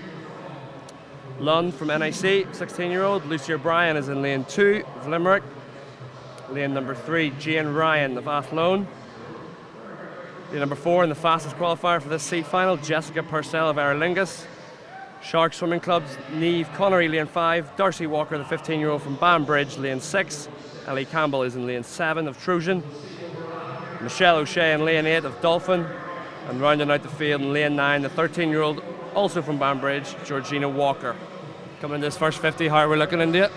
Lunn from NIC, 16-year-old. Lucy O'Brien is in lane 2 of Limerick. Lane number 3, Jane Ryan of Athlone. Lane number 4, and the fastest qualifier for this C final, Jessica Purcell of Aer Lingus. Shark Swimming Club's Niamh Connery, lane 5. Darcy Walker, the 15-year-old from Banbridge, lane 6. Ellie Campbell is in lane 7 of Trojan. Michelle O'Shea in lane 8 of Dolphin. And rounding out the field in lane 9, the 13-year-old, also from Banbridge, Georgina Walker. Coming into this first 50, how are we looking into it?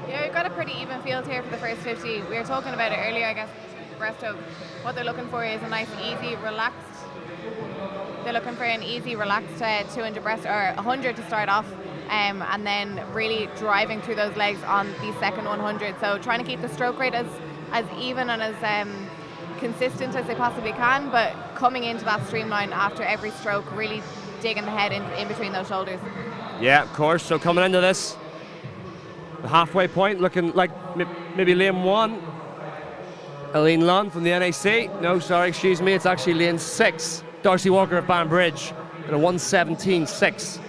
Yeah, we've got a pretty even field here for the first 50. We were talking about it earlier, I guess, breaststroke. What they're looking for is a nice, easy, relaxed. They're looking for an easy, relaxed 200 breast or 100 to start off, and then really driving through those legs on the second 100. So trying to keep the stroke rate as even and as consistent as they possibly can, but coming into that streamline after every stroke, really digging the head in between those shoulders. Yeah, of course. So coming into this, the halfway point, looking like maybe lane 1, Eileen Lunn from the NAC. No, sorry, excuse me, it's actually lane 6, Darcy Walker of Banbridge, in a 1:17.6.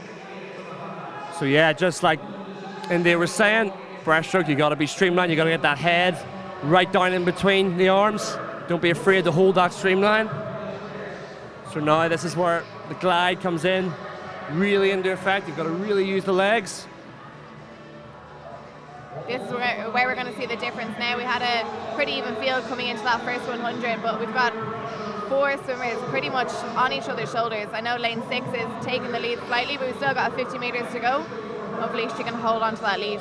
So yeah, just like India was saying, breaststroke, you got to be streamlined, you got to get that head right down in between the arms. Don't be afraid to hold that streamline. So now this is where the glide comes in, really into effect. You've got to really use the legs. This is where we're going to see the difference now. We had a pretty even field coming into that first 100, but we've got 4 swimmers pretty much on each other's shoulders. I know lane 6 is taking the lead slightly, but we've still got 50 meters to go. Hopefully she can hold on to that lead.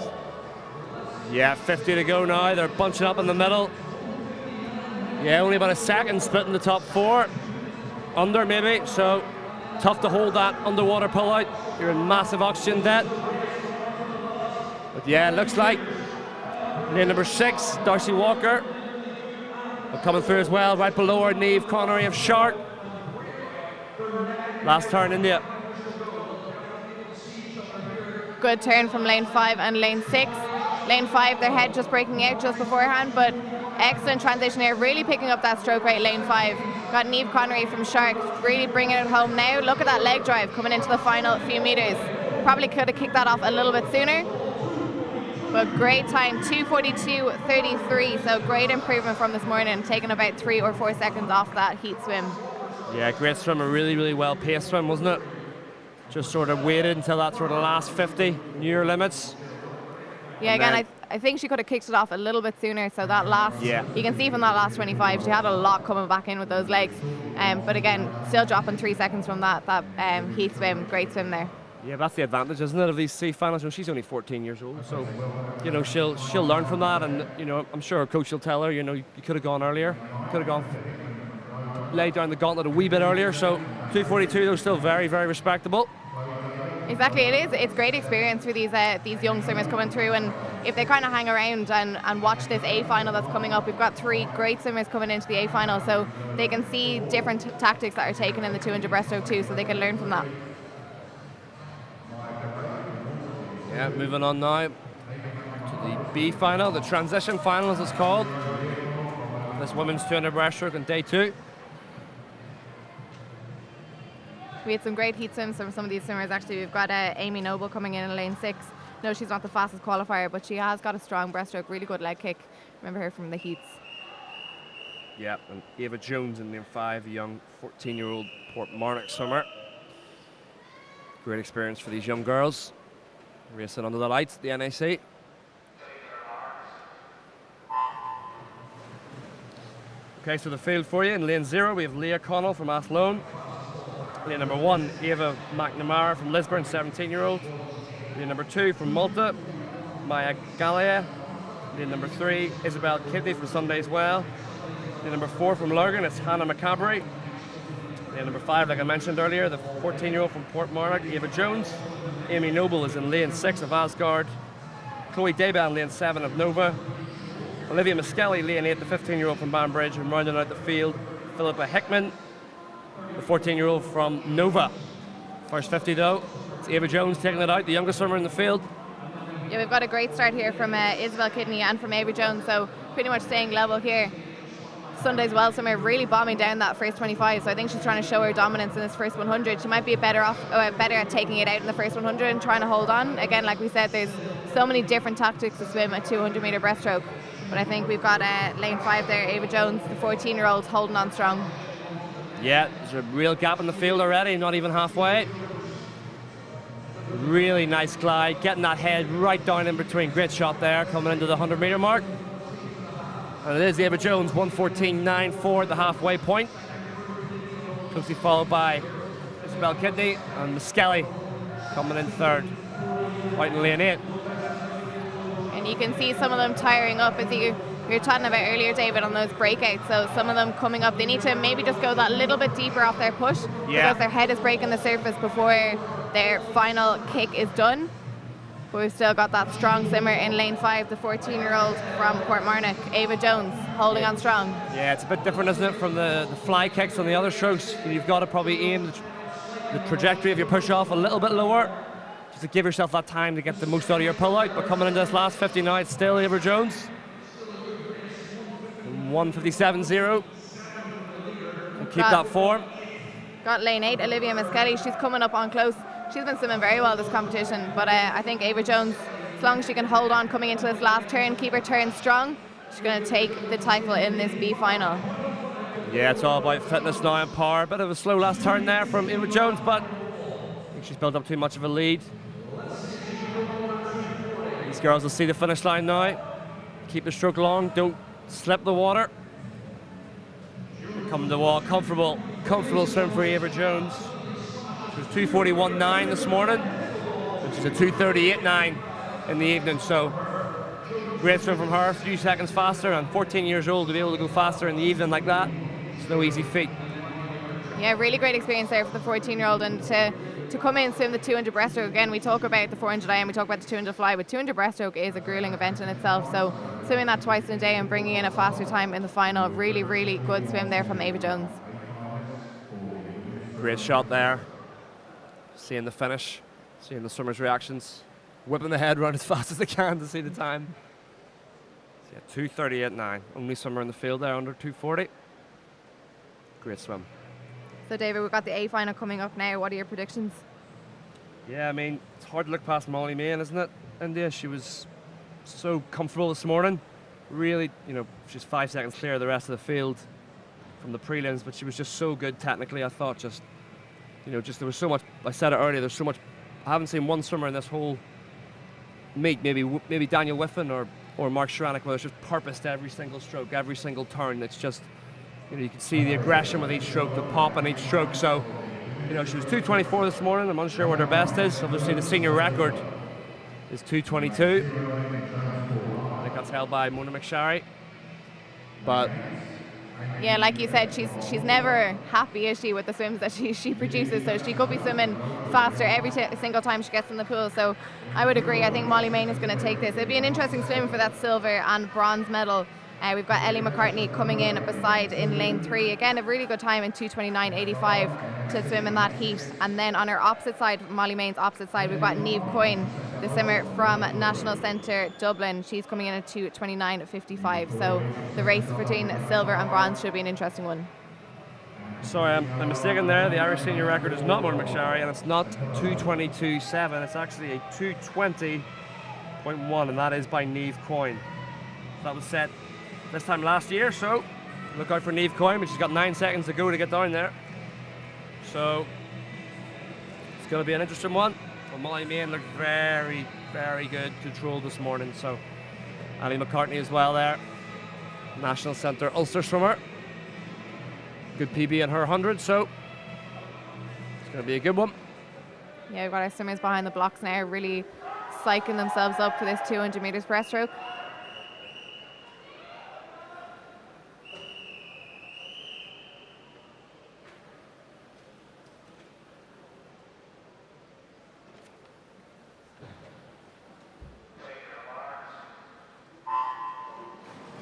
Yeah, 50 to go now. They're bunching up in the middle. Yeah, only about a second splitting the top 4. Under maybe, so tough to hold that underwater pull out. You're in massive oxygen debt. But yeah, it looks like lane number 6, Darcy Walker. But coming through as well, right below her, Niamh Connery of Shark. Last turn, India. Good turn from lane 5 and lane 6. Lane 5, their head just breaking out just beforehand, but excellent transition here, really picking up that stroke rate, Lane 5. Got Niamh Connery from Shark, really bringing it home now. Look at that leg drive coming into the final few metres. Probably could have kicked that off a little bit sooner, but great time, 2:42.33, so great improvement from this morning, taking about 3 or 4 seconds off that heat swim. Yeah, great swim, a really, really well-paced swim, wasn't it? Just sort of waited until that sort of last 50 near limits. Yeah, again, I think she could have kicked it off a little bit sooner, so that last, you can see from that last 25, she had a lot coming back in with those legs. But again, still dropping 3 seconds from that heat swim, great swim there. Yeah, that's the advantage, isn't it, of these sea finals? You know, she's only 14 years old, so you know she'll learn from that, and you know I'm sure her coach will tell her, you know, you could have gone earlier, could have gone laid down the gauntlet a wee bit earlier. So 2:42 though, still very, very respectable. Exactly, it is. It's great experience for these young swimmers coming through, and if they kind of hang around and watch this A final that's coming up, we've got 3 great swimmers coming into the A final, so they can see different tactics that are taken in the 200 breaststroke too, so they can learn from that. Yeah, moving on now to the B final, the transition final as it's called. This women's 200 breaststroke on day 2. We had some great heat swims from some of these swimmers actually. We've got Amy Noble coming in lane 6. No, she's not the fastest qualifier, but she has got a strong breaststroke, really good leg kick. Remember her from the heats. Yeah, and Ava Jones in lane 5, a young 14-year-old Portmarnock swimmer. Great experience for these young girls. Racing under the lights at the NAC. Okay, so the field for you in lane 0, we have Leah Connell from Athlone. Lane number 1, Ava McNamara from Lisburn, 17-year-old. Lane number 2 from Malta, Maya Gallia. Lane number 3, Isabel Kidney from Sunday as well. Lane number 4 from Lurgan, it's Hannah McCabery. Lane number 5, like I mentioned earlier, the 14-year-old from Portmarnock, Ava Jones. Amy Noble is in lane 6 of Asgard. Chloe Dayban, lane 7 of Nova. Olivia Miskelly, lane 8, the 15-year-old from Banbridge, and rounding out the field, Philippa Hickman, the 14-year-old from Nova. First 50 though, it's Ava Jones taking it out, the youngest swimmer in the field. Yeah, we've got a great start here from Isabel Kidney and from Ava Jones, so pretty much staying level here. Sunday's well swimmer really bombing down that first 25, so I think she's trying to show her dominance in this first 100. She might be better at taking it out in the first 100 and trying to hold on. Again, like we said, there's so many different tactics to swim a 200-metre breaststroke, but I think we've got lane 5 there, Ava Jones, the 14-year-old, holding on strong. Yeah, there's a real gap in the field already, not even halfway. Really nice glide, getting that head right down in between. Great shot there, coming into the 100-metre mark. And it is Ava Jones, 1:14.94 at the halfway point. Closely followed by Isabel Kidney and Miskelly coming in 3rd, out in lane 8. And you can see some of them tiring up, as you were talking about earlier, David, on those breakouts. So some of them coming up, they need to maybe just go that little bit deeper off their push, because their head is breaking the surface before their final kick is done. But we've still got that strong swimmer in lane 5, the 14-year-old from Portmarnock, Ava Jones, holding on strong. Yeah, it's a bit different, isn't it, from the fly kicks on the other strokes. You've got to probably aim the trajectory of your push off a little bit lower, just to give yourself that time to get the most out of your pull out. But coming into this last 50 now, it's still Ava Jones. 1:57.0. Keep that form. Got lane 8, Olivia Miskelly. She's coming up on close. She's been swimming very well this competition, but I think Ava Jones, as long as she can hold on coming into this last turn, keep her turn strong, she's going to take the title in this B final. Yeah, it's all about fitness now and power. Bit of a slow last turn there from Ava Jones, but I think she's built up too much of a lead. These girls will see the finish line now. Keep the stroke long, don't slip the water. Come to the wall, comfortable swim for Ava Jones. She was 2:41.9 this morning, which is a 2:38.9 in the evening, so great swim from her, a few seconds faster, and 14 years old to be able to go faster in the evening like that, it's no easy feat. Yeah, really great experience there for the 14-year-old, and to come in and swim the 200 breaststroke. Again, we talk about the 400 IM, we talk about the 200 fly, but 200 breaststroke is a grueling event in itself, so swimming that twice in a day and bringing in a faster time in the final, really, really good swim there from Ava Jones. Great shot there. Seeing the finish, seeing the swimmers' reactions. whipping the head around as fast as they can to see the time. So yeah, 2:38.9. Only swimmer in the field there under 2:40. Great swim. So David, we've got the A final coming up now. What are your predictions? Yeah, I mean, it's hard to look past Molly Main, isn't it? India, she was so comfortable this morning. Really, you know, she's 5 seconds clear of the rest of the field from the prelims, but she was just so good technically. I thought just, you know, just there was so much, I said it earlier, there's so much, I haven't seen one swimmer in this whole meet, maybe Daniel Whiffen or Mark Shranek, where it's just purpose to every single stroke, every single turn. It's just, you know, you can see the aggression with each stroke, the pop on each stroke. So, you know, she was 2:24 this morning. I'm unsure what her best is. Obviously, the senior record is 2:22. I think that's held by Mona McSharry. But yeah, like you said, she's never happy, is she, with the swims that she produces. So she could be swimming faster every single time she gets in the pool. So I would agree. I think Molly Main is going to take this. It'd be an interesting swim for that silver and bronze medal. We've got Ellie McCartney coming in beside in lane 3. Again, a really good time in 2:29.85 to swim in that heat. And then on her opposite side, Molly Main's opposite side, we've got Niamh Coyne, the swimmer from National Centre Dublin. She's coming in at 2:29.55. So the race between silver and bronze should be an interesting one. Sorry, I'm mistaken there. The Irish senior record is not Mona McSharry, and it's not 2:22.7. It's actually a 2:20.1, and that is by Niamh Coyne. That was set this time last year, so look out for Niamh Coyne, but she's got 9 seconds to go to get down there. So it's going to be an interesting one. But Molly Main looked very, very good control this morning. So Ellie McCartney as well there. National Centre Ulster swimmer. Good PB in her 100, so it's going to be a good one. Yeah, we've got our swimmers behind the blocks now, really psyching themselves up for this 200 metres breaststroke.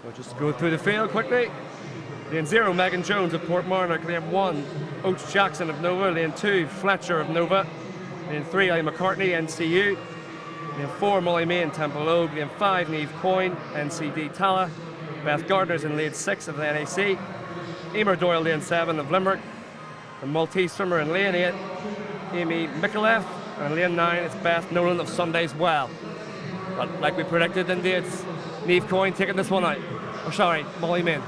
We'll just go through the field quickly. Lane 0, Megan Jones of Portmarnock. Lane 1, Oates Jackson of Nova. Lane 2, Fletcher of Nova. Lane 3, Ellie McCartney, NCU. Lane 4, Molly Main, Temple Ogue. Lane 5, Niamh Coyne, NCD Tala. Beth Gardner's in lane 6 of the NAC. Emer Doyle, lane 7 of Limerick. The Maltese swimmer in lane 8, Amy Mikulev. And lane 9, it's Beth Nolan of Sunday's Well. But like we predicted, indeed, it's Niamh Coyne taking this one out. Oh, sorry, Molly Main.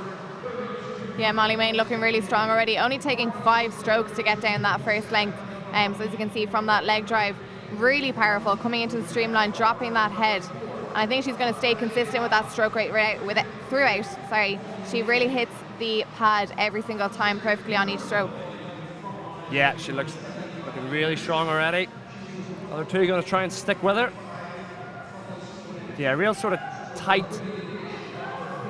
Yeah, Molly Main looking really strong already. Only taking 5 strokes to get down that first length. So as you can see from that leg drive, really powerful, coming into the streamline, dropping that head. And I think she's going to stay consistent with that stroke rate throughout. Sorry, she really hits the pad every single time perfectly on each stroke. Yeah, she looking really strong already. Other two going to try and stick with her. Yeah, real sort of tight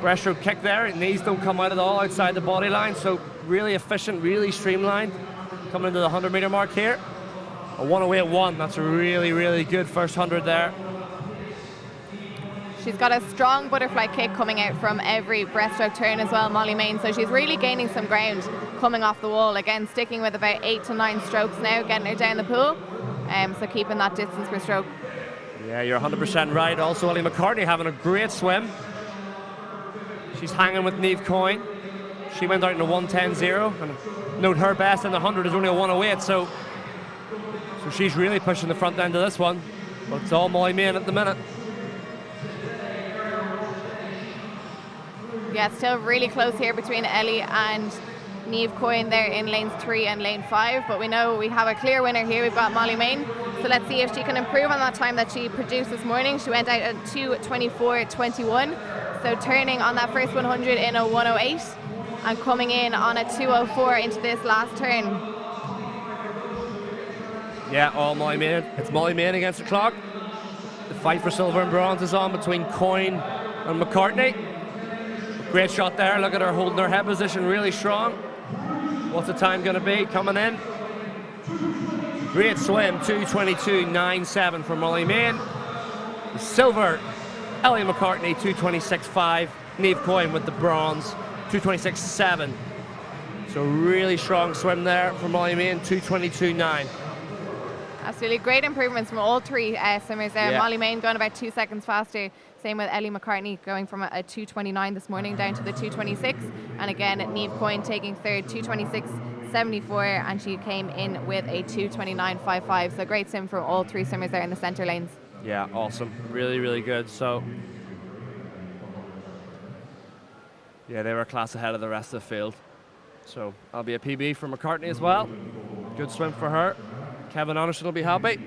breaststroke kick there. Knees don't come out at all outside the body line, so really efficient, really streamlined. Coming into the 100-meter mark here. A 1:08.1, that's a really, really good first 100 there. She's got a strong butterfly kick coming out from every breaststroke turn as well, Molly Main, so she's really gaining some ground coming off the wall. Again, sticking with about 8 to 9 strokes now, getting her down the pool, so keeping that distance per stroke. Yeah, you're 100% right. Also, Ellie McCartney having a great swim. She's hanging with Niamh Coyne. She went out in a 1:10.0, and note her best in the 100 is only a 1:08, so she's really pushing the front end of this one. But it's all Molly Main at the minute. Yeah, it's still really close here between Ellie and Niamh Coyne there in lanes 3 and lane 5, but we know we have a clear winner here. We've got Molly Main, so let's see if she can improve on that time that she produced this morning. She went out at 2:24.21, so turning on that first 100 in a 1:08 and coming in on a 2:04 into this last turn. Yeah, all Molly Main. It's Molly Main against the clock. The fight for silver and bronze is on between Coyne and McCartney. Great shot there. Look at her holding her head position really strong. What's the time going to be coming in? Great swim, 2:22.97 for Molly Main. Silver, Ellie McCartney, 2:26.5. Niamh Coyne with the bronze, 2:26.7. So really strong swim there for Molly Main, 2:22.9. Absolutely great improvements from all three swimmers there. Yeah. Molly Main going about 2 seconds faster. Same with Ellie McCartney going from a 2:29 this morning down to the 2:26. And again, Niamh Coyne taking third, 2:26.74, and she came in with a 2:29.55. So great swim from all three swimmers there in the centre lanes. Yeah, awesome. Really, really good. So, yeah, they were a class ahead of the rest of the field. So that'll be a PB for McCartney as well. Good swim for her. Kevin Anderson will be happy.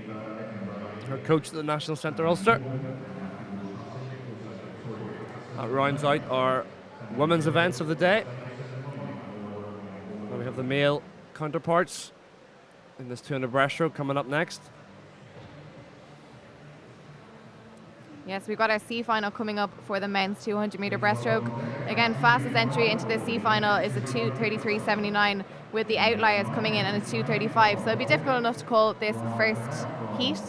Her coach at the National Centre Ulster. That rounds out our women's events of the day. Now we have the male counterparts in this 200 breaststroke coming up next. Yes, we've got our C final coming up for the men's 200 metre breaststroke. Again, fastest entry into the C final is a 2:33.79, with the outliers coming in at a 2:35. So it'll be difficult enough to call this first heat.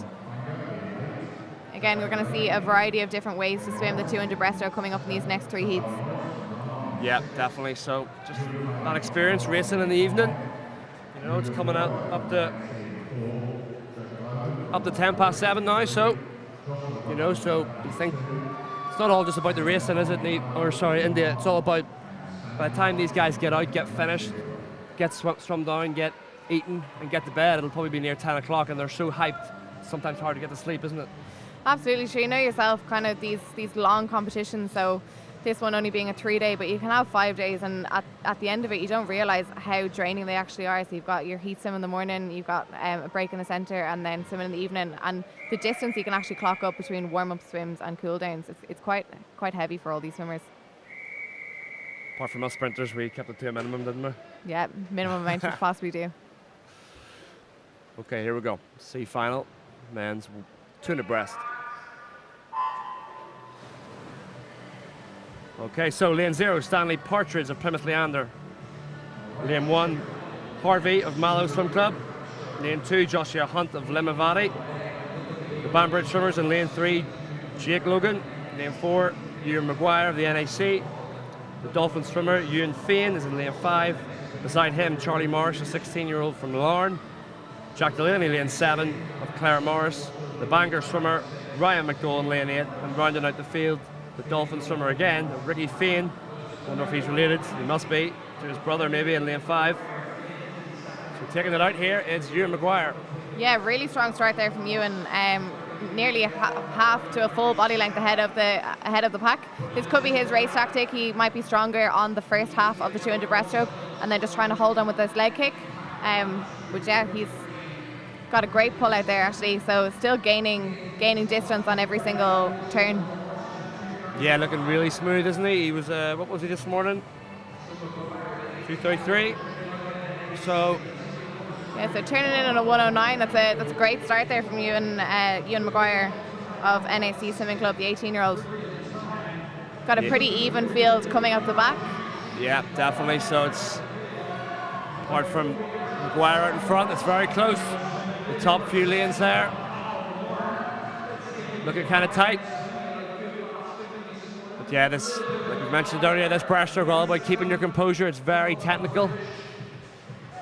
Again, we're going to see a variety of different ways to swim the 200 breaststroke coming up in these next three heats. Yeah, definitely. So just that experience racing in the evening. You know, it's coming up to 7:10 now. So, you know, so you think it's not all just about the racing, is it? India. It's all about, by the time these guys get out, get finished, get swum down, get eaten, and get to bed, it'll probably be near 10 o'clock, and they're so hyped. It's sometimes hard to get to sleep, isn't it? Absolutely, sure. You know yourself, kind of these long competitions. So this one only being a 3-day, but you can have 5 days, and at the end of it, you don't realise how draining they actually are. So you've got your heat swim in the morning, you've got a break in the centre, and then swimming in the evening. And the distance you can actually clock up between warm-up swims and cool downs, it's quite heavy for all these swimmers. Apart from us sprinters, we kept it to a minimum, didn't we? Yeah, minimum amount you could possibly do. Okay, here we go. C final, men's 200 breast. Okay, so lane 0, Stanley Partridge of Plymouth Leander. Lane 1, Harvey of Mallow Swim Club. Lane 2, Joshua Hunt of Limavady. The Banbridge swimmers in lane 3, Jake Logan. Lane 4, Ewan Maguire of the NAC. The Dolphin swimmer, Ewan Fain, is in lane 5. Beside him, Charlie Morris, a 16-year-old from Larne. Jack Delaney, lane 7, of Claire Morris. The Bangor swimmer, Ryan McDowell, in lane 8. And rounding out the field, the Dolphin swimmer again, Ricky Fain. I wonder if he's related. He must be to his brother, maybe, in lane 5. So taking it out here, it's Ewan Maguire. Yeah, really strong start there from Ewan. Nearly half to a full body length ahead of the pack. This could be his race tactic. He might be stronger on the first half of the 200 breaststroke, and then just trying to hold on with this leg kick. But yeah, he's got a great pull out there actually. So still gaining distance on every single turn. Yeah, looking really smooth, isn't he? He was, what was he this morning? 2:33. So. Yeah, so turning in at a 1:09. That's a great start there from Ewan Maguire of NAC Swimming Club, the 18-year-old. Got a pretty even field coming up the back. Yeah, definitely. So it's, apart from Maguire out in front, it's very close. The top few lanes there, looking kind of tight. But yeah, this, like we mentioned earlier, this breaststroke all about keeping your composure. It's very technical.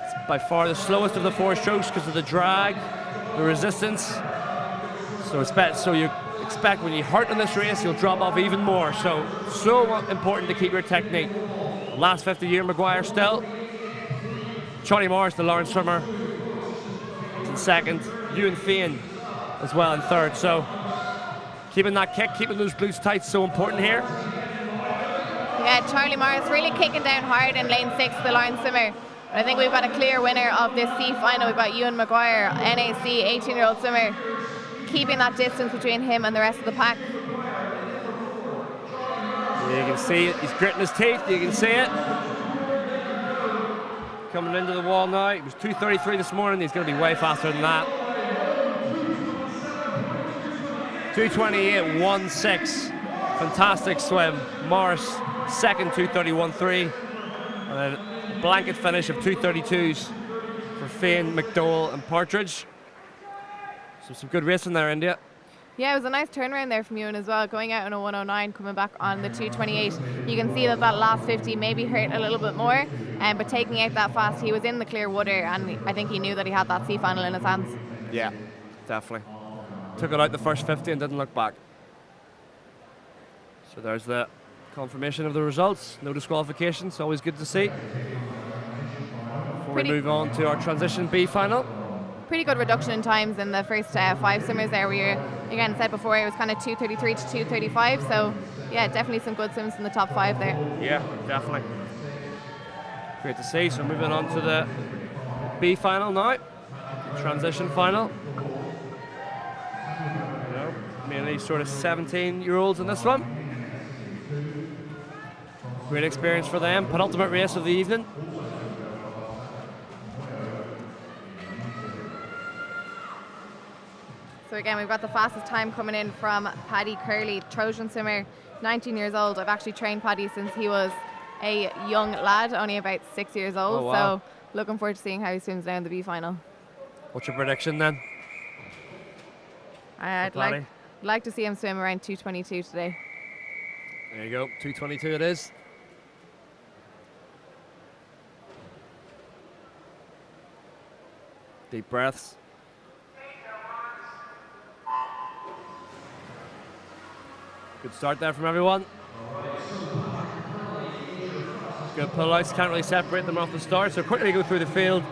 It's by far the slowest of the 4 strokes because of the drag, the resistance. So you expect when you hurt in this race, you'll drop off even more. So important to keep your technique. Last 50 year Maguire still. Charlie Morris, the Lawrence swimmer, is in second. Ewan Fain as well in third. So keeping that kick, keeping those glutes tight, so important here. Yeah, Charlie Morris really kicking down hard in lane 6, the Lawrence swimmer. But I think we've got a clear winner of this C final. We've got Ewan Maguire, NAC, 18-year-old swimmer, keeping that distance between him and the rest of the pack. You can see it, he's gritting his teeth, you can see it. Coming into the wall now, he was 2:33 this morning, he's going to be way faster than that. 2:28.16, fantastic swim. Morris second, 2:31.3, and then a blanket finish of 2:32s for Fain, McDowell and Partridge. So some good racing there, India. Yeah, it was a nice turnaround there from Ewan as well, going out on a 1:09, coming back on the 2:28. You can see that last 50 maybe hurt a little bit more, but taking out that fast, he was in the clear water, and I think he knew that he had that C final in his hands. Yeah, definitely. Took it out the first 50 and didn't look back. So there's the confirmation of the results. No disqualifications, always good to see. Before we move on to our transition B final. Pretty good reduction in times in the first 5 swimmers there. We were, again, said before, it was kind of 2:33 to 2:35. So, yeah, definitely some good swims in the top 5 there. Yeah, definitely. Great to see. So moving on to the B final now. Transition final. Mainly sort of 17-year-olds in this one. Great experience for them. Penultimate race of the evening. So again, we've got the fastest time coming in from Paddy Curley, Trojan swimmer, 19 years old. I've actually trained Paddy since he was a young lad, only about 6 years old. Oh, wow. So looking forward to seeing how he swims now in the B final. What's your prediction then? I'd like to see him swim around 2:22 today. There you go, 2:22 it is. Deep breaths. Good start there from everyone. Good pullouts, can't really separate them off the start, so quickly go through the field.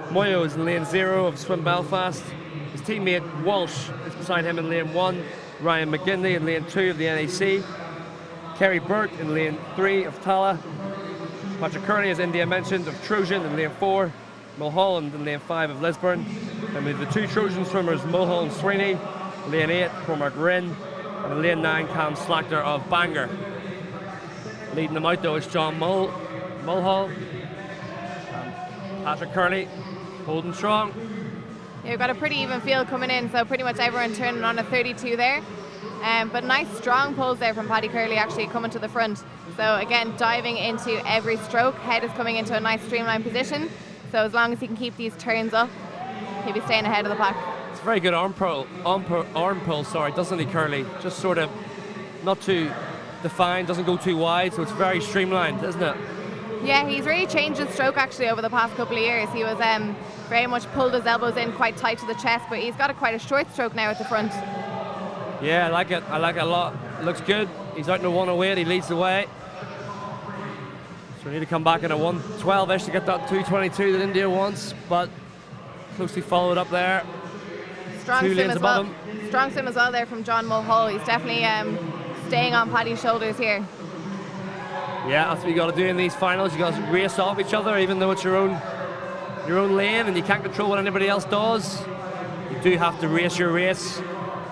Moyo is in lane 0 of Swim Belfast. His teammate Walsh is beside him in lane 1. Ryan McGinley in lane 2 of the NAC. Kerry Burke in lane 3 of Tala. Patrick Kearney, as India mentioned, of Trojan in lane 4. Mulholland in lane 5 of Lisburn. And with the 2 Trojan swimmers, Mulholland Sweeney, lane 8, Cormac Rinn, and lane 9, Cam Slachter of Bangor. Leading them out though is John Mulhall. Patrick Kearney holding strong. Yeah, we've got a pretty even field coming in, so pretty much everyone turning on a 32 there. But nice strong pulls there from Paddy Curley actually coming to the front. So again, diving into every stroke. Head is coming into a nice streamlined position. So as long as he can keep these turns up, he'll be staying ahead of the pack. It's a very good arm pull, doesn't he, Curley? Just sort of not too defined, doesn't go too wide, so it's very streamlined, isn't it? Yeah, he's really changed his stroke actually over the past couple of years. He was very much pulled his elbows in quite tight to the chest, but he's got quite a short stroke now at the front. Yeah, I like it. I like it a lot. It looks good. He's out in a 108. He leads the way. So we need to come back in a 112-ish to get that 222 that India wants, but closely followed up there. Strong 2 swim lanes as above well. him. Strong swim as well there from John Mulhall. He's definitely staying on Paddy's shoulders here. Yeah, that's what you got to do in these finals. You got to race off each other, even though it's your own lane and you can't control what anybody else does. You do have to race your race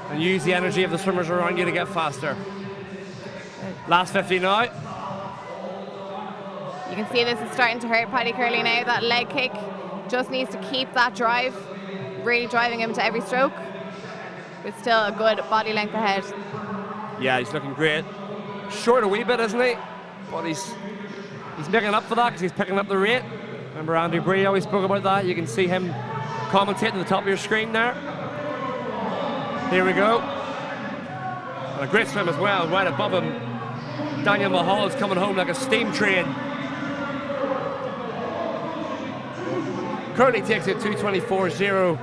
and use the energy of the swimmers around you to get faster. Last 50 now. You can see this is starting to hurt Paddy Curley now. That leg kick just needs to keep that drive, really driving him to every stroke, but still a good body length ahead. Yeah, he's looking great. Short a wee bit, isn't he? But he's making up for that because he's picking up the rate. Remember Andrew Bree always spoke about that. You can see him commentating at the top of your screen there. Here we go. And a great swim as well, right above him. Daniel Mulhall is coming home like a steam train. Currently takes it 2:24.0.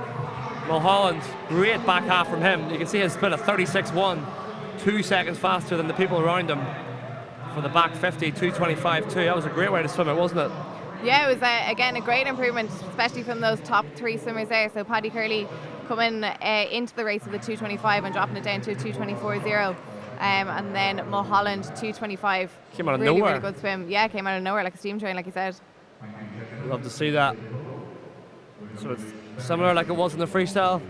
Mulholland, great back half from him. You can see his split at 36.1, 2 seconds faster than the people around him. For the back 50, 2:25.2. That was a great way to swim it, wasn't it? Yeah, it was again a great improvement, especially from those top 3 swimmers there. So Paddy Curley coming into the race with a 2:25 and dropping it down to a 2:24.0. And then Mulholland 2:25. Came out of really, nowhere. Really good swim. Yeah, came out of nowhere like a steam train, like you said. Love to see that. So it's similar like it was in the freestyle.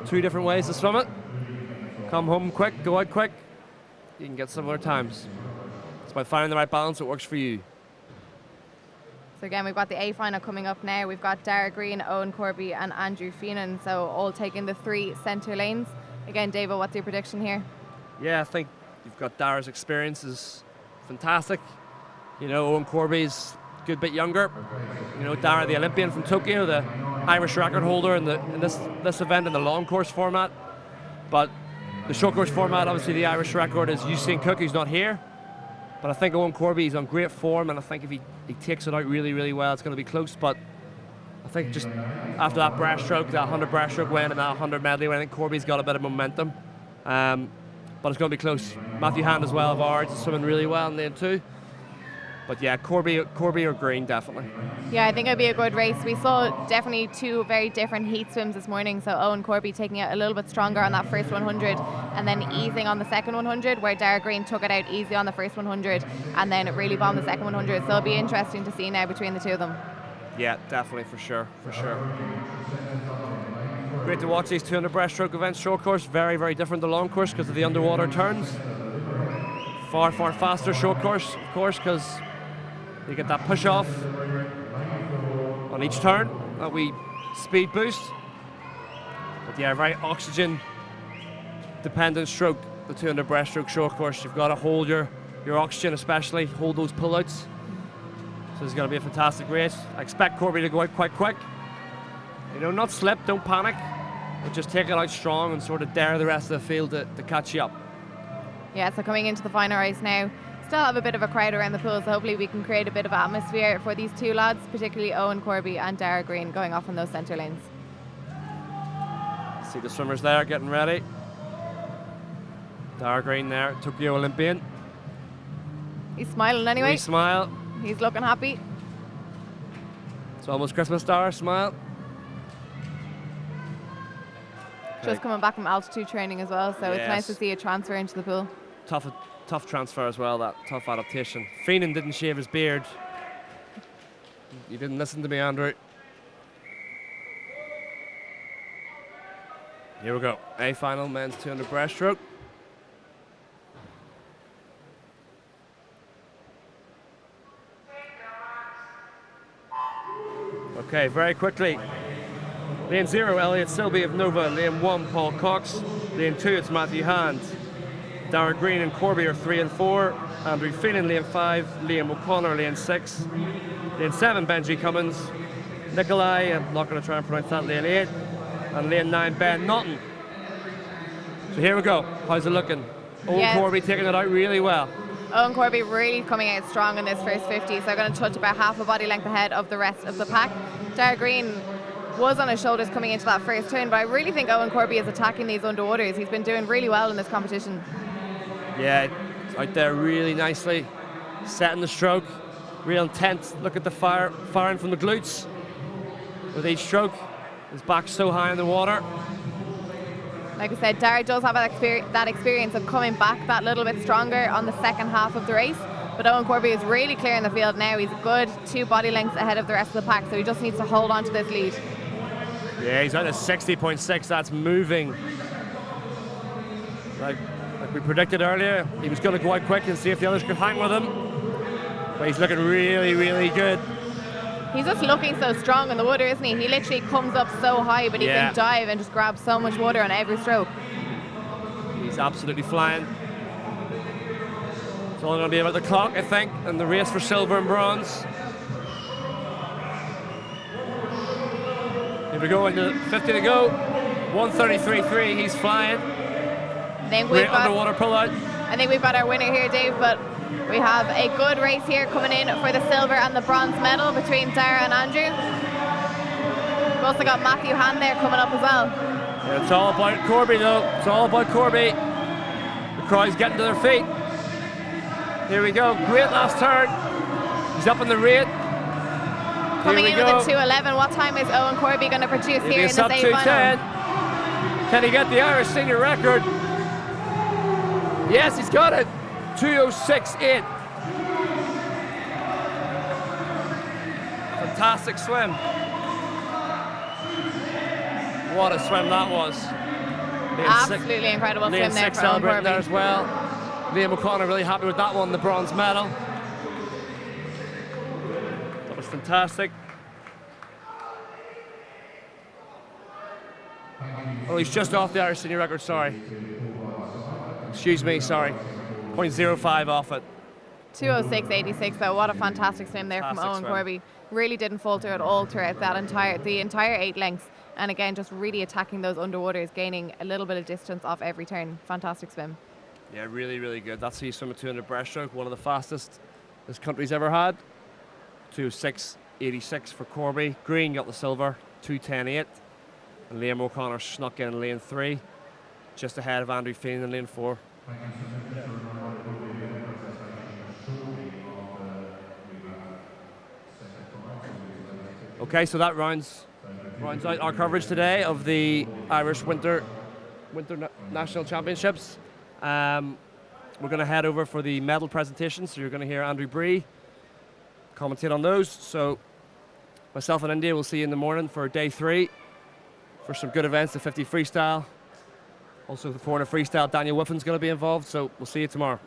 2 different ways to swim it. Come home quick, go out quick. You can get similar times. It's about finding the right balance that works for you. So again, we've got the A final coming up now. We've got Dara Green, Owen Corby and Andrew Feenan, so all taking the 3 centre lanes. Again, Davo, what's your prediction here? Yeah, I think you've got Dara's experience is fantastic. You know, Owen Corby's a good bit younger. You know, Dara, the Olympian from Tokyo, the Irish record holder in this event in the long course format. But the short course format, obviously the Irish record is Usain Cook, who's not here. But I think Owen Corby is on great form, and I think if he takes it out really, really well, it's going to be close. But I think just after that breaststroke, that 100 breaststroke win and that 100 medley win, I think Corby's got a bit of momentum. But it's going to be close. Matthew Hand as well of ours is swimming really well in lane 2. But yeah, Corby or Green, definitely. Yeah, I think it'll be a good race. We saw definitely 2 very different heat swims this morning. So Owen Corby taking it a little bit stronger on that first 100 and then easing on the second 100, where Dara Green took it out easy on the first 100 and then it really bombed the second 100. So it'll be interesting to see now between the 2 of them. Yeah, definitely, for sure. Great to watch these 200 breaststroke events. Short course, very, very different to long course because of the underwater turns. Far, far faster short course, of course, because you get that push off on each turn, that wee speed boost. But yeah, very oxygen dependent stroke, the 200 breaststroke short course. You've got to hold your oxygen, especially hold those pullouts. So it's going to be a fantastic race. I expect Corby to go out quite quick. You know, not slip, don't panic, but just take it out strong and sort of dare the rest of the field to catch you up. Yeah, so coming into the final race now, still have a bit of a crowd around the pool, so hopefully we can create a bit of atmosphere for these 2 lads, particularly Owen Corby and Dara Green going off in those centre lanes. See the swimmers there getting ready. Dara Green there, Tokyo Olympian. He's smiling anyway. Wee smile. He's looking happy. It's almost Christmas, Dara, smile. Just coming back from altitude training as well, so it's nice to see a transfer into the pool. Tough transfer as well, that tough adaptation. Feenan didn't shave his beard. You didn't listen to me, Andrew. Here we go. A final men's 200 breaststroke. Okay, very quickly. Lane 0, Elliot Silby of Nova. Lane 1, Paul Cox. Lane 2, it's Matthew Hand. Dara Green and Corby are 3 and 4. Andrew Feenan, lane 5. Liam O'Connor, lane 6. Lane 7, Benji Cummins. Nikolai, I'm not going to try and pronounce that, lane 8. And lane 9, Ben Naughton. So here we go. How's it looking? Owen Corby taking it out really well. Owen Corby really coming out strong in this first 50, so they're going to touch about half a body length ahead of the rest of the pack. Dara Green was on his shoulders coming into that first turn, but I really think Owen Corby is attacking these underwaters. He's been doing really well in this competition. Yeah, out there really nicely, setting the stroke, real intense. Look at the firing from the glutes with each stroke. His back so high in the water. Like I said, Dara does have that experience of coming back that little bit stronger on the second half of the race. But Owen Corby is really clear in the field now. He's a good 2 body lengths ahead of the rest of the pack, so he just needs to hold on to this lead. Yeah, he's at a 60.6. That's moving. Like we predicted earlier, he was going to go out quick and see if the others could hang with him. But he's looking really, really good. He's just looking so strong in the water, isn't he? He literally comes up so high, but he can dive and just grab so much water on every stroke. He's absolutely flying. It's only going to be about the clock, I think, and the race for silver and bronze. Here we go, into 50 to go. 1:33.3, he's flying. Great underwater pull-out. I think we've got our winner here, Dave, but we have a good race here coming in for the silver and the bronze medal between Dara and Andrew. We've also got Matthew Hand there coming up as well. Yeah, it's all about Corby though. It's all about Corby. The crowd's getting to their feet. Here we go. Great last turn. He's up in the rate. Coming in with a 2:11. What time is Owen Corby going to produce here in this A final? Can he get the Irish senior record? Yes, he's got it. 2:06.8. Fantastic swim. What a swim that was. Absolutely incredible swim there for Owen Corby. There as well. Liam O'Connor really happy with that one, the bronze medal. That was fantastic. Oh, he's just off the Irish senior record, sorry. Excuse me, sorry. 0.05 off it. 2:06.86 though. What a fantastic swim there from Owen Corby. Really didn't falter at all throughout the entire 8 lengths. And again, just really attacking those underwaters, gaining a little bit of distance off every turn. Fantastic swim. Yeah, really, really good. That's how you swim a 200 breaststroke, one of the fastest this country's ever had. 2:06 86 for Corby. Green got the silver, 2:10.8. And Liam O'Connor snuck in lane 3, just ahead of Andrew Feenan in lane 4. Okay, so that rounds out our coverage today of the Irish Winter National Championships. We're going to head over for the medal presentation, so you're going to hear Andrew Bree commentate on those. So myself and India will see you in the morning for day 3 for some good events, the 50 freestyle. Also the 400 freestyle, Daniel Whiffin's going to be involved, so we'll see you tomorrow.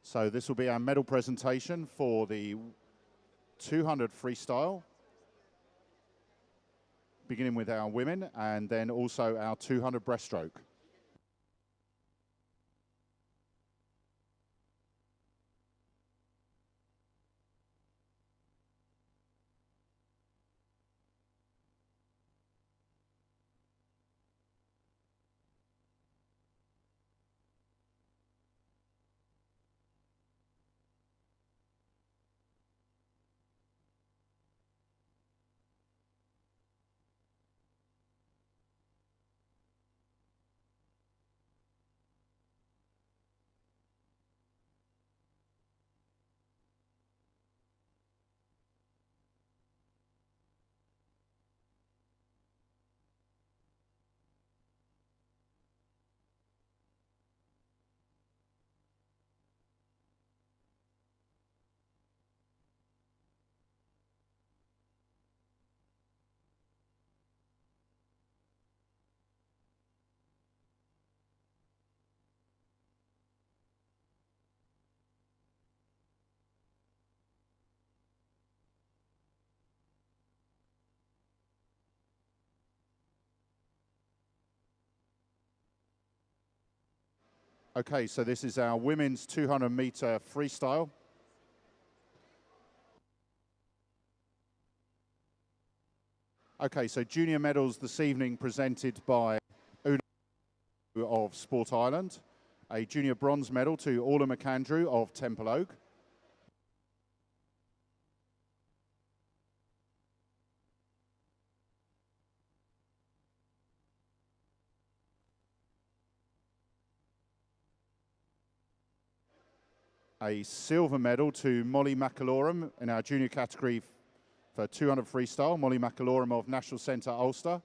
So this will be our medal presentation for the 200 freestyle, beginning with our women and then also our 200 breaststroke. Okay, so this is our women's 200-meter freestyle. Okay, so junior medals this evening presented by Una of Sport Ireland. A junior bronze medal to Orla McAndrew of Temple Oak. A silver medal to Molly McAlorum in our junior category for 200 freestyle. Molly McAlorum of National Centre Ulster.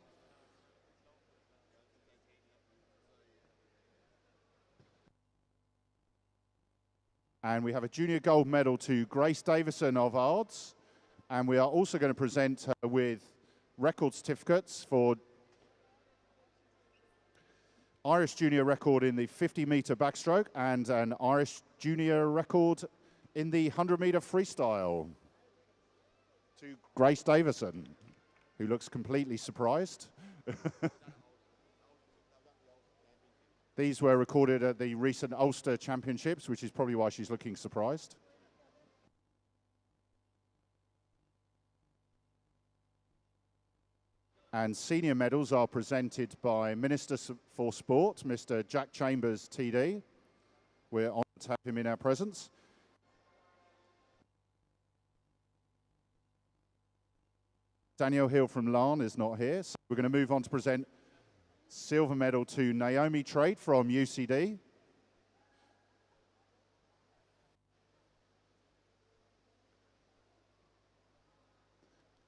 And we have a junior gold medal to Grace Davison of Ards. And we are also going to present her with record certificates for Irish junior record in the 50-meter backstroke and an Irish junior record in the 100-meter freestyle to Grace Davison, who looks completely surprised. These were recorded at the recent Ulster Championships, which is probably why she's looking surprised. And senior medals are presented by Minister for Sport, Mr. Jack Chambers, TD. We're honoured to have him in our presence. Danielle Hill from Larne is not here, so we're going to move on to present silver medal to Naomi Trade from UCD.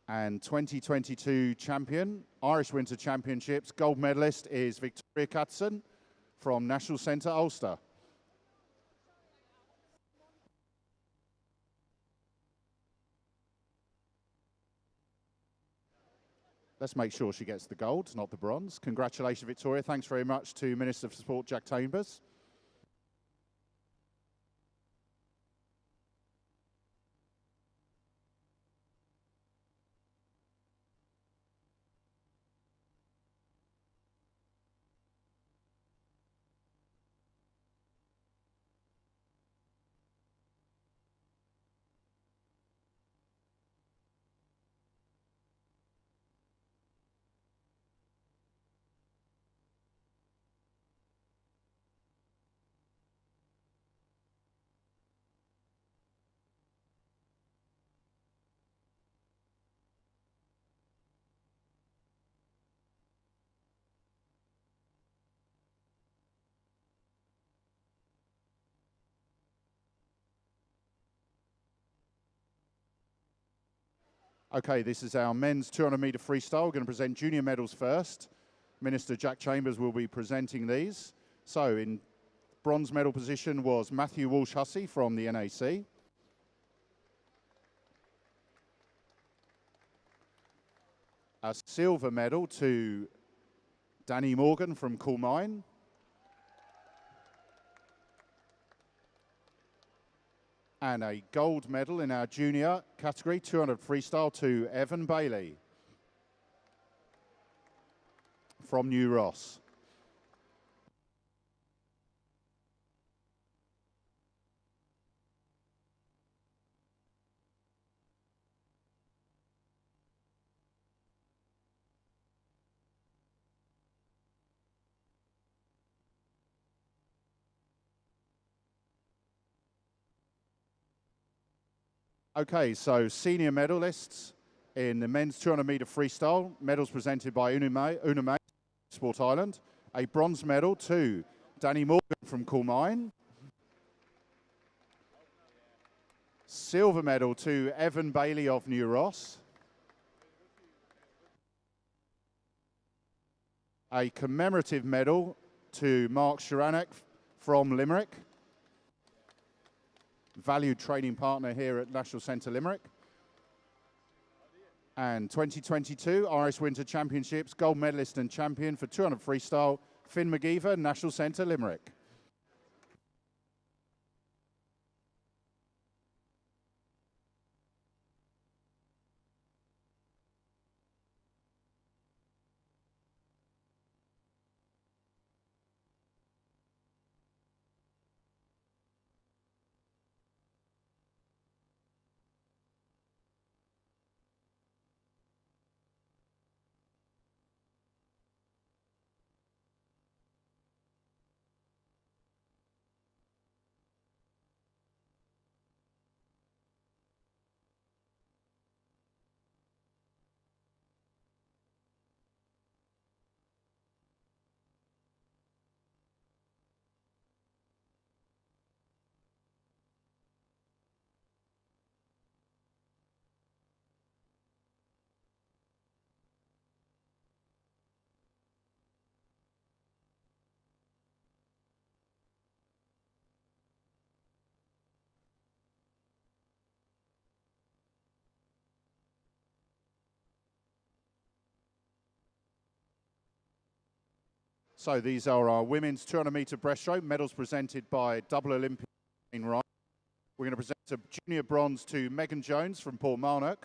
And 2022 champion, Irish Winter Championships, gold medalist is Victoria Catson from National Centre Ulster. Let's make sure she gets the gold, not the bronze. Congratulations, Victoria. Thanks very much to Minister for Sport, Jack Chambers. Okay, this is our men's 200-meter freestyle. We're going to present junior medals first. Minister Jack Chambers will be presenting these. So in bronze medal position was Matthew Walsh-Hussey from the NAC. A silver medal to Danny Morgan from Coolmine. And a gold medal in our junior category, 200 freestyle, to Evan Bailey from New Ross. Okay, so senior medalists in the men's 200-meter freestyle. Medals presented by Una May, Sport Ireland. A bronze medal to Danny Morgan from Coolmine. Silver medal to Evan Bailey of New Ross. A commemorative medal to Mark Sharanek from Limerick. Valued training partner here at National Centre Limerick. And 2022 Irish Winter Championships, gold medalist and champion for 200 freestyle, Finn McGeever, National Centre Limerick. So these are our women's 200-metre breaststroke, medals presented by double Olympian Shane Ryan. We're going to present a junior bronze to Megan Jones from Portmarnock,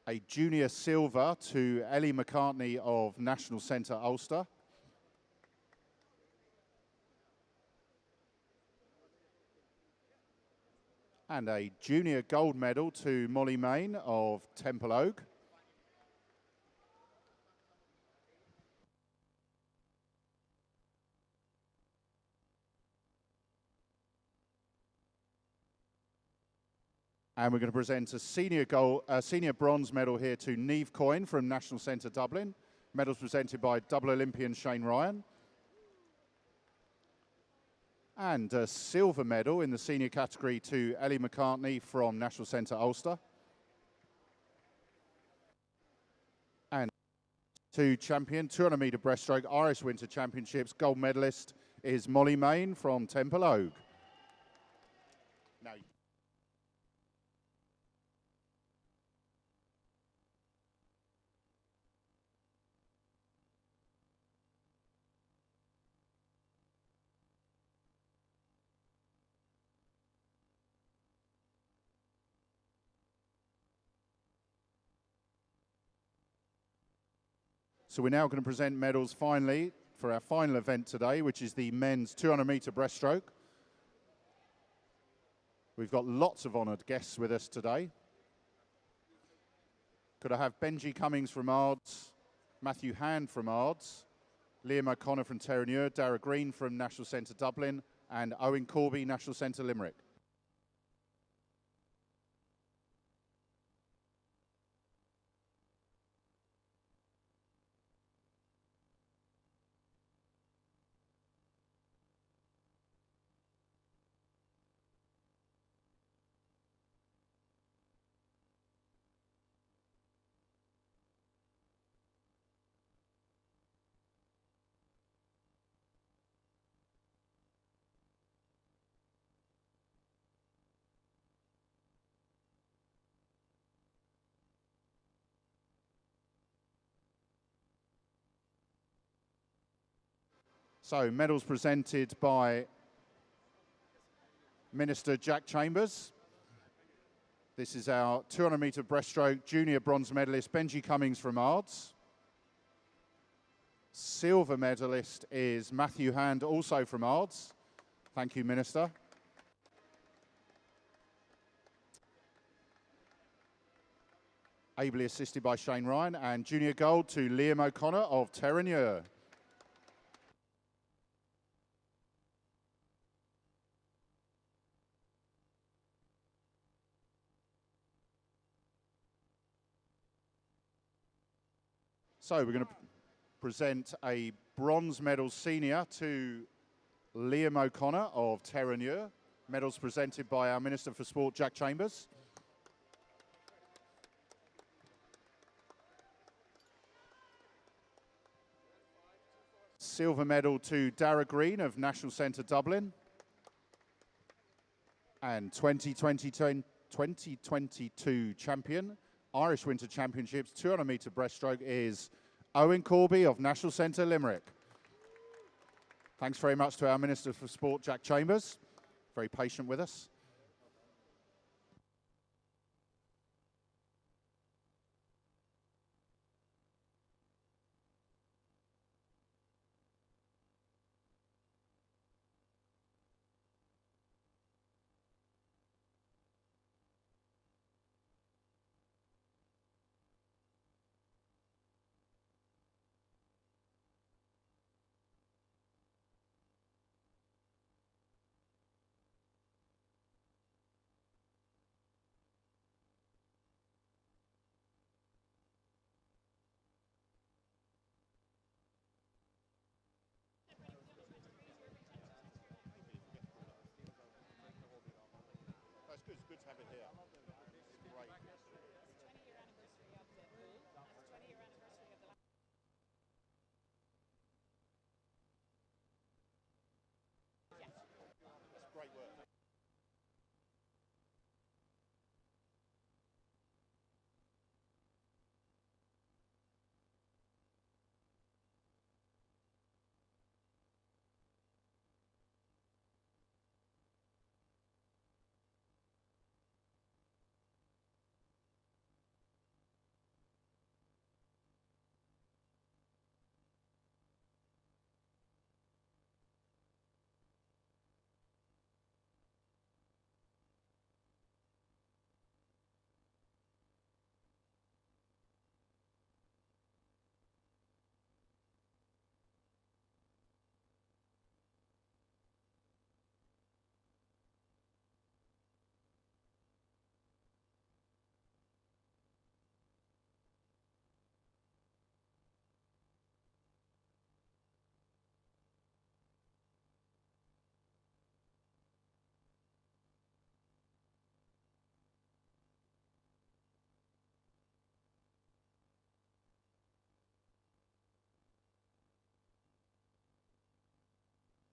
a junior silver to Ellie McCartney of National Centre Ulster, and a junior gold medal to Molly Main of Temple Oak. And we're going to present a senior bronze medal here to Niamh Coyne from National Centre Dublin. Medals presented by double Olympian Shane Ryan. And a silver medal in the senior category to Ellie McCartney from National Centre Ulster. And to champion 200-metre breaststroke Irish Winter Championships gold medalist is Molly Main from Temple Oak. Now, so we're now going to present medals finally for our final event today, which is the men's 200-metre breaststroke. We've got lots of honoured guests with us today. Could I have Benji Cummings from Ards, Matthew Hand from Ards, Liam O'Connor from Terenure, Dara Green from National Centre Dublin, and Owen Corby, National Centre Limerick. So, medals presented by Minister Jack Chambers. This is our 200-metre breaststroke junior bronze medalist Benji Cummings from Ards. Silver medalist is Matthew Hand, also from Ards. Thank you, Minister. Ably assisted by Shane Ryan, and junior gold to Liam O'Connor of Terenure. So we're going to present a bronze medal senior to Liam O'Connor of Terenure. Medals presented by our Minister for Sport, Jack Chambers. Silver medal to Dara Green of National Centre Dublin. And 2022 champion, Irish Winter Championships 200-metre breaststroke is Owen Corby of National Centre Limerick. Thanks very much to our Minister for Sport, Jack Chambers. Very patient with us. It's good to have it here. Great.